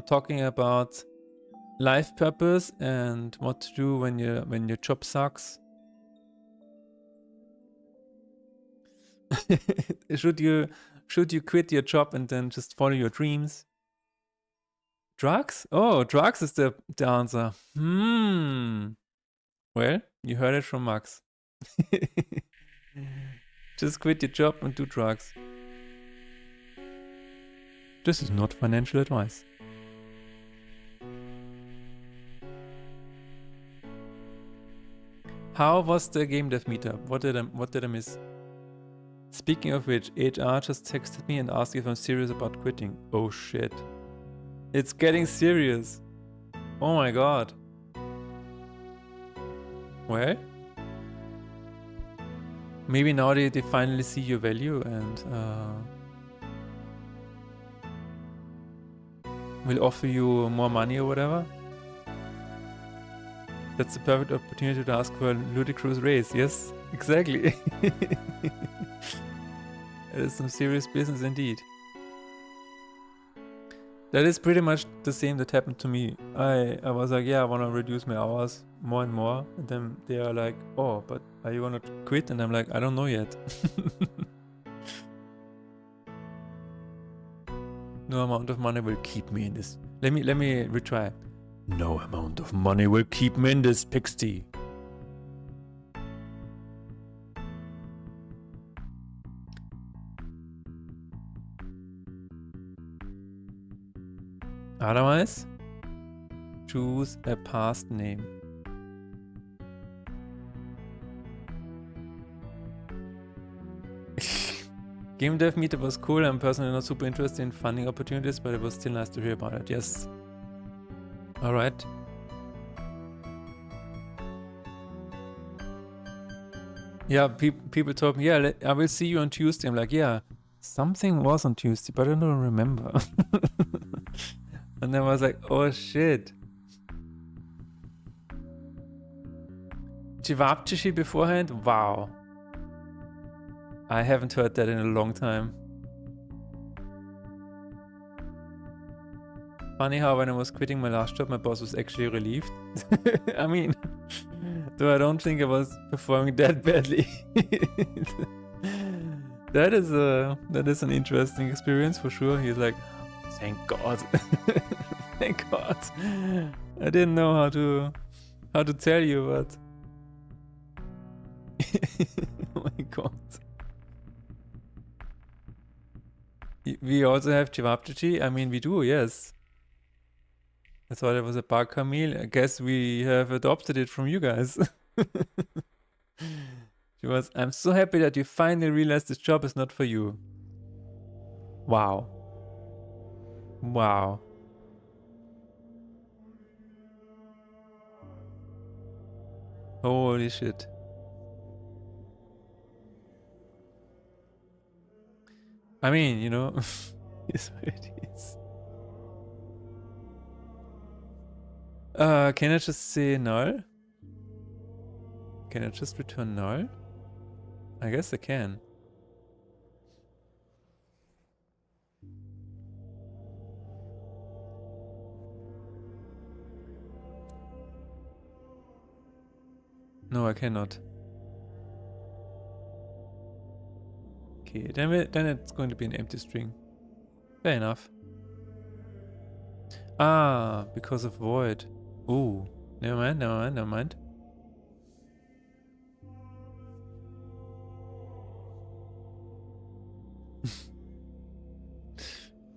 talking about life purpose and what to do when your job sucks. Should you quit your job and then just follow your dreams? Drugs? Oh, drugs is the answer. Well, you heard it from Max. Just quit your job and do drugs. This is not financial advice. How was the Game Dev meetup? What did I miss? Speaking of which, HR just texted me and asked if I'm serious about quitting. Oh shit. It's getting serious. Oh my god. Well, maybe now they finally see your value and will offer you more money or whatever. That's the perfect opportunity to ask for a ludicrous raise. Yes, exactly. That is some serious business indeed. That is pretty much the same that happened to me. I was like, yeah, I want to reduce my hours more and more. And then they are like, oh, but are you going to quit? And I'm like, I don't know yet. No amount of money will keep me in this. Let me retry. No amount of money will keep me in this pigsty. Otherwise, choose a past name. Game Dev meetup was cool. I'm personally not super interested in funding opportunities, but it was still nice to hear about it. Yes. Alright. Yeah, people told me, yeah, I will see you on Tuesday. I'm like, yeah, something was on Tuesday, but I don't remember. And then I was like, oh shit. Cevapcici beforehand? Wow. I haven't heard that in a long time. Funny how when I was quitting my last job, my boss was actually relieved. I mean, though I don't think I was performing that badly. That is an interesting experience for sure. He's like, thank God. Thank God. I didn't know how to tell you, but oh my God. We also have Cevapcici. I mean, we do, yes. I thought it was a Barca meal. I guess we have adopted it from you guys. She was, I'm so happy that you finally realized this job is not for you. Wow. Wow. Holy shit. I mean, you know, it's what it is. Can I just say null? Can I just return null? I guess I can. No, I cannot. Okay, then it's going to be an empty string. Fair enough. Ah, because of void. Ooh, never mind, never mind, never mind.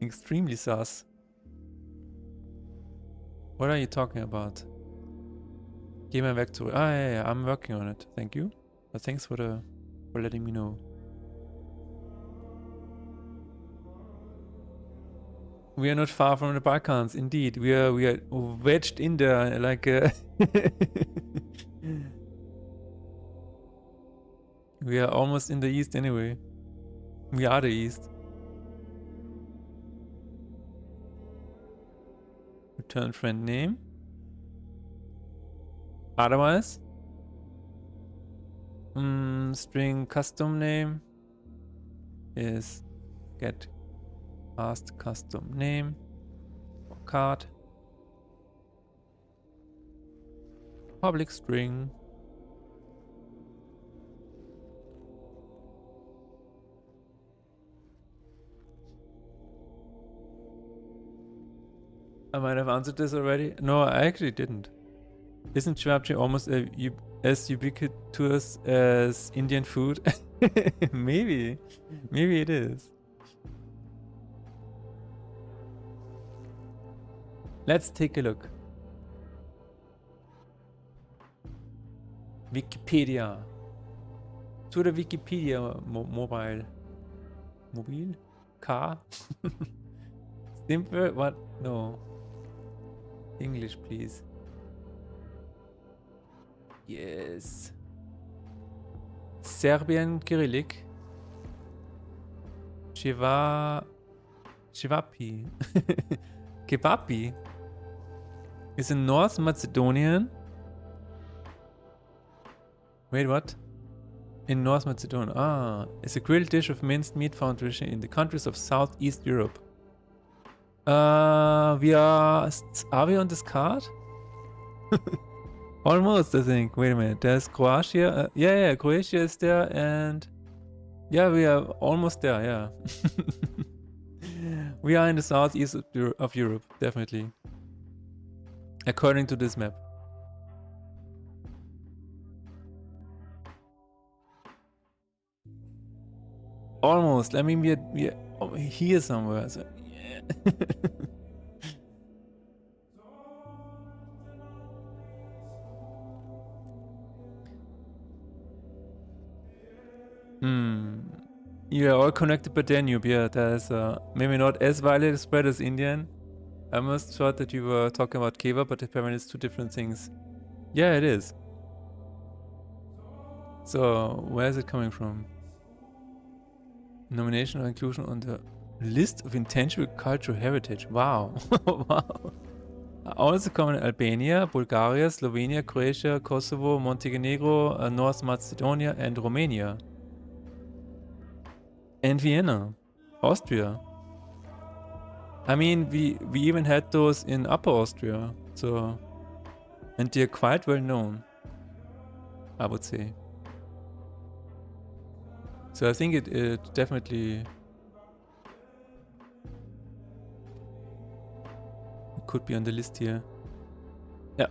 Extremely sus. What are you talking about? Geh mal weg zurück. Ah, yeah, I'm working on it. Thank you. But thanks for letting me know. We are not far from the Balkans. Indeed, we are wedged in there like we are almost in the east anyway. We are the east. Return friend name. Otherwise, string custom name is get past custom name or card. Public string. I might have answered this already. No, I actually didn't. Isn't Chapche almost as ubiquitous as Indian food? Maybe. Maybe it is. Let's take a look. Wikipedia. To the Wikipedia mobile. Mobile? Car? Simple? What? No. English, please. Yes. Serbian Cyrillic. Chivapi. Kebapi is in North Macedonian. Wait, what? In North Macedonia. Ah, it's a grilled dish of minced meat found traditionally in the countries of Southeast Europe. Are we on this card? Almost, I think. Wait a minute. There's Croatia. Yeah, Croatia is there, and yeah, we are almost there. Yeah, we are in the southeast of Europe, definitely, according to this map. Almost. I mean, we are here somewhere. So yeah. You are all connected by Danube. Yeah, there's maybe not as widely spread as Indian. I almost thought that you were talking about kebab, but apparently it's two different things. Yeah, it is. So, where is it coming from? Nomination or inclusion on the list of intangible cultural heritage. Wow. Wow. Also common in Albania, Bulgaria, Slovenia, Croatia, Kosovo, Montenegro, North Macedonia, and Romania. And Vienna. Austria. I mean, we even had those in Upper Austria. So, and they're quite well known, I would say. So I think it definitely could be on the list here.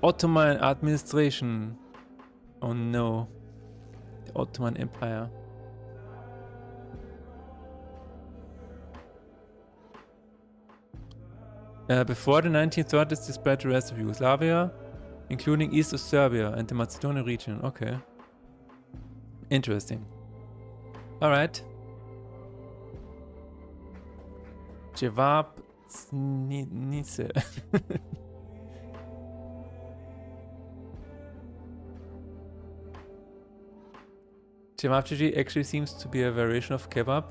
Ottoman administration. Oh no. The Ottoman Empire. Before the 1930s, they spread the rest of Yugoslavia, including east of Serbia and the Macedonian region. Okay. Interesting. Alright. Jawab Nice. Cevapcici actually seems to be a variation of kebab.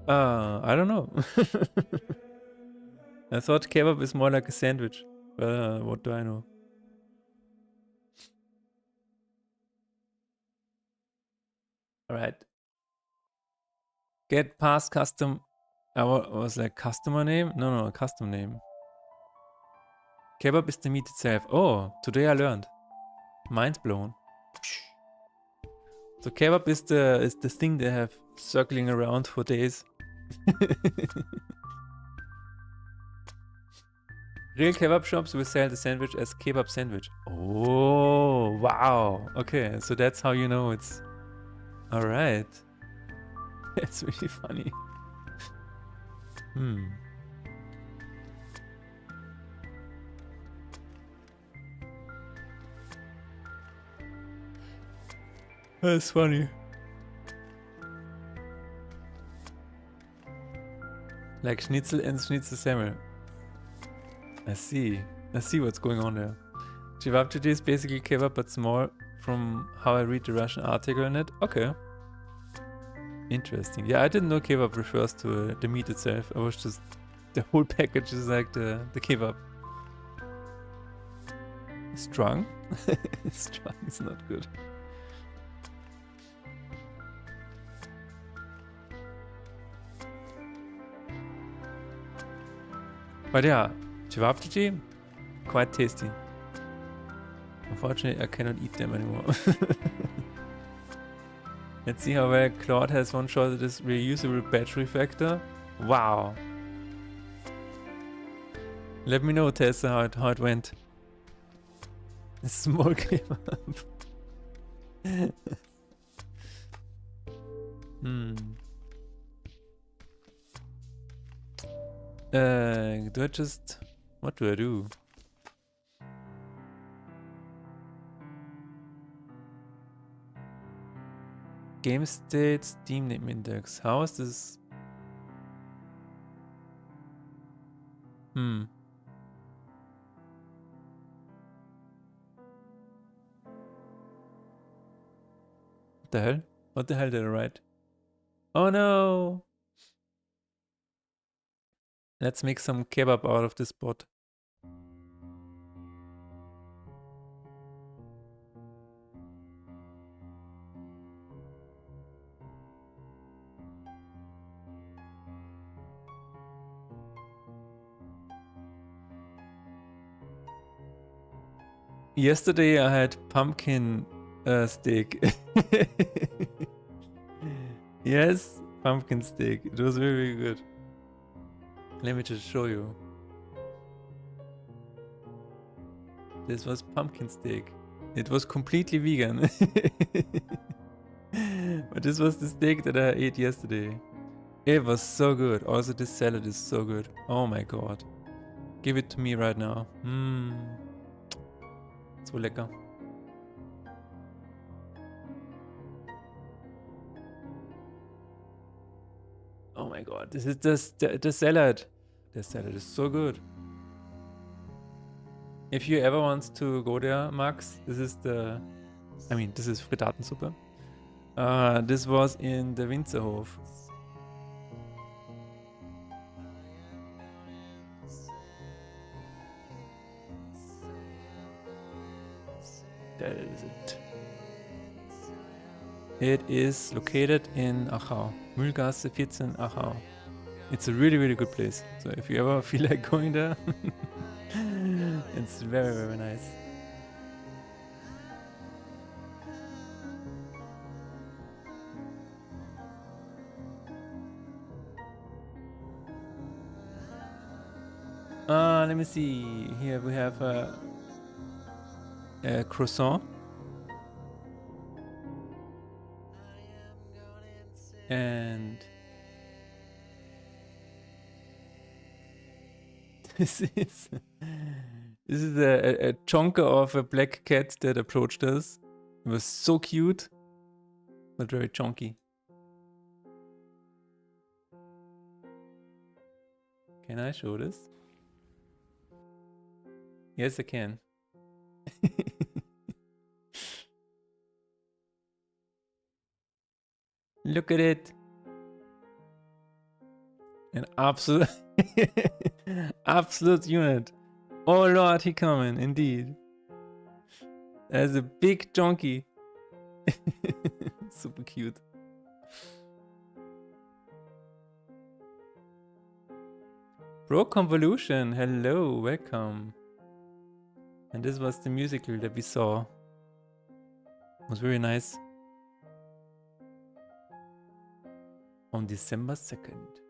I don't know. I thought kebab is more like a sandwich. What do I know? Alright. Get past custom. I was like customer name? No, custom name. Kebab is the meat itself. Oh, today I learned. Mind blown. So kebab is the thing they have circling around for days. Real kebab shops will sell the sandwich as kebab sandwich. Oh, wow. Okay, so that's how you know it's... Alright. That's really funny. That's funny. Like schnitzel and schnitzel semmel. I see what's going on there. Cevapcici is basically kebab but small from how I read the Russian article in it. Okay. Interesting. Yeah, I didn't know kebab refers to the meat itself. I was just... The whole package is like the kebab. Strong? Strong is not good. But yeah, cevapcici, quite tasty. Unfortunately, I cannot eat them anymore. Let's see how well Claude has one shot at this reusable battery factor. Wow. Let me know, Tessa, how it went. A small kebab. Do I just... What do I do? Game state, Steam name index. How is this? What the hell? What the hell did I write? Oh no! Let's make some kebab out of this bot. Yesterday I had pumpkin steak. Yes, pumpkin steak. It was very, very good. Let me just show you. This was pumpkin steak. It was completely vegan. But this was the steak that I ate yesterday. It was so good. Also, this salad is so good. Oh my god. Give it to me right now. So lecker. Oh my god, this is the salad. The salad is so good. If you ever want to go there, Max, this is the... I mean, this is Frittatensuppe. This was in the Winzerhof. That is it. It is located in Achau. Mühlgasse 14, Achau. It's a really, really good place. So if you ever feel like going there, it's very, very nice. Let me see. Here we have a croissant. And this is a chonker of a black cat that approached us. It was so cute, but very chunky. Can I show this? Yes, I can. Look at it. An absolute absolute unit. Oh lord, he coming, indeed. There's a big donkey. Super cute. Bro Convolution, hello, welcome. And this was the musical that we saw. It was very nice. On December 2nd.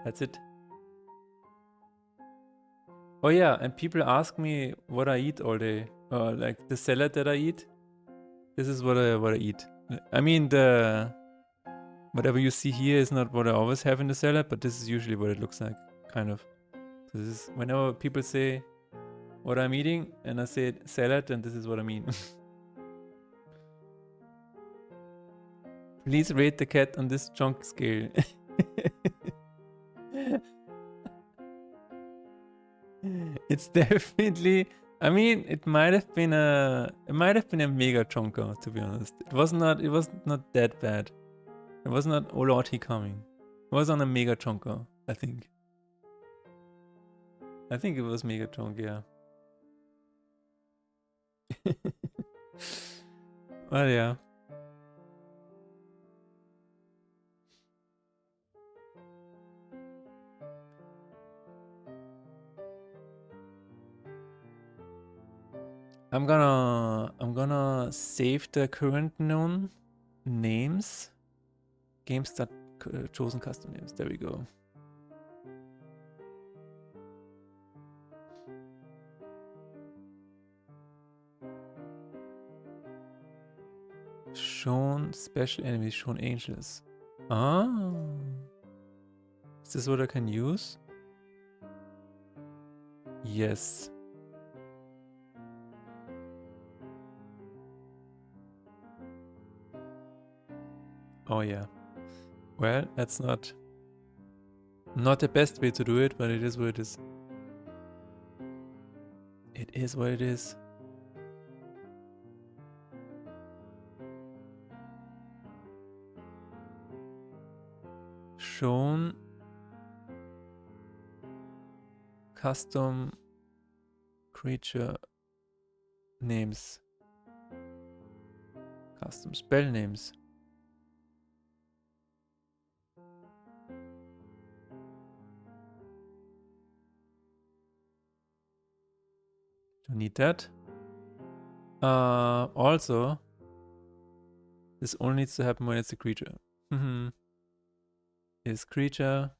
That's it. Oh yeah, and people ask me what I eat all day. Like the salad that I eat. This is what I eat. I mean, the whatever you see here is not what I always have in the salad, but this is usually what it looks like, kind of. So this is whenever people say what I'm eating, and I say salad, and this is what I mean. Please rate the cat on this chunk scale. It's definitely. I mean, it might have been a mega chonker, to be honest. It was not that bad. It was not Oh Lord He Coming. It was on a mega chonker, I think. I think it was mega chonk, yeah. Well, yeah. I'm gonna save the current known names. Games that chosen custom names. There we go. Shown special enemies, shown angels. Ah. Is this what I can use? Yes. Oh yeah. Well, that's not the best way to do it, but it is what it is. It is what it is. Shown custom creature names. Custom spell names. Don't need that. Also, this only needs to happen when it's a creature. Is creature.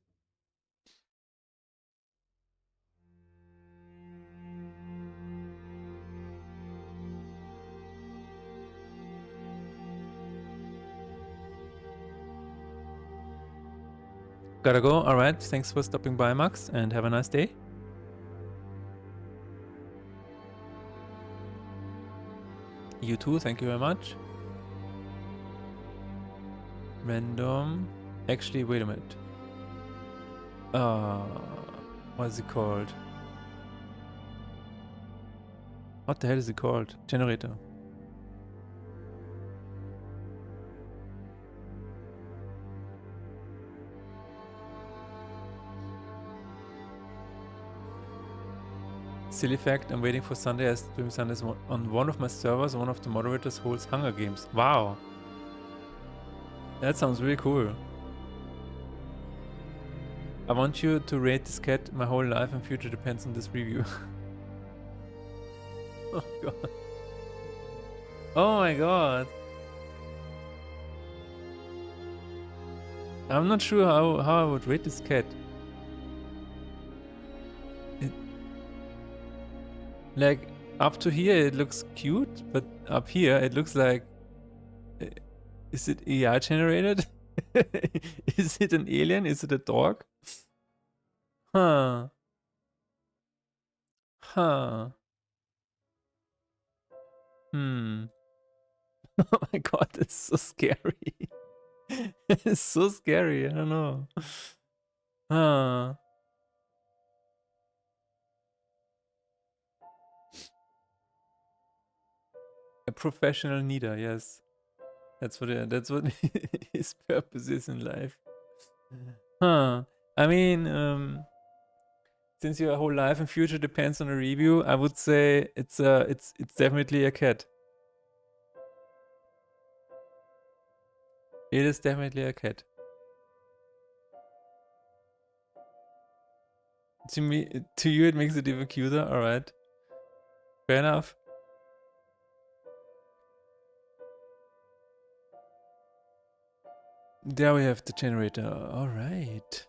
Gotta go. Alright, thanks for stopping by, Max, and have a nice day. You too, thank you very much. Random. Actually, wait a minute. What is it called? What the hell is it called? Generator. Silly fact, I'm waiting for Sunday as stream Sundays on one of my servers. One of the moderators holds Hunger Games. Wow. That sounds really cool. I want you to rate this cat. My whole life and future depends on this review. Oh god. Oh my god. I'm not sure how I would rate this cat. Like, up to here it looks cute, but up here it looks like... Is it AI generated? Is it an alien? Is it a dog? Huh. Huh. Oh my god, it's so scary. It's so scary, I don't know. Huh. A professional kneader, yes. That's what his purpose is in life. Huh. I mean, since your whole life and future depends on a review, I would say it's definitely a cat. It is definitely a cat. To me, to you, it makes it even cuter. All right, fair enough. There we have the generator. All right.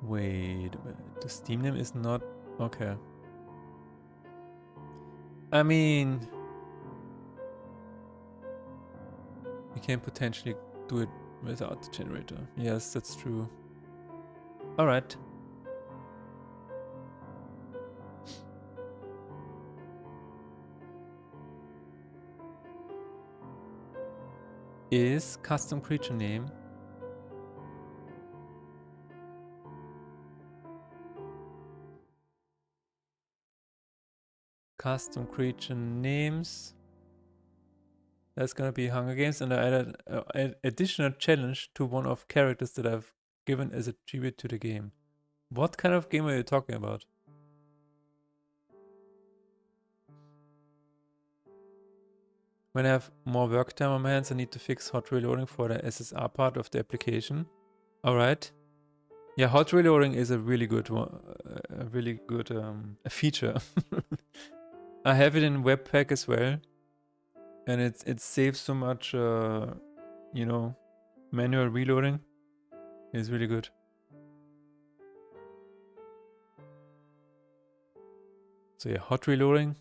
Wait a minute. The Steam name is not okay. I mean, we can potentially do it without the generator. Yes, that's true. All right. Is custom creature name custom creature names? That's gonna be Hunger Games, and I added an additional challenge to one of characters that I've given as a tribute to the game. What kind of game are you talking about? When I have more work time on my hands, I need to fix hot reloading for the SSR part of the application. All right. Yeah, hot reloading is a really good one, a really good feature. I have it in Webpack as well, and it saves so much, you know, manual reloading. It's really good. So yeah, hot reloading,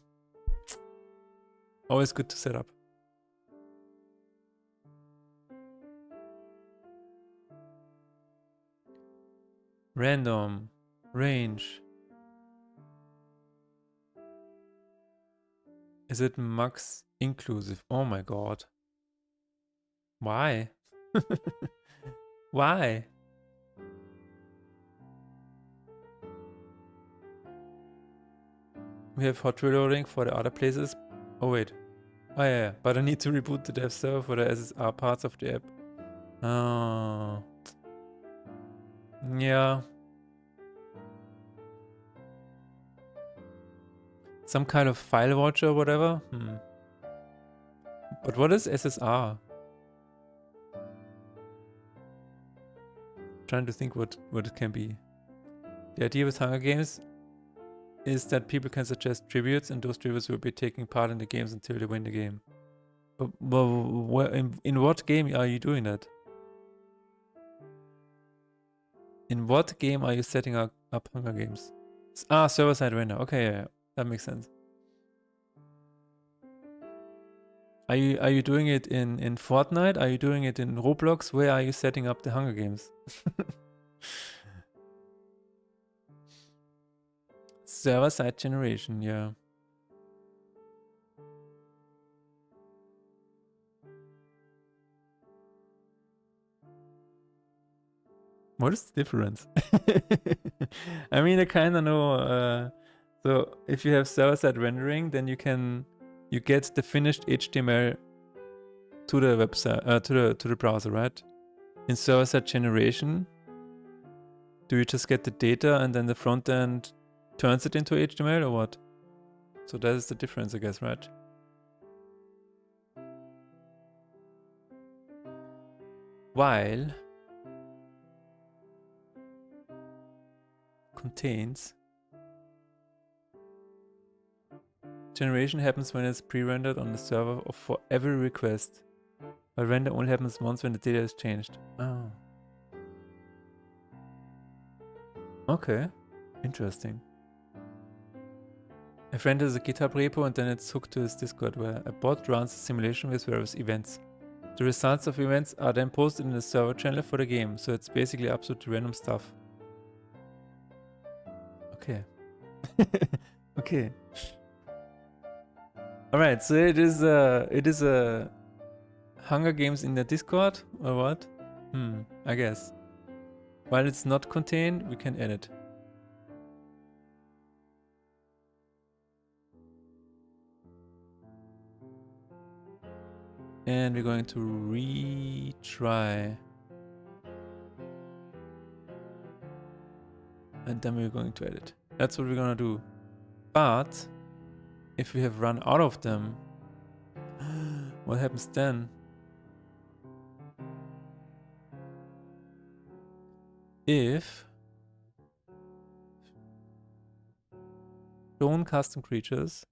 always good to set up. Random, range. Is it max inclusive? Oh my god. Why? Why? We have hot reloading for the other places. Oh wait. Oh yeah, but I need to reboot the dev server for the SSR parts of the app. Oh. Yeah. Some kind of file watcher or whatever? But what is SSR? Trying to think what it can be. The idea with Hunger Games is that people can suggest tributes, and those tributes will be taking part in the games until they win the game. But in what game are you doing that? In what game are you setting up Hunger Games? Server-side render. Okay, yeah, that makes sense. Are you doing it in Fortnite? Are you doing it in Roblox? Where are you setting up the Hunger Games? Server-side generation, yeah. What is the difference? I mean, I kind of know. So if you have server-side rendering, then you get the finished HTML to the website, to the browser, right? In server-side generation, do you just get the data and then the front end turns it into HTML or what? So that is the difference, I guess, right? While contains generation happens when it's pre-rendered on the server for every request. But render only happens once when the data is changed. Oh. Okay. Interesting. A friend has a GitHub repo and then it's hooked to his Discord where a bot runs a simulation with various events. The results of events are then posted in the server channel for the game, so it's basically absolutely random stuff. Okay. Okay. Alright, so it is a Hunger Games in the Discord, or what? I guess. While it's not contained, we can edit. And we're going to retry. And then we're going to edit. That's what we're gonna do. But if we have run out of them, what happens then? If shown custom creatures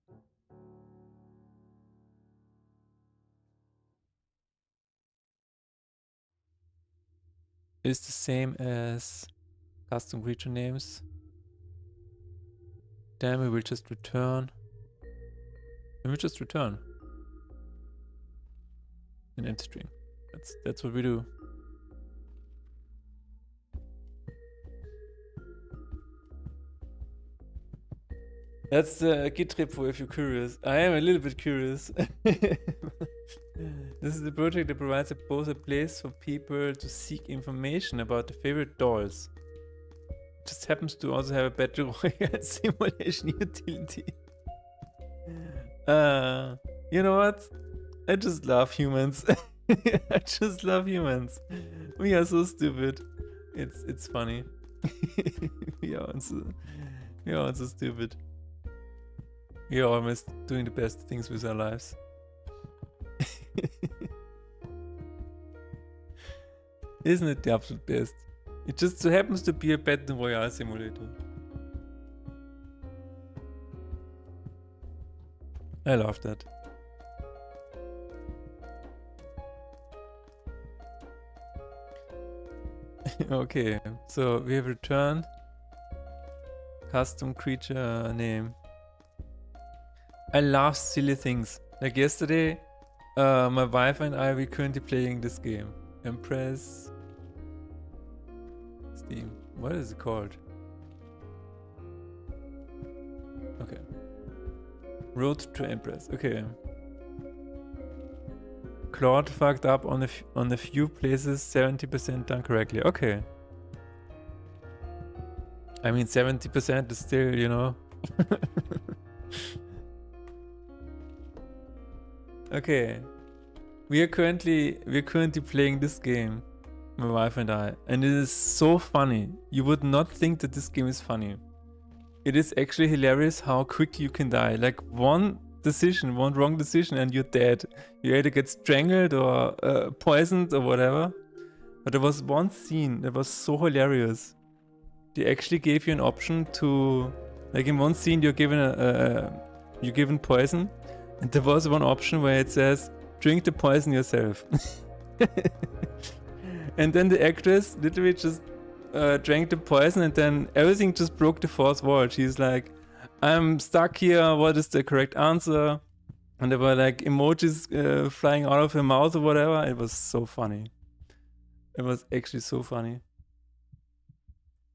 is the same as custom creature names, then we will just return. And we just return an empty string. That's what we do. That's the Git repo if you're curious. I am a little bit curious. This is the project that provides both a place for people to seek information about their favorite dolls. It just happens to also have a battle royale simulation utility. You know what? I just love humans. I just love humans. We are so stupid. It's funny. we are so stupid. We are almost doing the best things with our lives. Isn't it the absolute best? It just so happens to be a battle royale simulator. I love that. Okay, so we have returned custom creature name. I love silly things. Like yesterday, my wife and I, we currently playing this game. Empress Steam. What is it called? Okay. Road to Empress. Okay. Claude fucked up on a few places, 70% done correctly. Okay. I mean, 70% is still, you know. Okay. We're currently playing this game, my wife and I, and it is so funny. You would not think that this game is funny. It is actually hilarious how quickly you can die. Like one wrong decision and you're dead. You either get strangled or poisoned or whatever. But there was one scene that was so hilarious. They actually gave you an option to, like in one scene you're given poison, and there was one option where it says, drink the poison yourself. And then the actress literally just drank the poison, and then everything just broke the fourth wall. She's like, I'm stuck here, what is the correct answer? And there were like emojis flying out of her mouth or whatever. It was so funny. It was actually so funny.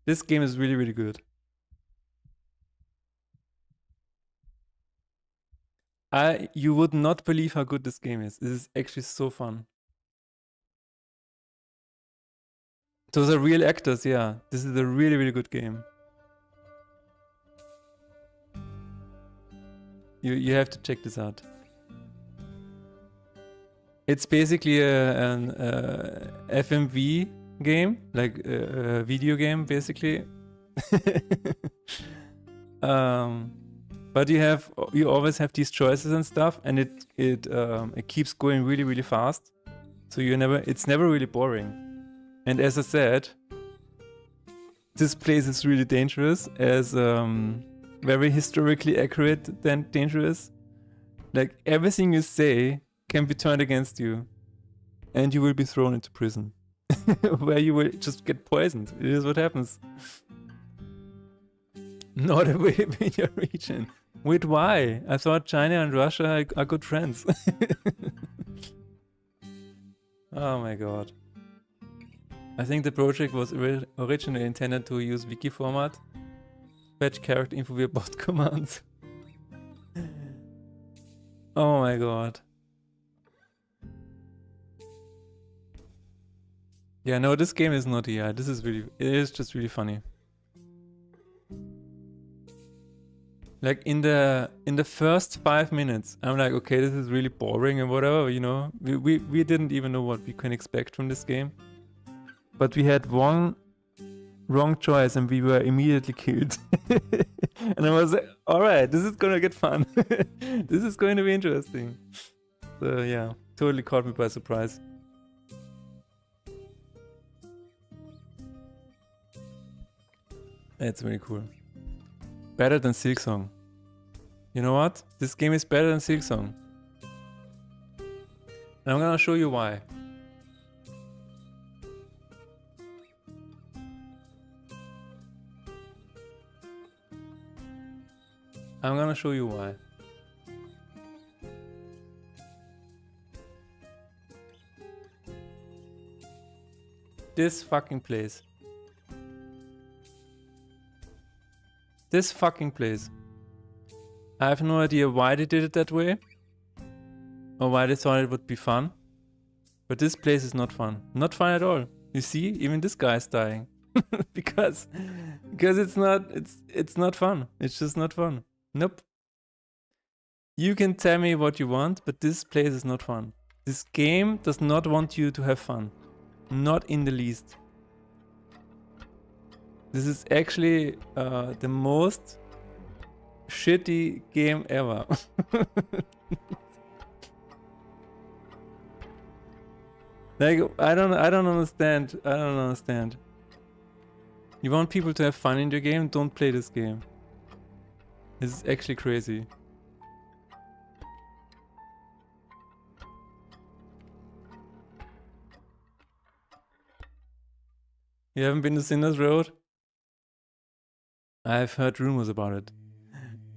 This game is really, really good. You would not believe how good this game is. This is actually so fun. Those are real actors, yeah. This is a really, really good game. You have to check this out. It's basically an FMV game, like a video game, basically. But you always have these choices and stuff, and it keeps going really, really fast. So it's never really boring. And as I said, this place is really dangerous, as very historically accurate than dangerous. Like everything you say can be turned against you, and you will be thrown into prison, where you will just get poisoned. It is what happens. Not away in your region. Wait, why? I thought China and Russia are good friends. Oh my god. I think the project was originally intended to use wiki format. Fetch character info via bot commands. Oh my god. Yeah, no, this game is not AI. It is just really funny. Like in the first 5 minutes, I'm like, okay, this is really boring and whatever, you know. We didn't even know what we can expect from this game. But we had one wrong choice and we were immediately killed. And I was like, alright, this is gonna get fun. This is going to be interesting. So yeah, totally caught me by surprise. That's very cool. Better than Silksong. You know what? This game is better than Silksong. And I'm gonna show you why. I'm gonna show you why. This fucking place. This fucking place. I have no idea why they did it that way. Or why they thought it would be fun. But this place is not fun. Not fun at all. You see, even this guy is dying. because it's not fun. It's just not fun. Nope. You can tell me what you want, but this place is not fun. This game does not want you to have fun. Not in the least. This is actually the most shitty game ever. Like, I don't understand. I don't understand. You want people to have fun in your game? Don't play this game. This is actually crazy. You haven't been to Sinner's Road? I've heard rumors about it.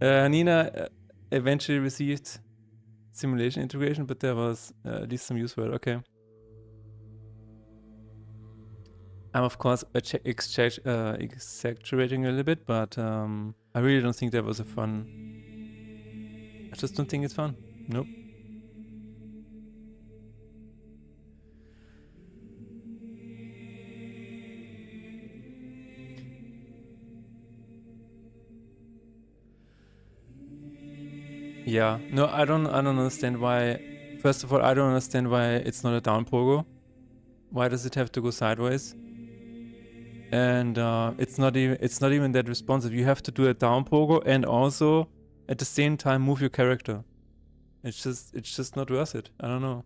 Nina eventually received simulation integration, but there was at least some use for it. Okay. I'm of course exaggerating a little bit, but I really don't think that was a fun. I just don't think it's fun. Nope. Yeah, no, I don't understand why. First of all, I don't understand why it's not a down pogo. Why does it have to go sideways? And it's not even that responsive. You have to do a down pogo and also at the same time move your character. It's just not worth it. I don't know.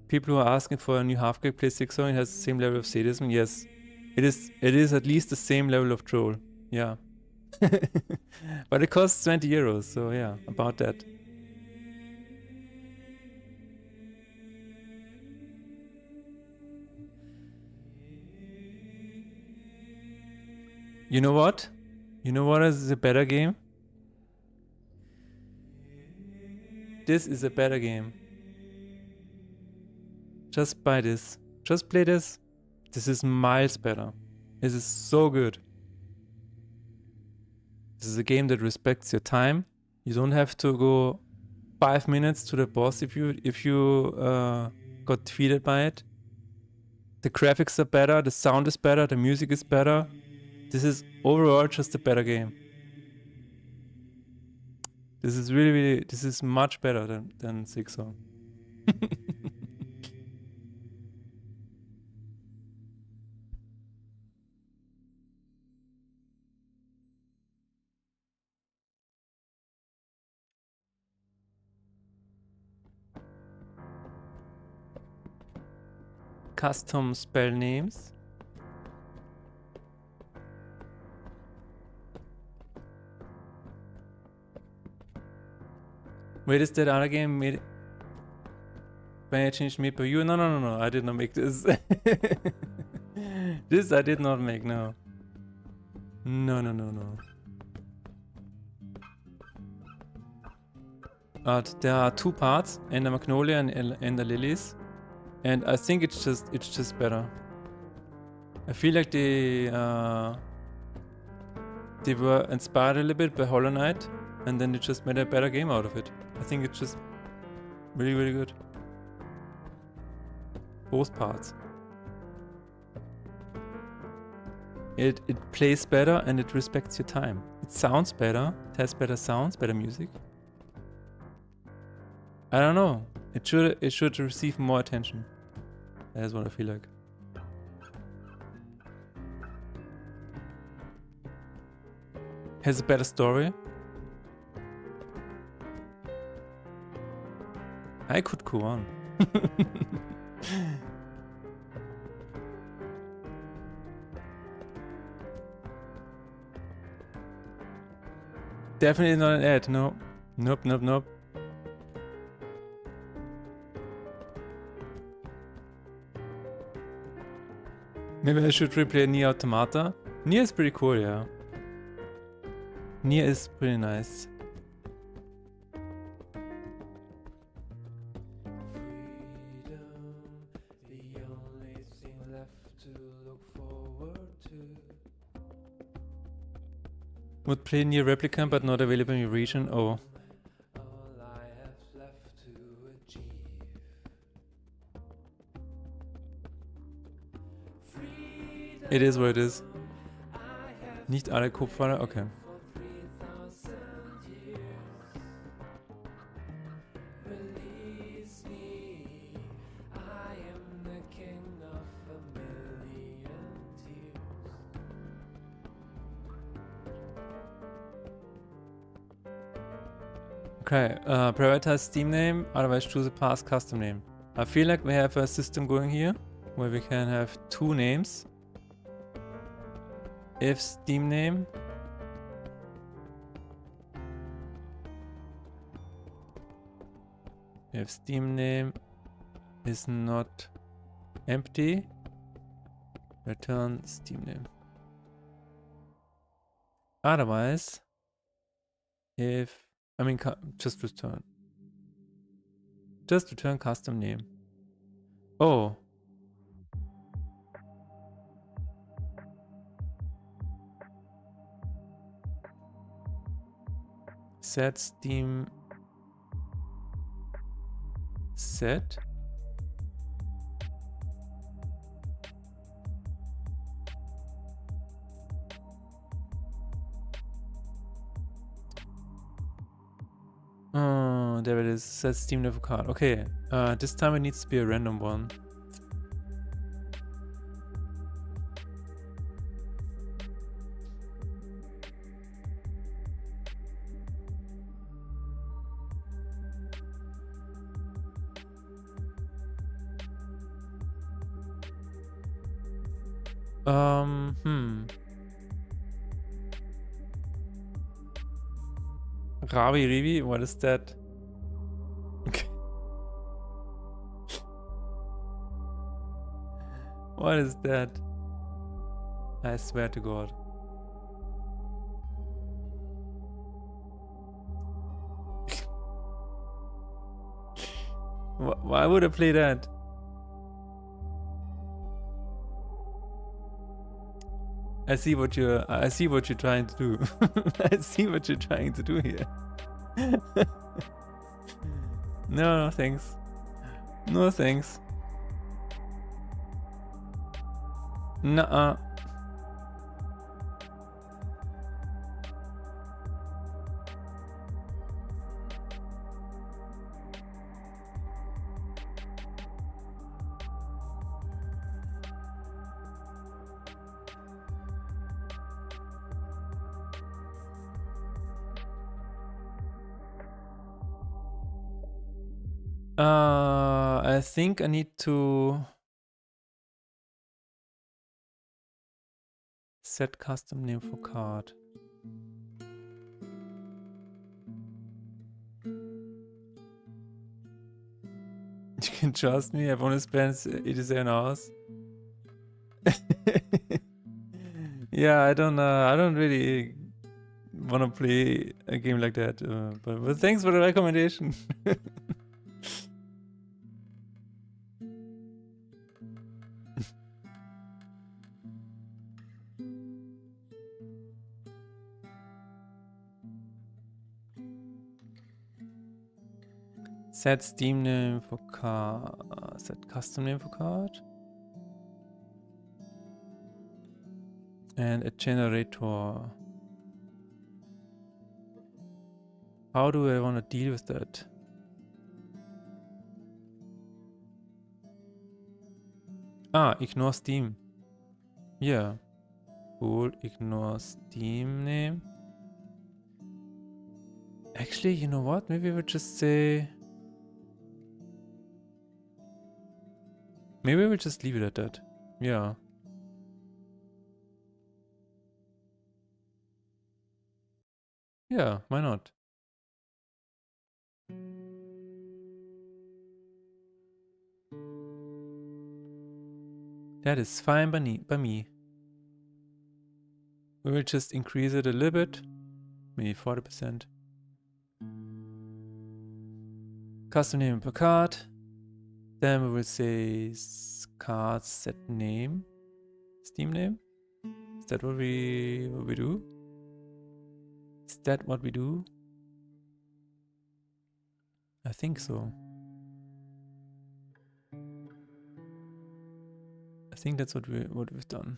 People who are asking for a new Half-Cake Play 6 song, it has the same level of sadism. Yes, it is at least the same level of troll. Yeah. But it costs 20 euros, so yeah, about that. You know what? You know what is a better game? This is a better game. Just buy this. Just play this. This is miles better. This is so good. This is a game that respects your time. You don't have to go 5 minutes to the boss if you got defeated by it. The graphics are better, the sound is better, the music is better. This is overall just a better game. This is really, this is much better than Silksong. Custom spell names. Wait, is that other game made? When I changed made by you? No. I did not make this. This I did not make. No. No. But there are 2 parts, Ender Magnolia and Ender Lilies, and I think it's just better. I feel like they were inspired a little bit by Hollow Knight, and then they just made a better game out of it. I think it's just really, really good. Both parts. It plays better and it respects your time. It sounds better. It has better sounds, better music. I don't know. It should receive more attention. That's what I feel like. has a better story. I could go on. Definitely not an ad, no. Nope, nope, nope. Maybe I should replay Nier Automata. Nier is pretty cool, yeah. Nier is pretty nice. Would play Nier Replicant but not available in your region. Oh. It is what it is. Nicht alle Kopfhörer, okay. Okay, prioritize Steam name, otherwise choose a past custom name. I feel like we have a system going here where we can have two names. If Steam name is not empty, return Steam name. Otherwise, just return. Just return custom name. Oh. Set Steam set. Oh, there it is. Set Steam name for card. Okay. This time it needs to be a random one. Ravi Rivi, what is that? Okay. What is that? I swear to God. Why would I play that? I see what you're trying to do. I see what you're trying to do here. No, thanks. No, thanks. Nuh-uh. I think I need to set custom name for card. You can trust me, I've only spent 87 hours. Yeah, I don't really want to play a game like that, but thanks for the recommendation. Set Steam name for card. Set custom name for card. And a generator. How do I want to deal with that? Ignore Steam. Yeah. Cool. Ignore Steam name. Actually, you know what? Maybe we'll just say... Maybe we'll just leave it at that. Yeah. Yeah, why not? That is fine by me. We will just increase it a little bit. Maybe 40%. Custom name per card. Then we will say card set name. Steam name. Is that what we do? Is that what we do? I think so. I think that's what we've done.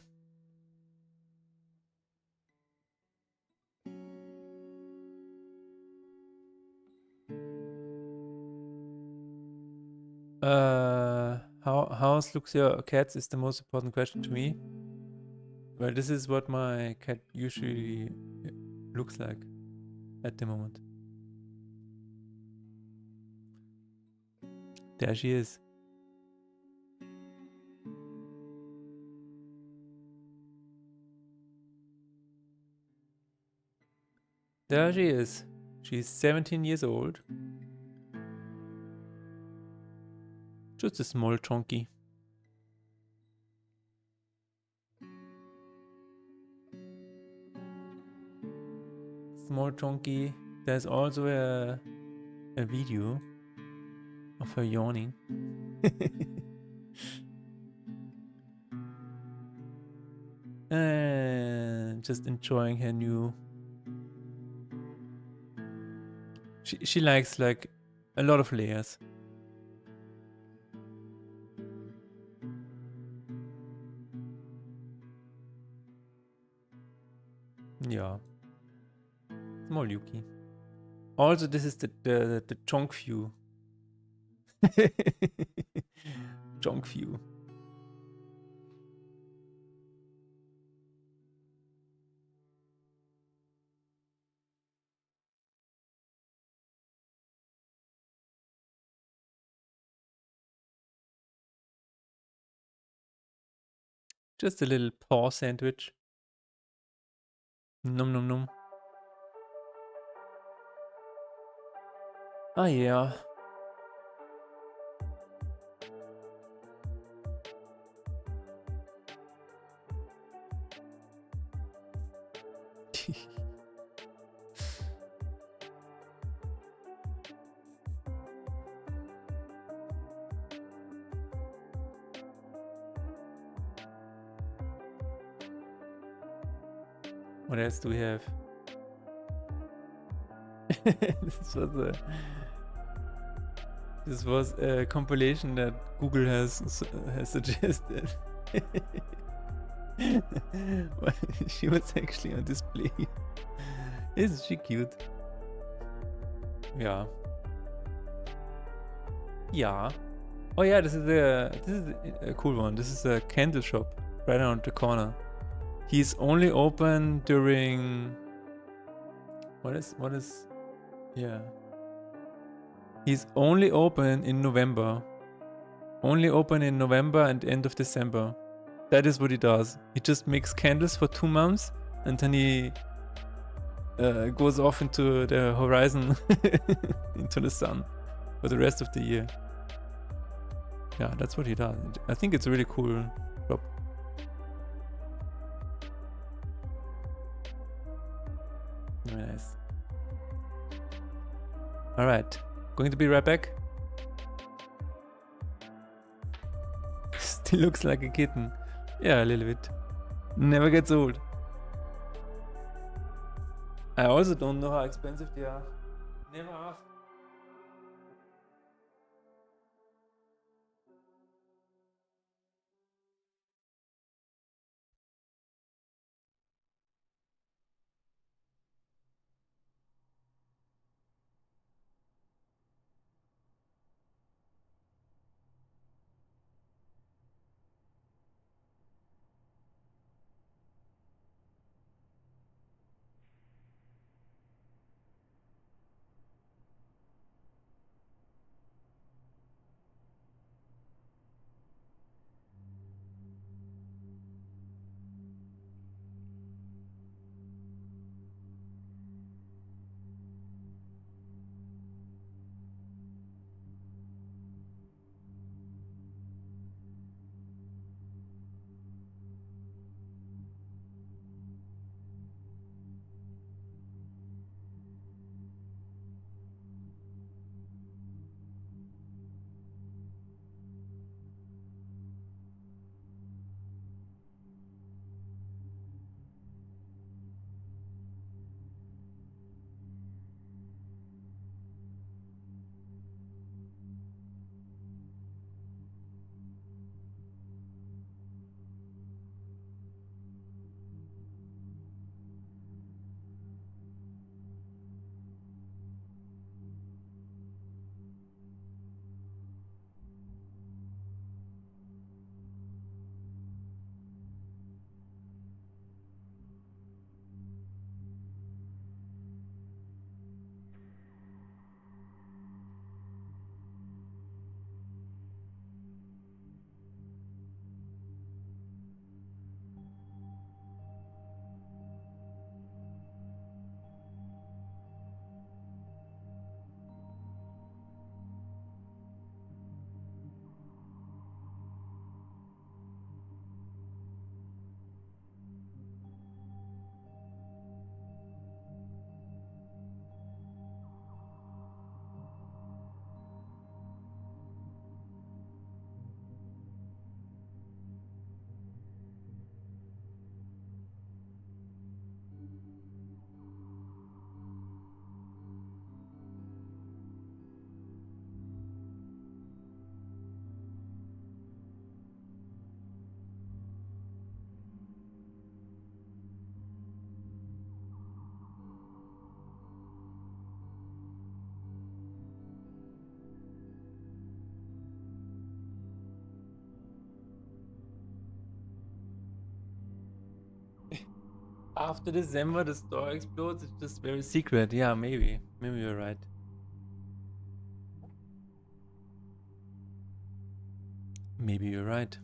How's looks your cats is the most important question to me. Well, this is what my cat usually looks like at the moment. There she is. There she is. She's 17 years old. Just a small chunky. Small chunky. There's also a video of her yawning. And just enjoying her new... She likes like a lot of layers. Yeah. Small Yuki. Also, this is the chunk view. Chunk view. Just a little paw sandwich. Nom nom nom. Ah yeah. What else do we have? This was a compilation that Google has suggested. Well, she was actually on display. Isn't she cute? Yeah. Yeah. Oh yeah, this is a cool one. This is a candle shop right around the corner. He's only open during... What is... Yeah. He's only open in November. Only open in November and end of December. That is what he does. He just makes candles for 2 months and then he goes off into the horizon, into the sun for the rest of the year. Yeah, that's what he does. I think it's a really cool job. Very nice. Alright, going to be right back. Still looks like a kitten. Yeah, a little bit. Never gets old. I also don't know how expensive they are. Never asked. after December the store explodes. It's just very secret. Yeah, maybe you're right. Maybe you're right.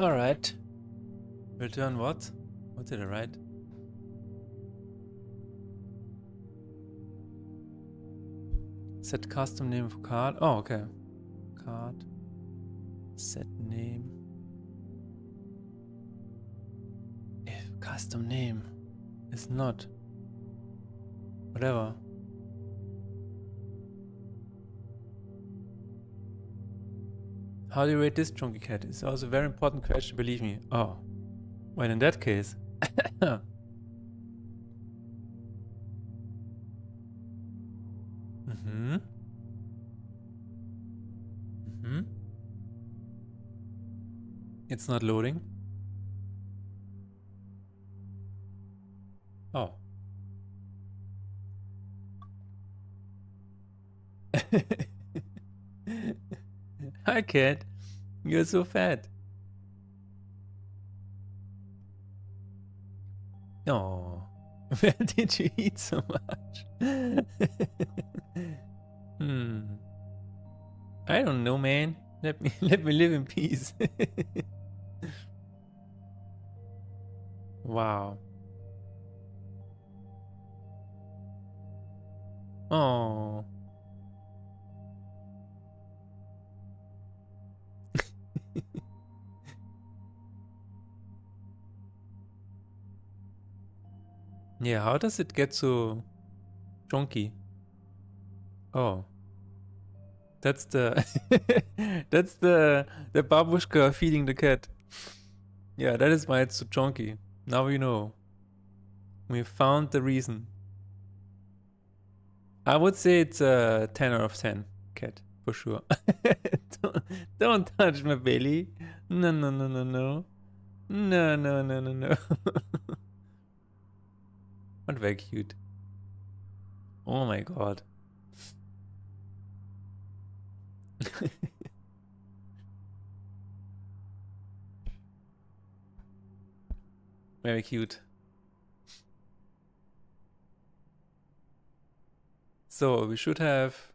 All right. Return what? What did I write? Set custom name for card. Oh, okay. Card. Set name. If custom name is not. Whatever. How do you rate this chunky cat? It's also a very important question, believe me. Oh. Well, in that case. Mm-hmm. Mm-hmm. It's not loading. Oh. Hi, cat. You're so fat. Oh. Where did you eat so much? I don't know, man. Let me live in peace. Wow. Oh. Yeah, how does it get so chunky? Oh. That's the that's the babushka feeding the cat. Yeah, that is why it's so chunky. Now we know. We found the reason. I would say it's a 10 out of 10 cat, for sure. don't touch my belly. No, no, no, no, no. No, no, no, no, no. But very cute. Oh my god. Very cute. So we should have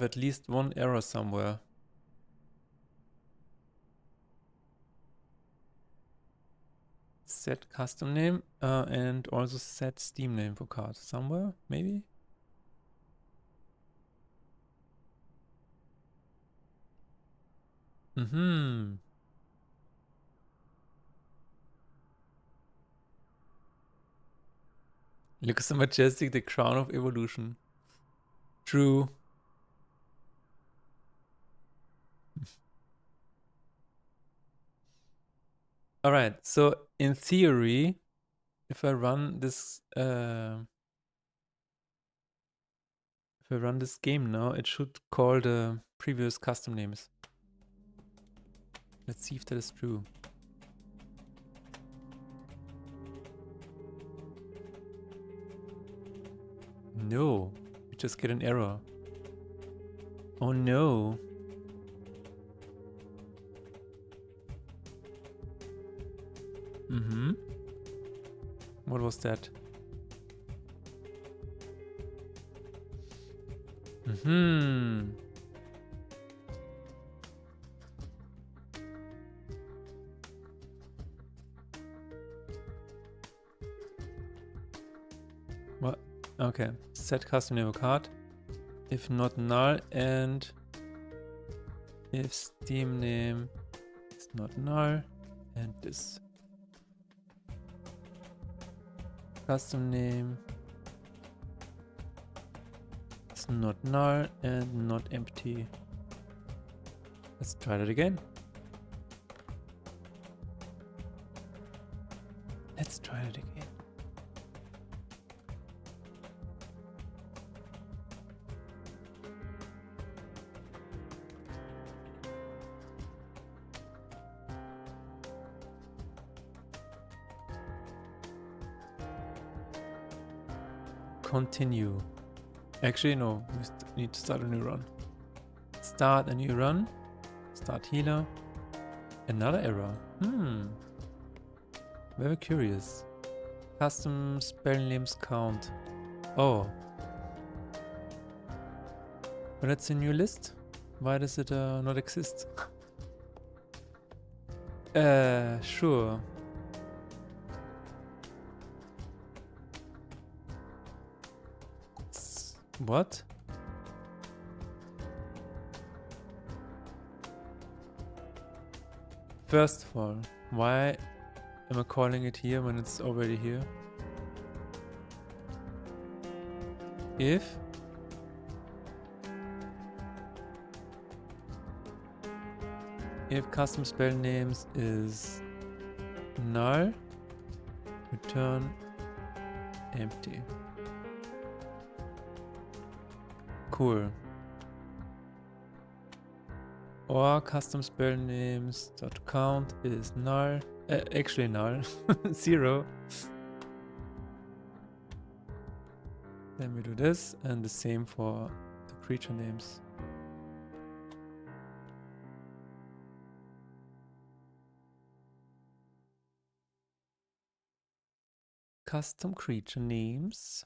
at least one error somewhere. Set custom name and also set Steam name for card somewhere, maybe? Mm-hmm. Look so majestic, the crown of evolution. True. All right, so in theory, if I run this game now, it should call the previous custom names. Let's see if that is true. No, we just get an error. Oh no. Mm-hmm. What was that? Mm-hmm. What? Okay. Set custom name of card. If not null and if Steam name is not null and this custom name is not null and not empty. Let's try that again. Let's try it again. Continue. Actually, no. We need to start a new run. Start a new run. Start healer. Another error. Very curious. Custom spell names count. Oh. But that's a new list? Why does it not exist? Sure. What? First of all, why am I calling it here when it's already here? If custom spell names is null, return empty. Cool. Or custom spell names dot count is null. Actually null. 0. Then we do this, and the same for the creature names. Custom creature names.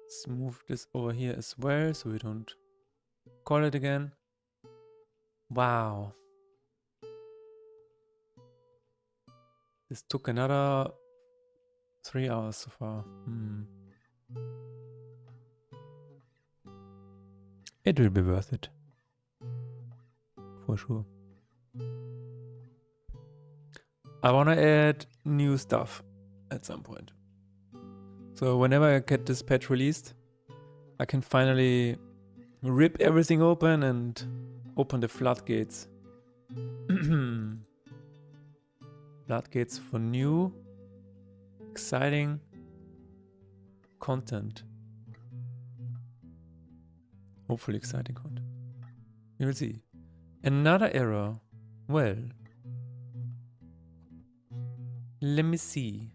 Let's move this over here as well so we don't call it again. Wow. This took another 3 hours so far. It will be worth it. For sure. I want to add new stuff at some point. So whenever I get this patch released, I can finally rip everything open and open the floodgates. Floodgates for new, exciting content. Hopefully exciting content. You will see. Another error. Well, let me see.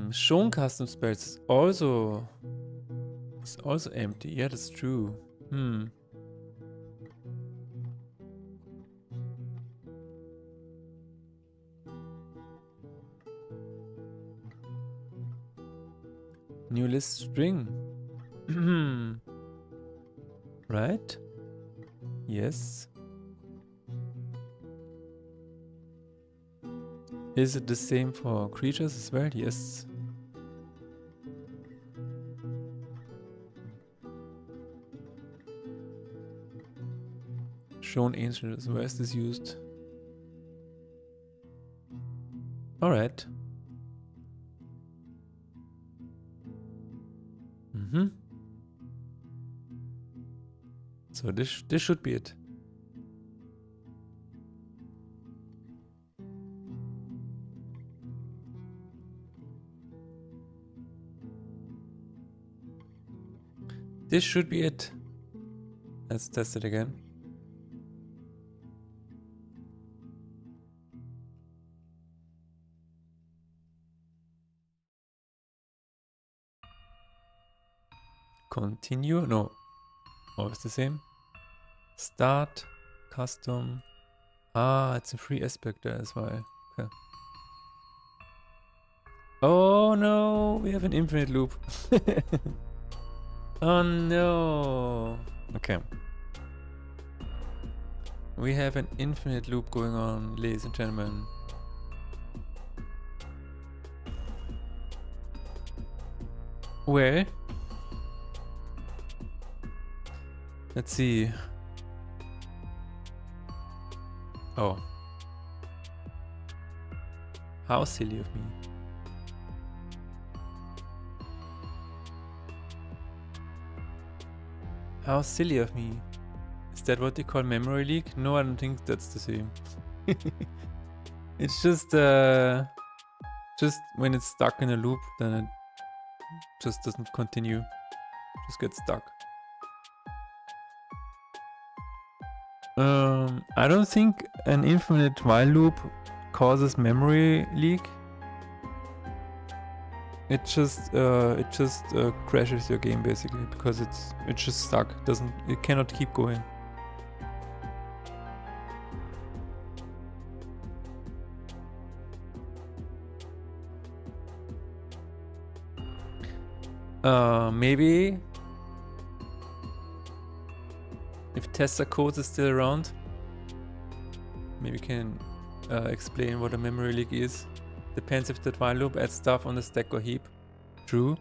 Shown custom spells is also empty. Yeah, that's true. New list string. Right? Yes. Is it the same for creatures as well? Yes. Shown angels. Where is this used? Alright. So this should be it. This should be it. Let's test it again. Continue? No. Oh, it's the same. Start. Custom. Ah, it's a free aspect there as well. Okay. Oh no, we have an infinite loop. Oh no. Okay. We have an infinite loop going on, ladies and gentlemen. Well, let's see. Oh. How silly of me. How silly of me. Is that what they call memory leak? No, I don't think that's the same. It's just when it's stuck in a loop, then it just doesn't continue. Just gets stuck. I don't think an infinite while loop causes memory leak, it just crashes your game basically, because it's just stuck. It cannot keep going. Maybe if Tessa Codes is still around, maybe we can explain what a memory leak is. Depends if the while loop adds stuff on the stack or heap. True.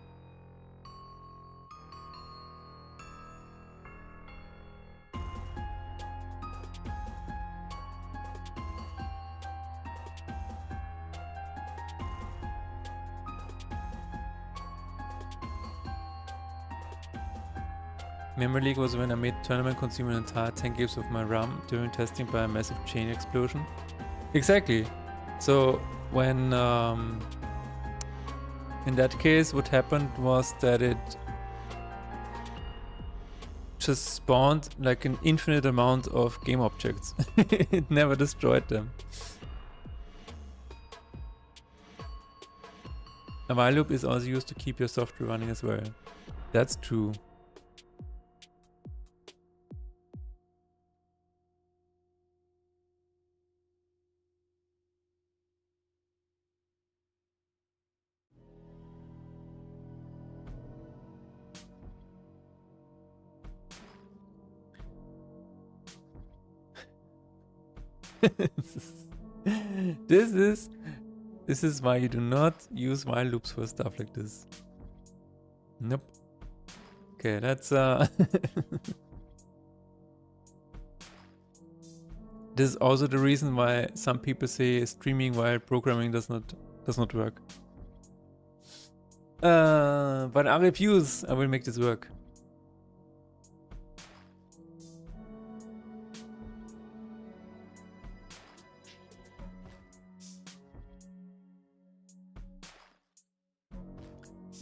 Memory leak was when I made tournament consume an entire 10 gigs of my RAM during testing by a massive chain explosion. Exactly. So when in that case what happened was that it just spawned like an infinite amount of game objects. It never destroyed them. A while loop is also used to keep your software running as well. That's true. This is why you do not use while loops for stuff like this. Nope. Okay, that's this is also the reason why some people say streaming while programming does not work. But I refuse. I will make this work.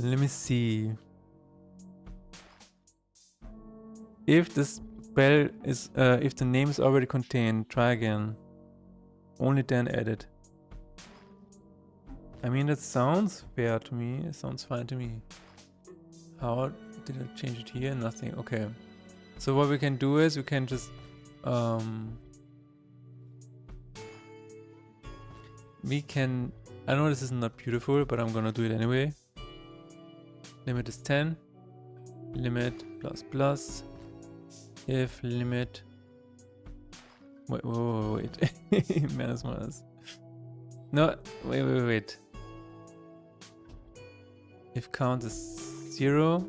Let me see. If this spell is, if the name is already contained, try again. Only then edit. I mean, that sounds fair to me. It sounds fine to me. How did I change it here? Nothing. Okay. So what we can do is we can just we can. I know this is not beautiful, but I'm gonna do it anyway. Limit is 10. Limit plus plus. If limit. Wait. minus. No, wait. If count is 0.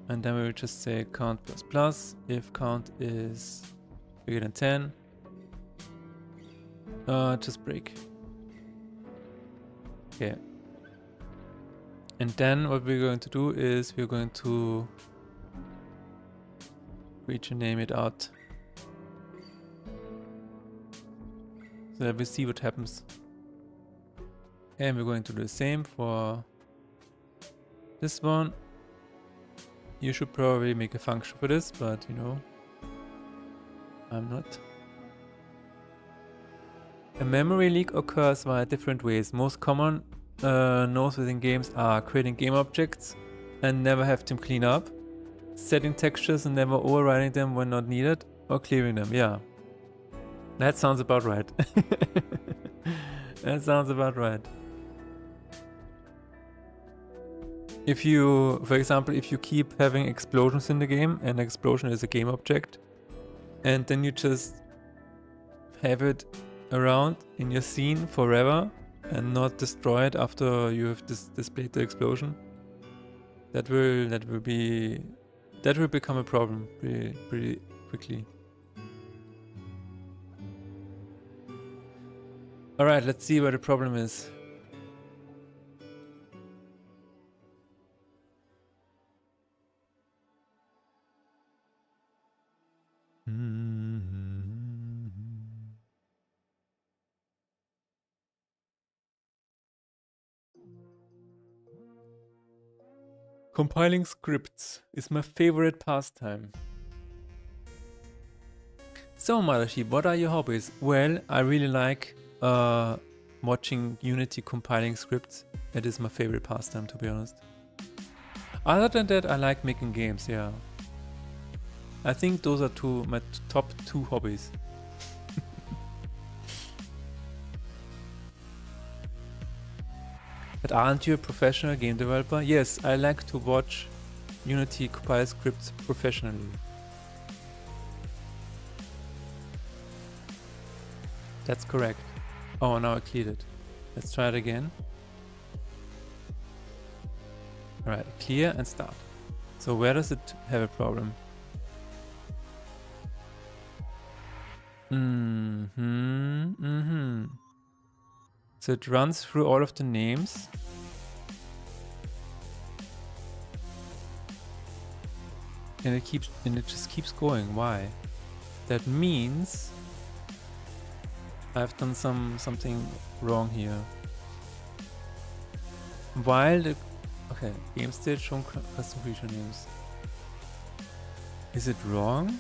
And then we will just say count plus plus. If count is bigger than 10. Just break. Okay. And then what we're going to do is we're going to name it out so that we see what happens. And we're going to do the same for this one. You should probably make a function for this, but you know, I'm not. A memory leak occurs via different ways. Most common nodes within games are creating game objects and never have them clean up, setting textures and never overriding them when not needed, or clearing them. Yeah, that sounds about right. That sounds about right. If you, for example, if you keep having explosions in the game, and an explosion is a game object, and then you just have it around in your scene forever and not destroy it after you have displayed the explosion, that will become a problem pretty quickly. All right, let's see where the problem is. Compiling scripts is my favorite pastime. So, Mother Sheep, what are your hobbies? Well, I really like watching Unity compiling scripts. It is my favorite pastime, to be honest. Other than that, I like making games, yeah. I think those are my top 2 hobbies. But aren't you a professional game developer? Yes, I like to watch Unity compile scripts professionally. That's correct. Oh, now I cleared it. Let's try it again. Alright, clear and start. So where does it have a problem? So it runs through all of the names. And it just keeps going. Why? That means I've done something wrong here. While the okay, game state shown custom creature names. Is it wrong?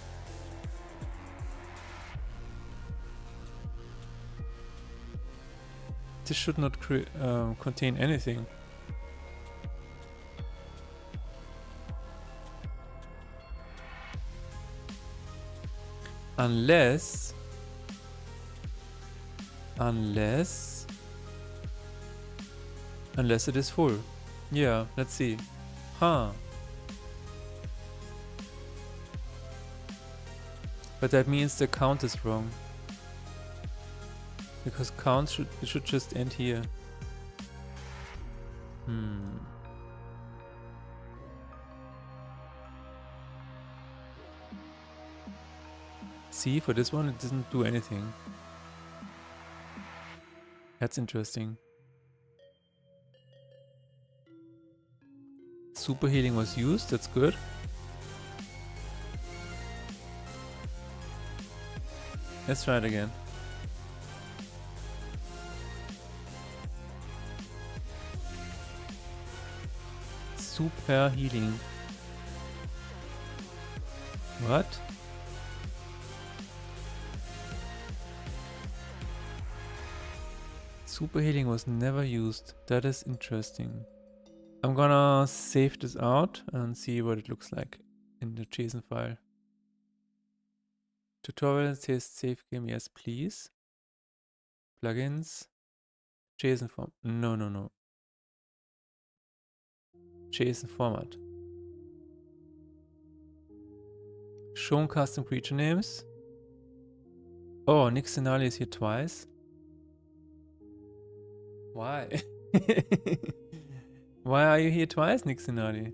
This should not contain anything. Unless it is full. Yeah, let's see. Huh. But that means the count is wrong. Because count should just end here. See, for this one it doesn't do anything. That's interesting. Super healing was used, that's good. Let's try it again. Super healing. What? Super healing was never used. That is interesting. I'm gonna save this out and see what it looks like in the JSON file. Tutorial says save game, yes please. Plugins. JSON form. No. JSON format. Shown custom creature names. Oh, Nick Sinali is here twice. Why? Why are you here twice, Nick Sinali?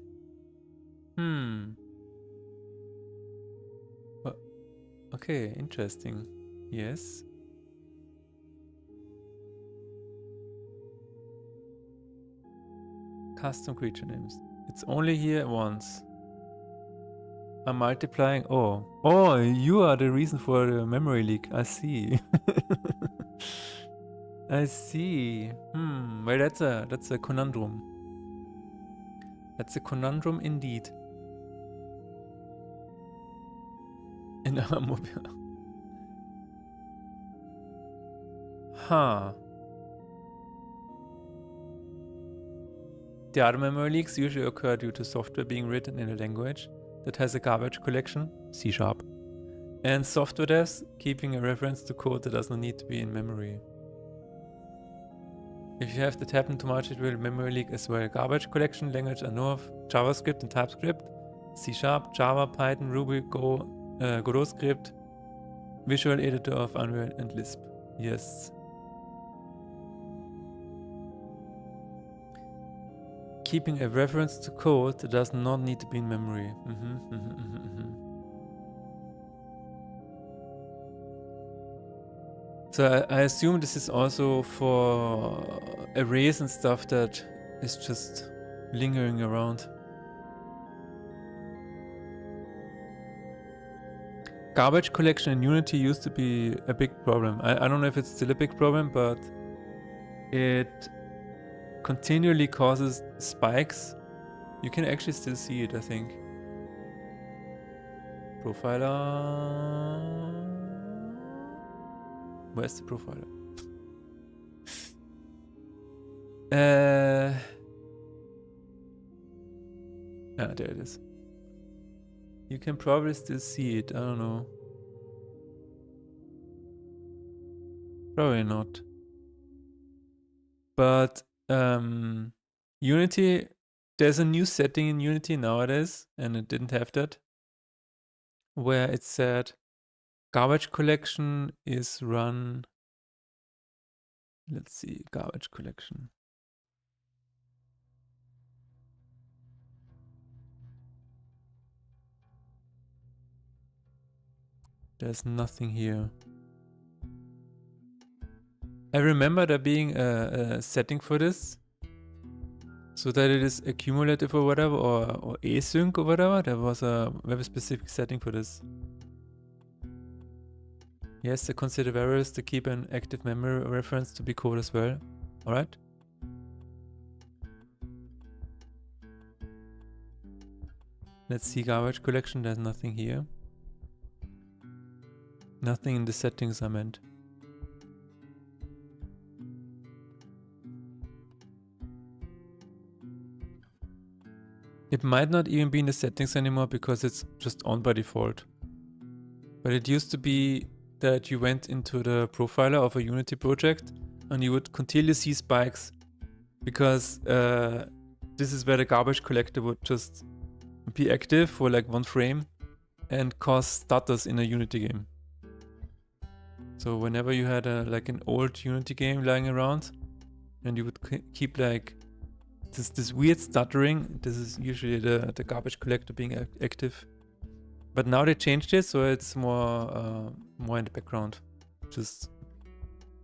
Okay, interesting. Yes. Custom creature names. It's only here once. I'm multiplying. Oh, you are the reason for the memory leak. I see. I see. Well, that's a conundrum. That's a conundrum indeed. In our mobile. Huh. The other memory leaks usually occur due to software being written in a language that has a garbage collection, C#, and software devs keeping a reference to code that does not need to be in memory. If you have that happen too much, it will memory leak as well. Garbage collection language I know of: JavaScript and TypeScript, C#, Java, Python, Ruby, Go, Godot script, Visual Editor of Unreal, and Lisp. Yes. Keeping a reference to code that does not need to be in memory. So I assume this is also for arrays and stuff that is just lingering around. Garbage collection in Unity used to be a big problem. I don't know if it's still a big problem, but it continually causes spikes. You can actually still see it, I think. Profiler. Where's the profiler? There it is. You can probably still see it. I don't know. Probably not. But Unity, there's a new setting in Unity nowadays, and it didn't have that, where it said garbage collection is run. Let's see, garbage collection. There's nothing here. I remember there being a setting for this, so that it is accumulative or whatever, or async or whatever. There was a very specific setting for this. Yes, the consider variables to keep an active memory reference to be code as well. Alright. Let's see garbage collection. There's nothing here. Nothing in the settings I meant. It might not even be in the settings anymore because it's just on by default. But it used to be that you went into the profiler of a Unity project and you would continually see spikes because this is where the garbage collector would just be active for like 1 frame and cause stutters in a Unity game. So whenever you had like an old Unity game lying around and you would keep like this weird stuttering, this is usually the garbage collector being active. But now they changed it, so it's more in the background. Just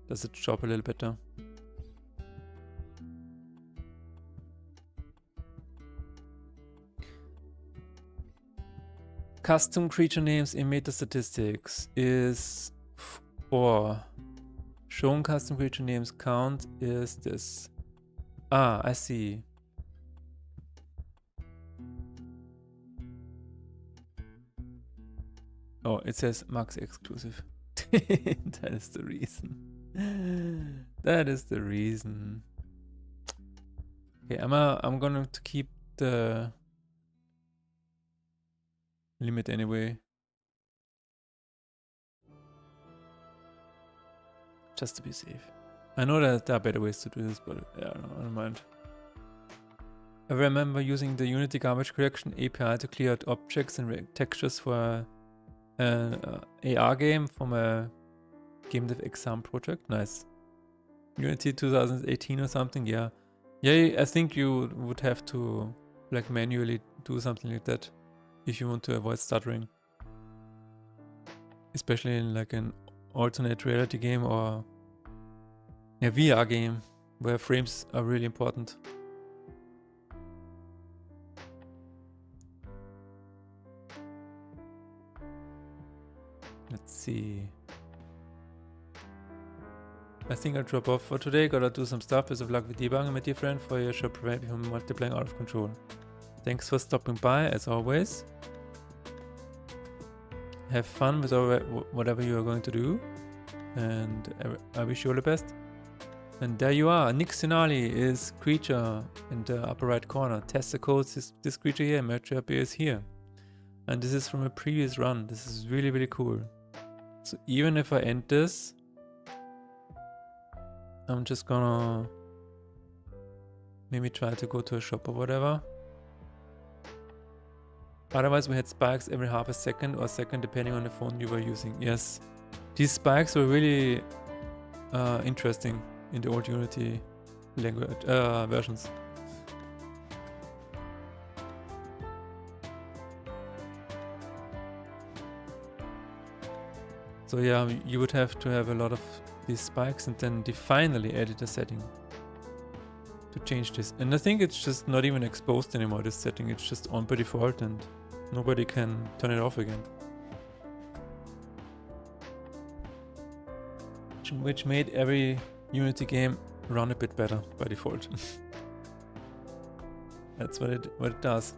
does its job a little better. Custom creature names in meta statistics is 4. Shown custom creature names count is this. Ah, I see. Oh, it says Max exclusive. That is the reason. That is the reason. Okay, I'm going to keep the limit anyway. Just to be safe. I know that there are better ways to do this, but yeah, I don't mind. I remember using the Unity garbage collection API to clear out objects and textures for an AR game from a game dev exam project. Nice. Unity 2018 or something, yeah. Yeah, I think you would have to like manually do something like that if you want to avoid stuttering. Especially in like an alternate reality game or a VR game where frames are really important. Let's see. I think I'll drop off for today. Gotta do some stuff. Best of luck with debugging, my dear friend, for your should prevent me from multiplying out of control. Thanks for stopping by, as always. Have fun with whatever you are going to do. And I wish you all the best. And there you are. Nick Sinali is creature in the upper right corner. Test the codes. This creature here, Merchant is here. And this is from a previous run. This is really, really cool. So even if I end this, I'm just gonna maybe try to go to a shop or whatever. Otherwise we had spikes every half a second or second depending on the phone you were using. Yes, these spikes were really interesting in the old Unity language versions. So yeah, you would have to have a lot of these spikes, and then they finally added a setting to change this. And I think it's just not even exposed anymore, this setting. It's just on by default and nobody can turn it off again. Which made every Unity game run a bit better by default. That's what it does.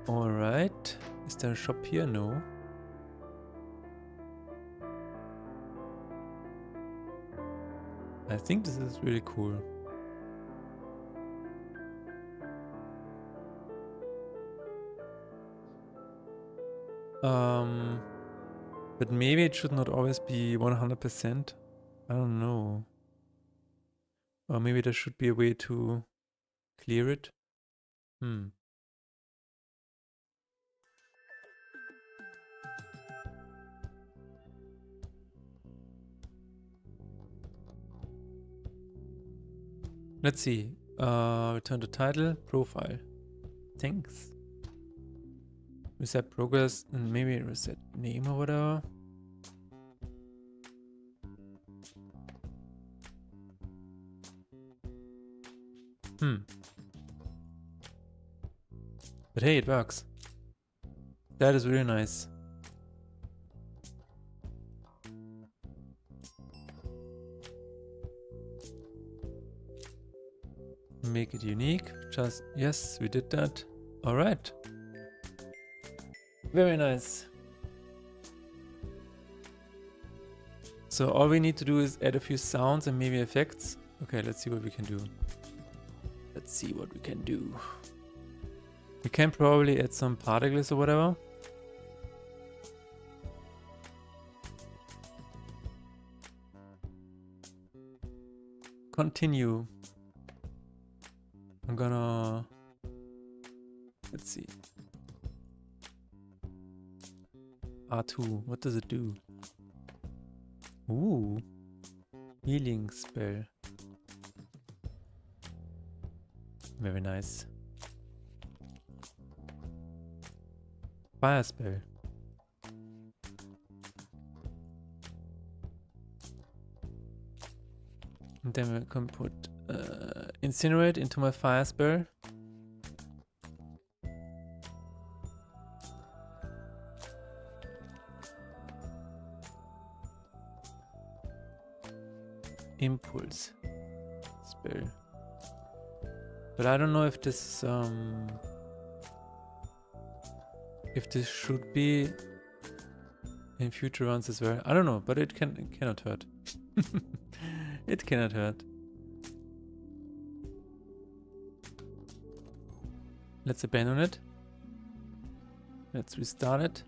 Alright. Is there a shop here? No. I think this is really cool. But maybe it should not always be 100%. I don't know. Or maybe there should be a way to clear it. Let's see. Return to title, profile. Thanks. Reset progress and maybe reset name or whatever. But hey, it works. That is really nice. Make it unique. Just, yes, we did that. All right. Very nice. So all we need to do is add a few sounds and maybe effects. Okay, let's see what we can do. Let's see what we can do. We can probably add some particles or whatever. Continue. I'm gonna... Let's see. R2, what does it do? Ooh. Healing spell. Very nice. Fire spell. And then we can put incinerate into my fire spell. Impulse spell. But I don't know if this should be in future runs as well. I don't know, but it cannot hurt. It cannot hurt. Let's abandon it. Let's restart it.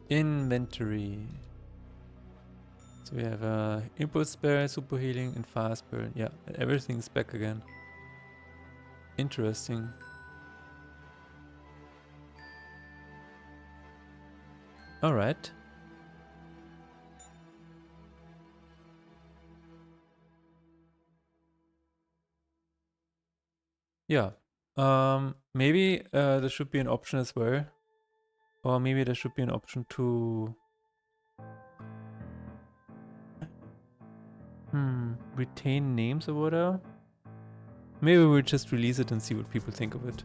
Inventory. So we have impulse spell, super healing, and fire spell. Yeah, everything's back again. Interesting. All right. Yeah. Maybe there should be an option as well. Or maybe there should be an option to retain names or whatever. Maybe we'll just release it and see what people think of it.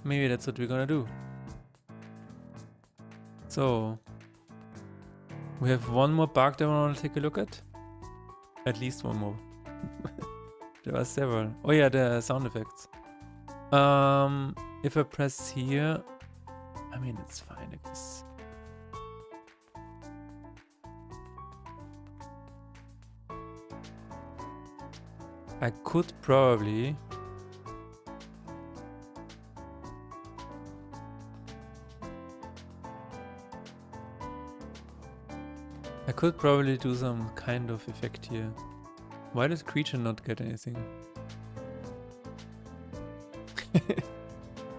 Maybe that's what we're gonna do. So we have one more bug that I want to take a look at. At least one more. There are several. Oh yeah, the sound effects. If I press here, I mean it's fine, I guess. I could probably do some kind of effect here. Why does creature not get anything?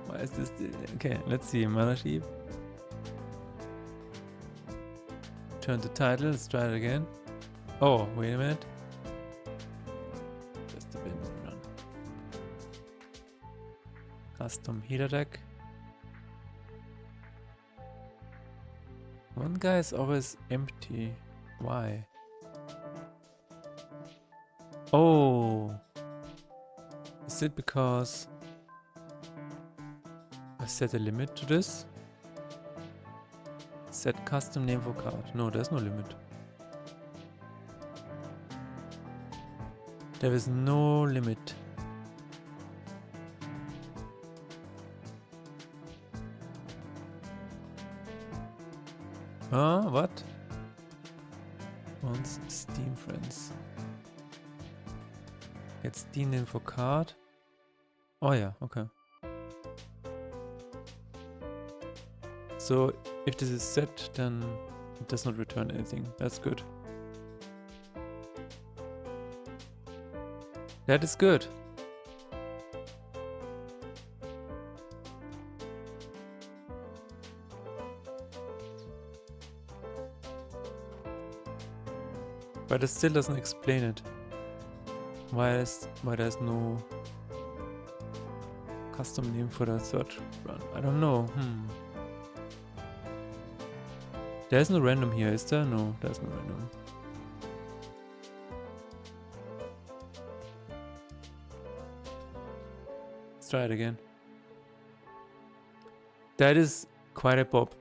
Why is this? Okay, let's see. Mothership. Turn to title. Let's try it again. Oh, wait a minute. Just a bit more run. Custom healer deck. One guy is always empty. Why? Oh. Is it because I set a limit to this? Set custom name for card. No, there's no limit. There is no limit. Huh? What? Once Steam friends. Get Steam info card. Oh yeah, okay. So if this is set, then it does not return anything. That's good. That is good. But it still doesn't explain it. Why there's no custom name for the search run? I don't know. There's no random here, is there? No, there's no random. Let's try it again. That is quite a pop.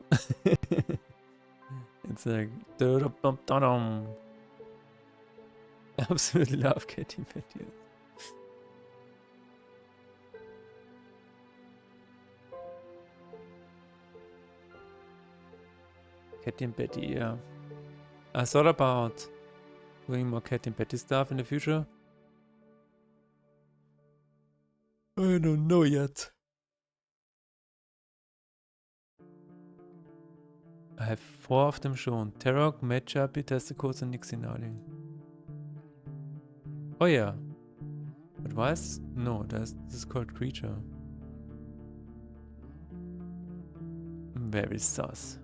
It's like da-da-bum-da-dum. Absolutely love Katy Perry. Katy and Betty, yeah. I thought about doing more Katy and Betty stuff in the future. I don't know yet. I have 4 of them shown. Tarok, Medjapi, Testicles, and Nixinali. Oh yeah. But why is... No, this is called Creature. Very sus.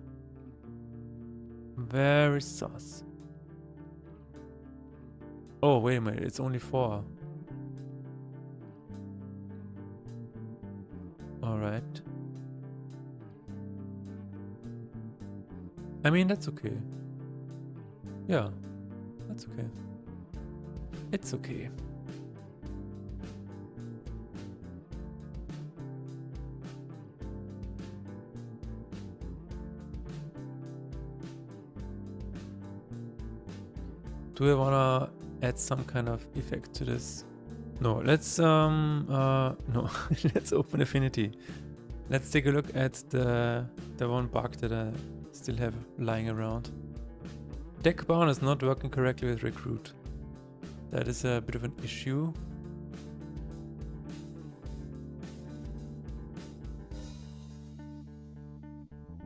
Very sus. Oh, wait a minute. It's only 4. Alright. I mean, that's okay. Yeah. That's okay. It's okay. Do I wanna add some kind of effect to this? No, let's no, let's open Affinity. Let's take a look at the one bug that I still have lying around. Deck bound is not working correctly with Recruit. That is a bit of an issue.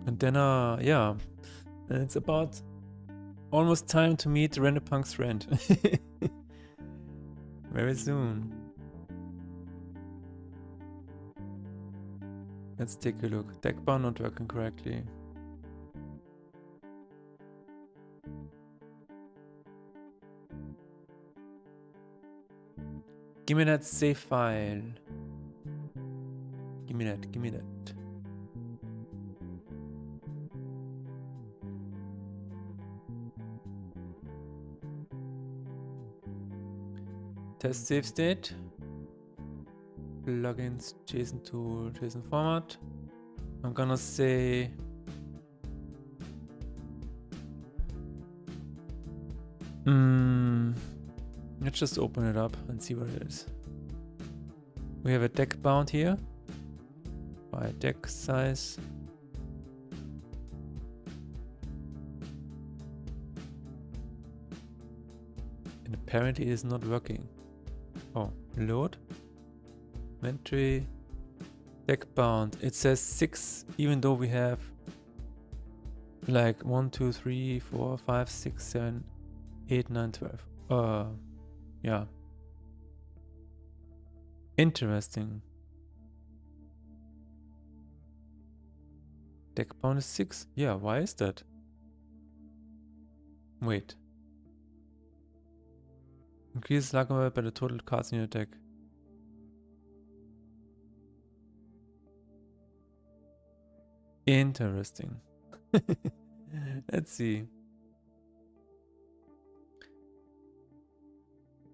And then yeah, and it's about almost time to meet Renderpunk's friend. Very soon. Let's take a look. Deck bound not working correctly. Give me that save file. Give me that, give me that. Test save state. Plugins, JSON tool, JSON format. I'm gonna say let's just open it up and see what it is. We have a deck bound here by deck size. And apparently it is not working. Oh, load. Inventory. Deck bound. It says 6 even though we have like 1, 2, 3, 4, 5, 6, 7, 8, 9, 12. Yeah. Interesting. Deck bound is 6. Yeah, why is that? Wait. Increases luck by the total cards in your deck. Interesting. Let's see.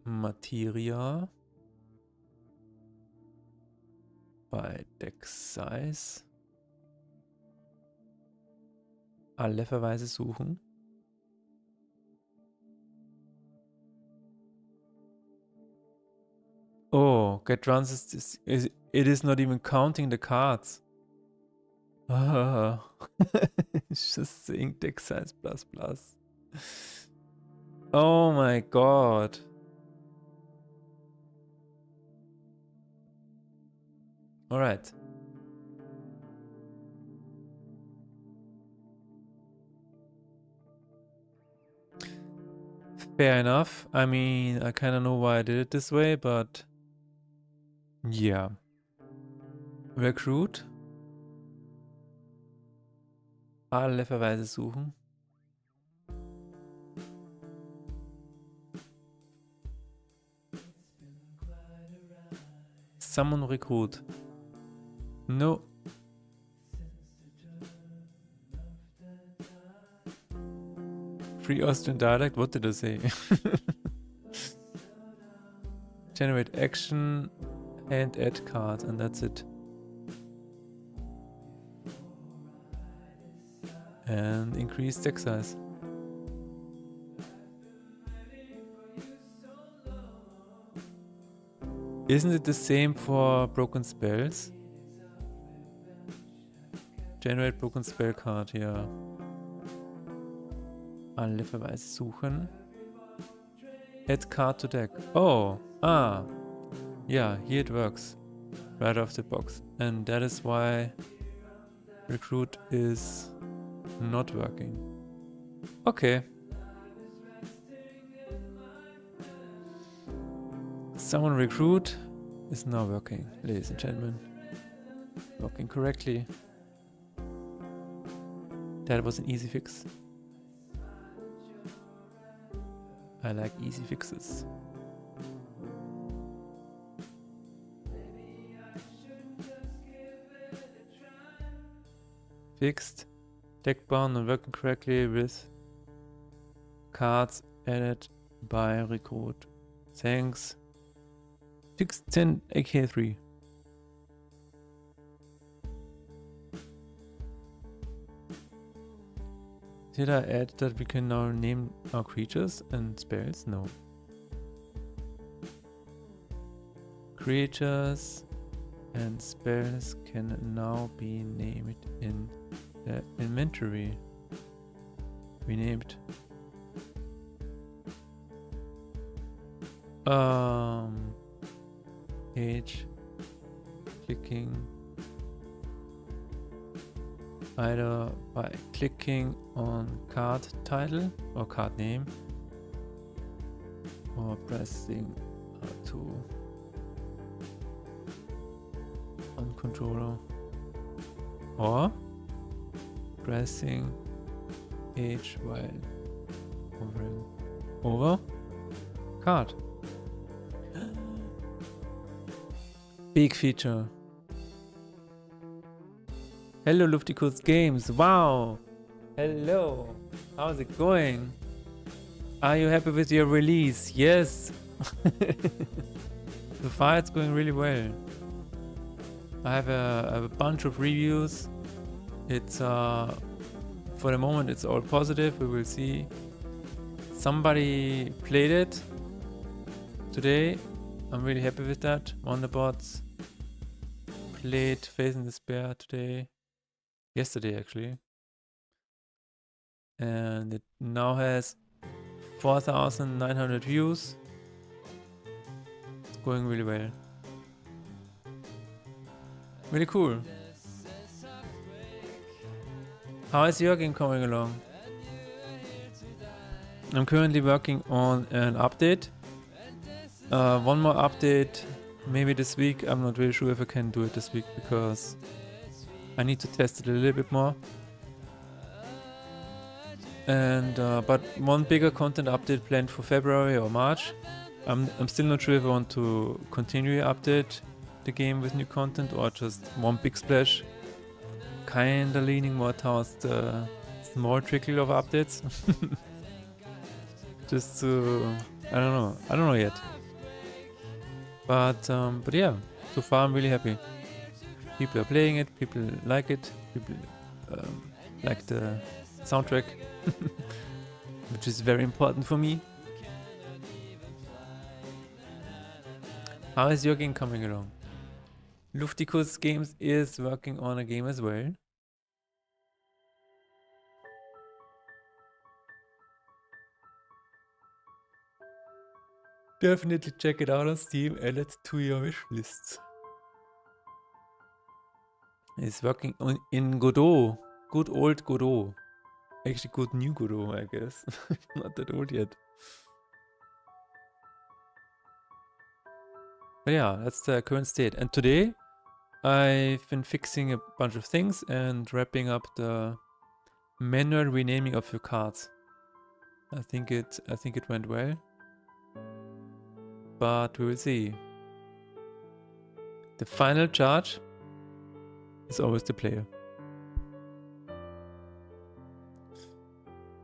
Materia. Bei Deck Size. Alle-Verweise suchen. Get runs it is not even counting the cards. It's just saying deck size plus plus. Oh my god. Alright. Fair enough. I mean, I kind of know why I did it this way, but yeah. Recruit. Alle Verweise suchen. Summon recruit. No. Free Austrian dialect? What did I say? Generate action and add card, and that's it. And increase deck size. Isn't it the same for broken spells? Generate broken spell card, yeah. Alle Verweise suchen. Add card to deck. Oh, yeah, here it works. Right off the box. And that is why recruit is not working. Okay. Summon recruit is now working, ladies and gentlemen. Working correctly. That was an easy fix. I like easy fixes. Fixed. Deck bound and working correctly with cards added by recruit. Thanks. 610 AK3. Did I add that we can now name our creatures and spells? No. Creatures and spells can now be named in the inventory. We named page clicking either by clicking on card title or card name or pressing R2 on controller or pressing H while hovering over card. Big feature. Hello Luftikus Games, wow! Hello! How's it going? Are you happy with your release? Yes! So far it's going really well. I have a bunch of reviews. It's for the moment it's all positive, we will see. Somebody played it today. I'm really happy with that. Wonderbots played Faith in Despair today. Yesterday actually. And it now has 4,900 views. It's going really well. Really cool. How is your game coming along? I'm currently working on an update. One more update maybe this week. I'm not really sure if I can do it this week because I need to test it a little bit more. And but one bigger content update planned for February or March. I'm still not sure if I want to continue to update the game with new content or just one big splash. Kinda leaning more towards the small trickle of updates. Just to I don't know yet. But yeah, so far I'm really happy. People are playing it, people like it, people like the soundtrack, which is very important for me. How is your game coming along? Luftikus Games is working on a game as well. Definitely check it out on Steam, add it to your wish lists. It's working on in Godot. Good old Godot. Actually good new Godot, I guess. Not that old yet. But yeah, that's the current state. And today I've been fixing a bunch of things and wrapping up the manual renaming of your cards. I think it went well. But we will see. The final charge is always the player.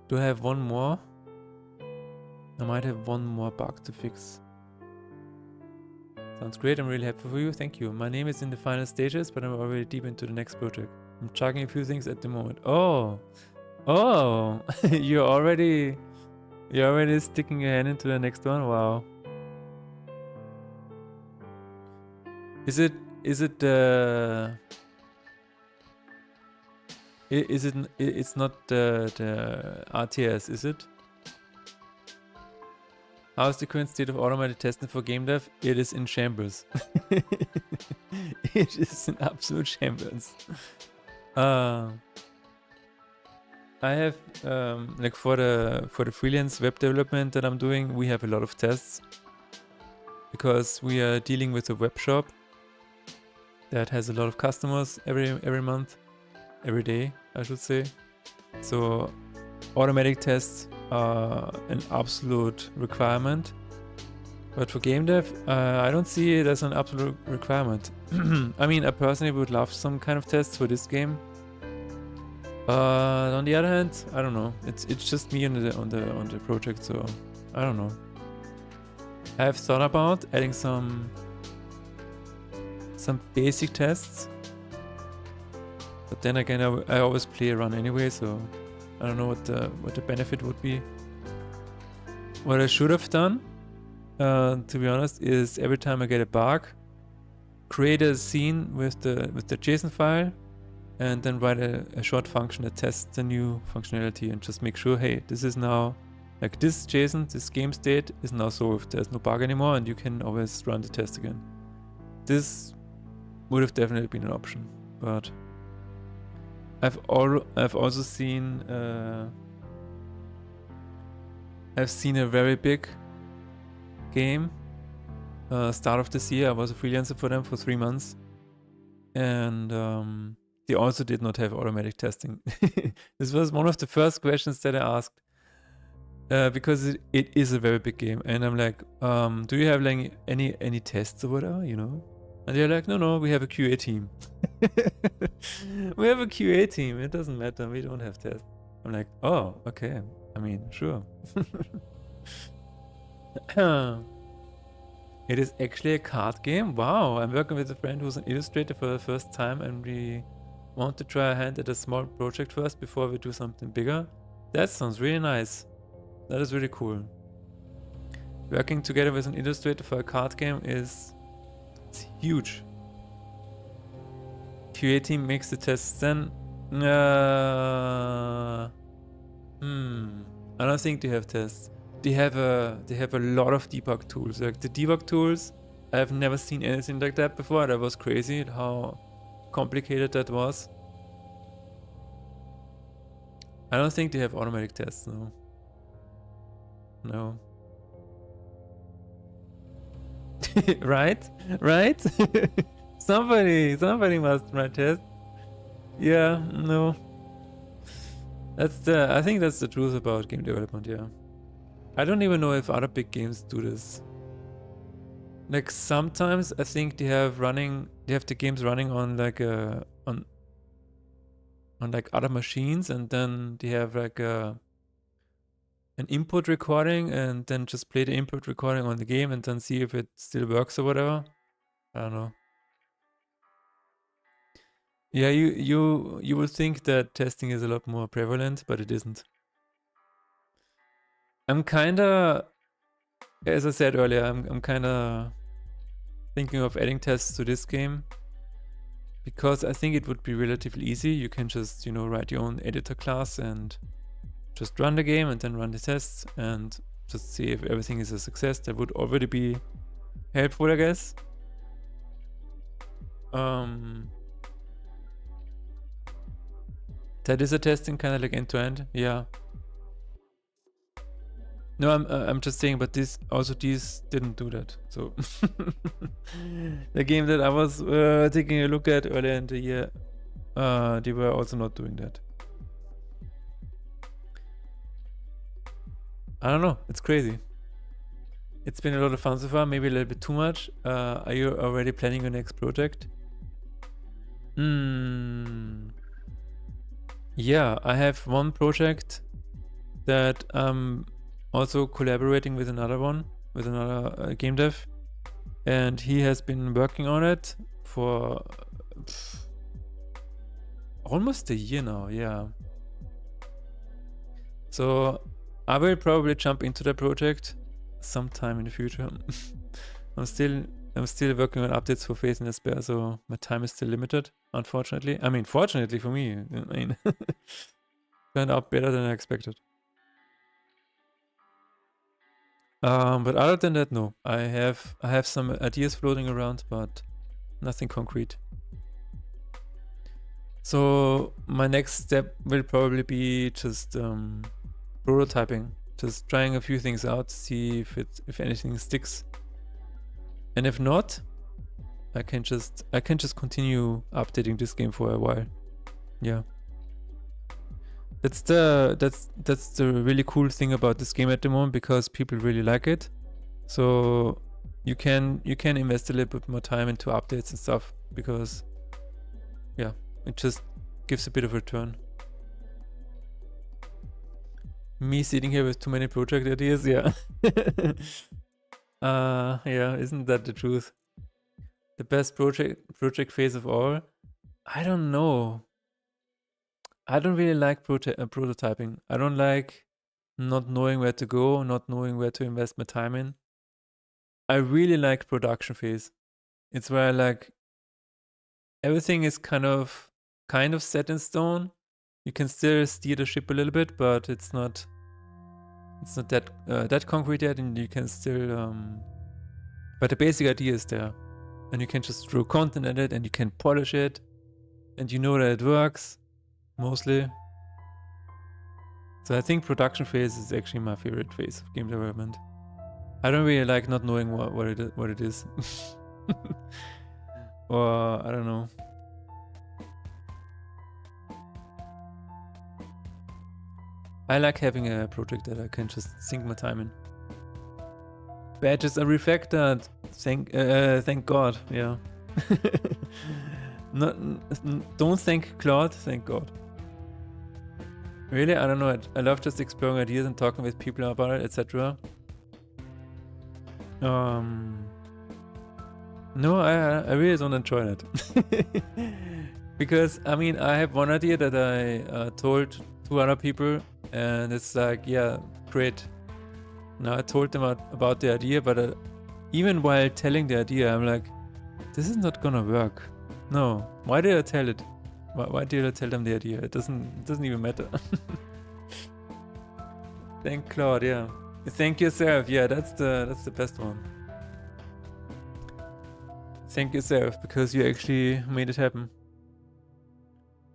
Do I have one more? I might have one more bug to fix. Sounds great, I'm really happy for you, thank you. My name is in the final stages, but I'm already deep into the next project. I'm chugging a few things at the moment. Oh! Oh! You're already sticking your hand into the next one? Wow. It's not the RTS, is it? How is the current state of automated testing for game dev? It is in shambles. It is in absolute shambles. I have like for the freelance web development that I'm doing, we have a lot of tests because we are dealing with a web shop that has a lot of customers every month, every day, I should say. So automatic tests are an absolute requirement. But for game dev, I don't see it as an absolute requirement. I mean, I personally would love some kind of tests for this game. On the other hand, I don't know. It's just me on the project, so I don't know. I have thought about adding some basic tests, but then again, I always play a run anyway, so I don't know what the benefit would be. What I should have done, to be honest, is every time I get a bug, create a scene with the JSON file, and then write a short function that tests the new functionality and just make sure, hey, this is now like this JSON, this game state is now solved. There's no bug anymore, and you can always run the test again. This would have definitely been an option, but I've also seen I've seen a very big game start of this year. I was a freelancer for them for 3 months, and they also did not have automatic testing. This was one of the first questions that I asked because it is a very big game, and I'm like, do you have like any tests or whatever, you know? And they're like, no, we have a QA team. We have a QA team. It doesn't matter. We don't have tests. I'm like, oh, okay. I mean, sure. It is actually a card game. Wow. I'm working with a friend who's an illustrator for the first time, and we want to try a hand at a small project first before we do something bigger. That sounds really nice. That is really cool. Working together with an illustrator for a card game is... it's huge. QA team makes the tests then. I don't think they have tests. They have a lot of debug tools. Like the debug tools, I have never seen anything like that before. That was crazy how complicated that was. I don't think they have automatic tests, no. No. Right? Somebody must write tests. Yeah, no. I think that's the truth about game development, yeah. I don't even know if other big games do this. Like sometimes I think they have the games running on like on like other machines, and then they have like an input recording, and then just play the input recording on the game and then see if it still works or whatever. I don't know. Yeah, you would think that testing is a lot more prevalent, but it isn't. I'm kinda, as I said earlier, I'm kinda thinking of adding tests to this game because I think it would be relatively easy. You can just, write your own editor class and just run the game and then run the tests and just see if everything is a success. That would already be helpful, I guess. That is a testing kind of like end to end, yeah. No, I'm just saying, but these didn't do that. So the game that I was taking a look at earlier in the year, they were also not doing that. I don't know. It's crazy. It's been a lot of fun so far. Maybe a little bit too much. Are you already planning your next project? Yeah, I have one project that I'm also collaborating with another game dev, and he has been working on it for almost a year now. Yeah. So I will probably jump into the project sometime in the future. I'm still working on updates for Faith in Despair, so my time is still limited, unfortunately. I mean, fortunately for me, turned out better than I expected. But other than that, no. I have some ideas floating around, but nothing concrete. So my next step will probably be just prototyping, just trying a few things out, see if anything sticks. And if not, I can just continue updating this game for a while. Yeah. That's the really cool thing about this game at the moment, because people really like it. So you can invest a little bit more time into updates and stuff, because yeah, it just gives a bit of return. Me sitting here with too many project ideas, yeah. Yeah, isn't that the truth? The best project phase of all? I don't know. I don't really like prototyping. I don't like not knowing where to go, not knowing where to invest my time in. I really like production phase. It's where like everything is kind of set in stone. You can still steer the ship a little bit, but it's not that concrete yet, and you can still but the basic idea is there, and you can just throw content at it, and you can polish it, and you know that it works mostly. So I think production phase is actually my favorite phase of game development. I don't really like not knowing what it is. Or I don't know. I like having a project that I can just sink my time in. Badges are refactored. Thank God. Yeah. Don't thank Claude. Thank God. Really, I don't know. I love just exploring ideas and talking with people about it, etc. No, I really don't enjoy that. Because I mean, I have one idea that I told 2 other people, and it's like, yeah, great. Now I told them about the idea, but even while telling the idea, I'm like, this is not gonna work. No, why did I tell it? Why did I tell them the idea? It doesn't even matter. Thank Claude, yeah. Thank yourself, yeah, that's the best one. Thank yourself, because you actually made it happen.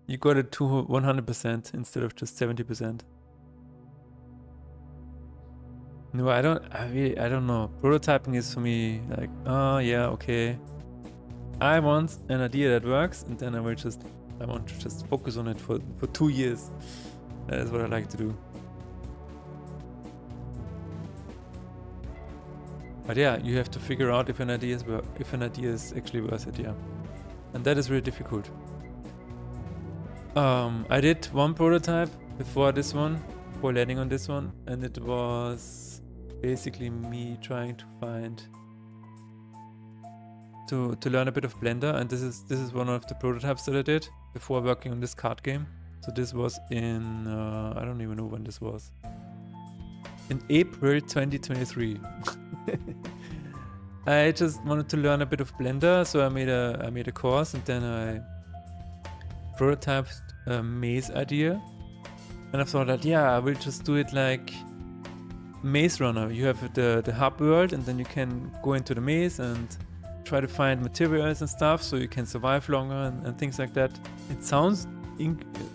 You got it to 100% instead of just 70%. No, I don't know. Prototyping is for me like, oh yeah, okay. I want an idea that works, and then I want to just focus on it for 2 years. That is what I like to do. But yeah, you have to figure out if an idea is actually worth it, yeah. And that is really difficult. I did one prototype before landing on this one, and it was basically me trying to learn a bit of Blender, and this is one of the prototypes that I did before working on this card game. So this was in I don't even know when this was. In April 2023. I just wanted to learn a bit of Blender, so I made a course, and then I prototyped a maze idea. And I thought that, yeah, I will just do it like Maze Runner. You have the hub world, and then you can go into the maze and try to find materials and stuff so you can survive longer and things like that. It sounds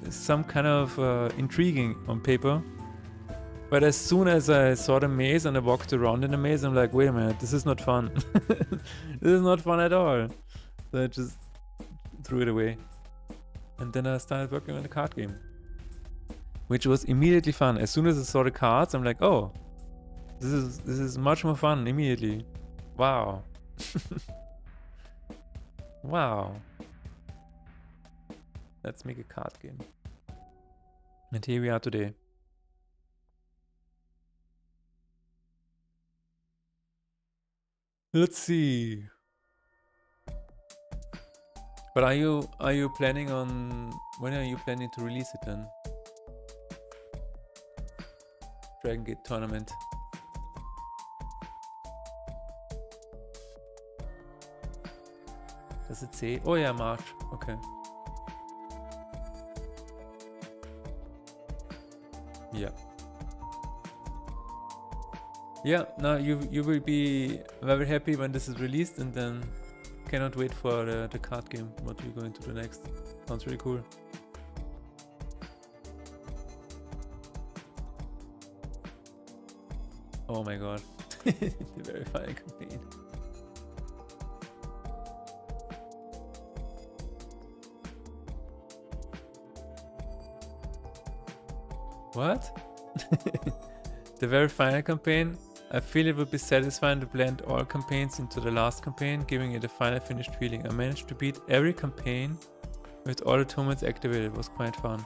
some kind of intriguing on paper. But as soon as I saw the maze and I walked around in the maze, I'm like, wait a minute, this is not fun. This is not fun at all. So I just threw it away. And then I started working on the card game, which was immediately fun. As soon as I saw the cards, I'm like, oh, this is much more fun immediately. Wow. Wow. Let's make a card game. And here we are today. Let's see. But are you planning on, when are you planning to release it then? Dragon Gate tournament. Does it say? Oh yeah, March. Okay. Yeah. Yeah, now you will be very happy when this is released, and then cannot wait for the card game, what you're going to do next. Sounds really cool. Oh my god. The verifying campaign. What? The very final campaign? I feel it would be satisfying to blend all campaigns into the last campaign, giving it a final finished feeling. I managed to beat every campaign with all the tournaments activated. It was quite fun.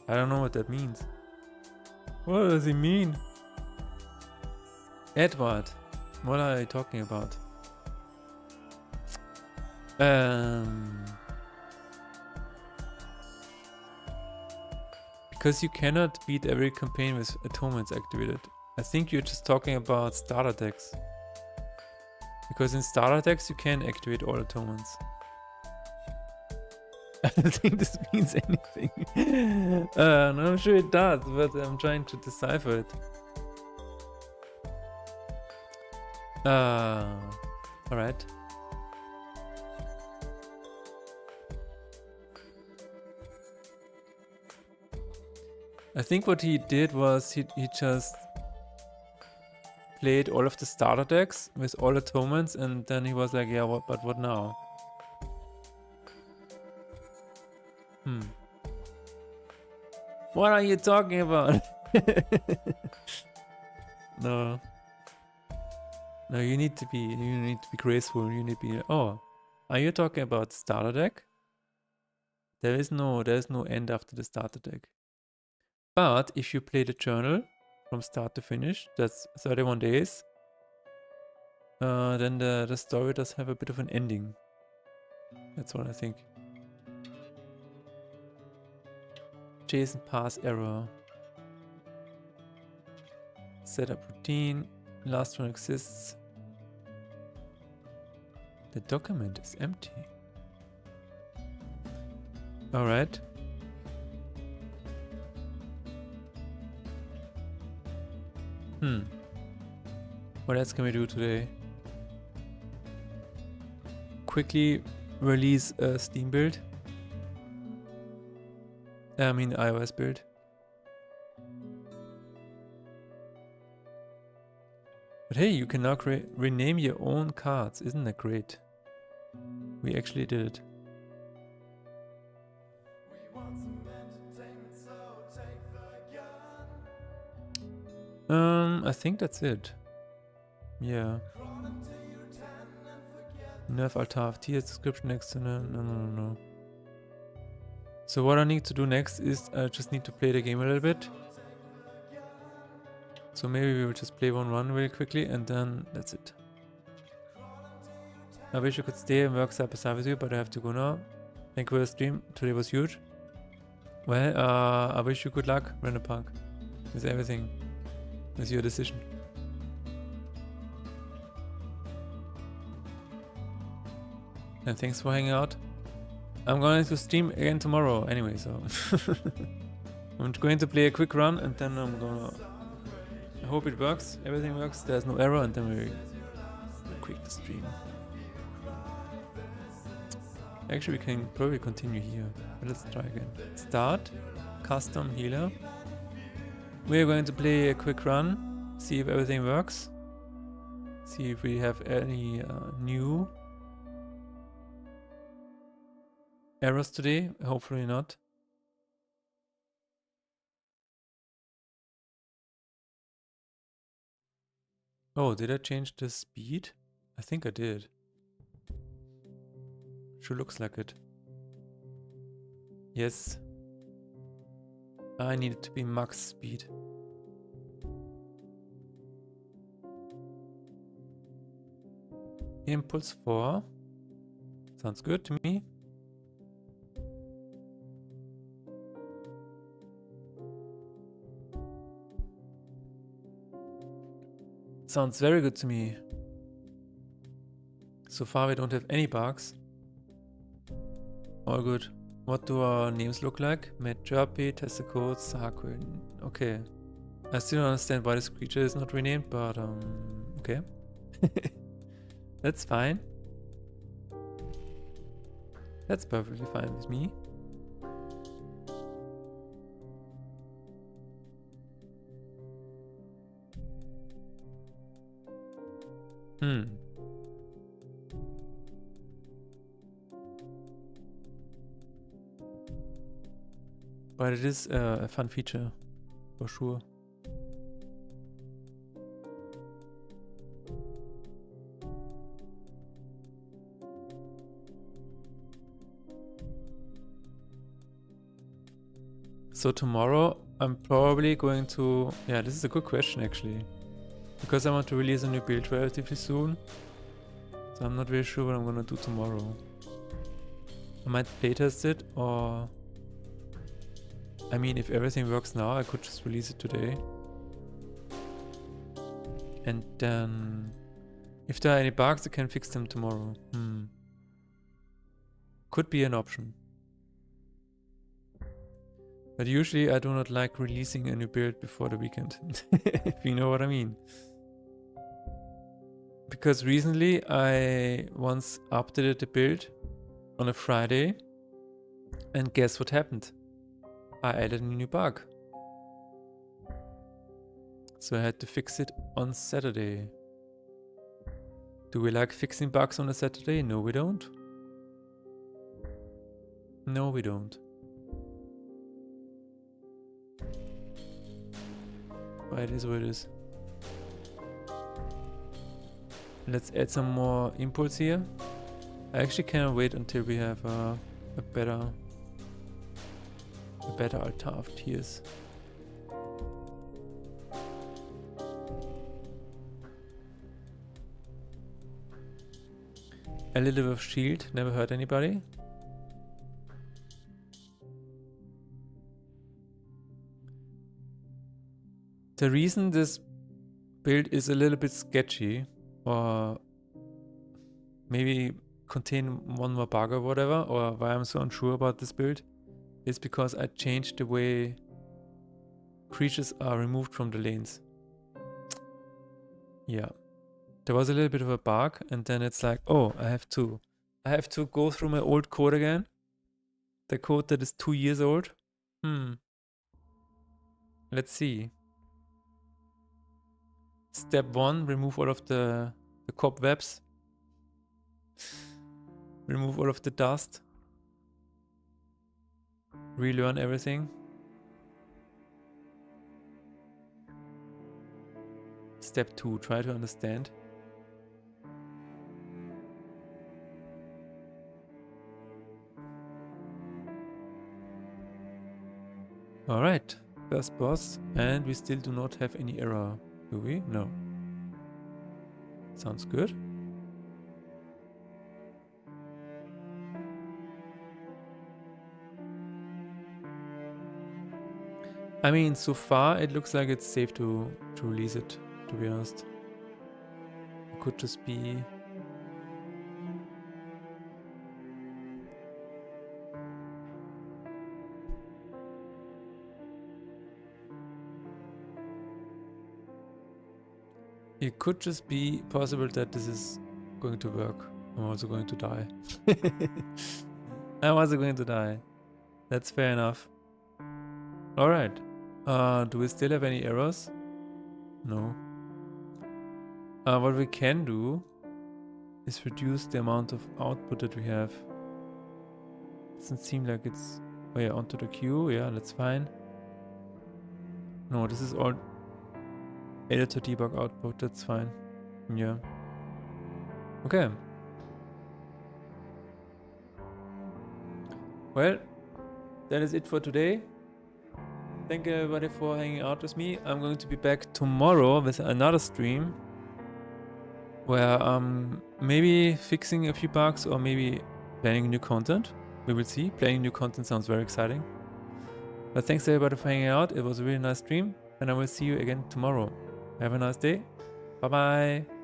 I don't know what that means. What does it mean? Edward, what are you talking about? Because you cannot beat every campaign with atonements activated. I think you're just talking about starter decks. Because in starter decks you can activate all atonements. I don't think this means anything. No, I'm sure it does, but I'm trying to decipher it. Alright. I think what he did was he just played all of the starter decks with all atonements, and then he was like, yeah, but what now? What are you talking about? No. No, you need to be graceful. You need to be. Oh, are you talking about starter deck? There is no end after the starter deck. But if you play the journal from start to finish, that's 31 days. Then the story does have a bit of an ending. That's what I think. JSON pass error. Setup routine. Last one exists. The document is empty. Alright. What else can we do today? Quickly release a Steam build. I mean iOS build. But hey, you can now rename your own cards. Isn't that great? We actually did it. I think that's it. Yeah. Nerf Altar T description next to no. So what I need to do next is I just need to play the game a little bit. So maybe we will just play one run really quickly, and then that's it. I wish I could stay and work side by side with you, but I have to go now. Thank you for the stream. Today was huge. Well, I wish you good luck, Random Punk, with everything. With your decision. And thanks for hanging out. I'm going to stream again tomorrow anyway, so I'm going to play a quick run and then I'm gonna... I hope it works, everything works, there's no error, and then we quick the stream. Actually, we can probably continue here, but let's try again. Start, custom healer. We're going to play a quick run, see if everything works. See if we have any new errors today, hopefully not. Oh, did I change the speed? I think I did. Sure looks like it. Yes. I need it to be max speed. Impulse 4. Sounds good to me. Sounds very good to me. So far we don't have any bugs. All good. What do our names look like? Matt Jerpy, Tessacode, Sarquil. Okay. I still don't understand why this creature is not renamed, but okay. That's fine. That's perfectly fine with me. But it is a fun feature, for sure. So tomorrow I'm probably going to... Yeah, this is a good question actually. Because I want to release a new build relatively soon. So I'm not really sure what I'm gonna do tomorrow. I might playtest it, or... I mean, if everything works now, I could just release it today. And then... if there are any bugs, I can fix them tomorrow. Could be an option. But usually I do not like releasing a new build before the weekend. If you know what I mean. Because recently I once updated the build on a Friday. And guess what happened? I added a new bug. So I had to fix it on Saturday. Do we like fixing bugs on a Saturday? No, we don't. No, we don't. But it is what it is. Let's add some more impulse here. I actually cannot wait until we have a better altar of tears. A little bit of shield, never hurt anybody. The reason this build is a little bit sketchy, or maybe contain one more bug or whatever, or why I'm so unsure about this build, is because I changed the way creatures are removed from the lanes. Yeah. There was a little bit of a bug, and then it's like, oh, I have to go through my old code again. The code that is 2 years old. Let's see. Step 1, remove all of the cobwebs. Remove all of the dust. Relearn everything. Step 2, try to understand. Alright, first boss, and we still do not have any error, do we? No. Sounds good. I mean, so far it looks like it's safe to release it, to be honest. It could just be... it could just be possible that this is going to work. I'm also going to die. I'm also going to die. That's fair enough. Alright. Do we still have any errors? No. What we can do is reduce the amount of output that we have. Doesn't seem like it's... Oh yeah, onto the queue. Yeah, that's fine. No, this is all editor debug output. That's fine. Yeah. Okay. Well, that is it for today. Thank you everybody for hanging out with me. I'm going to be back tomorrow with another stream where I'm maybe fixing a few bugs or maybe planning new content. We will see. Planning new content sounds very exciting. But thanks everybody for hanging out. It was a really nice stream and I will see you again tomorrow. Have a nice day. Bye bye.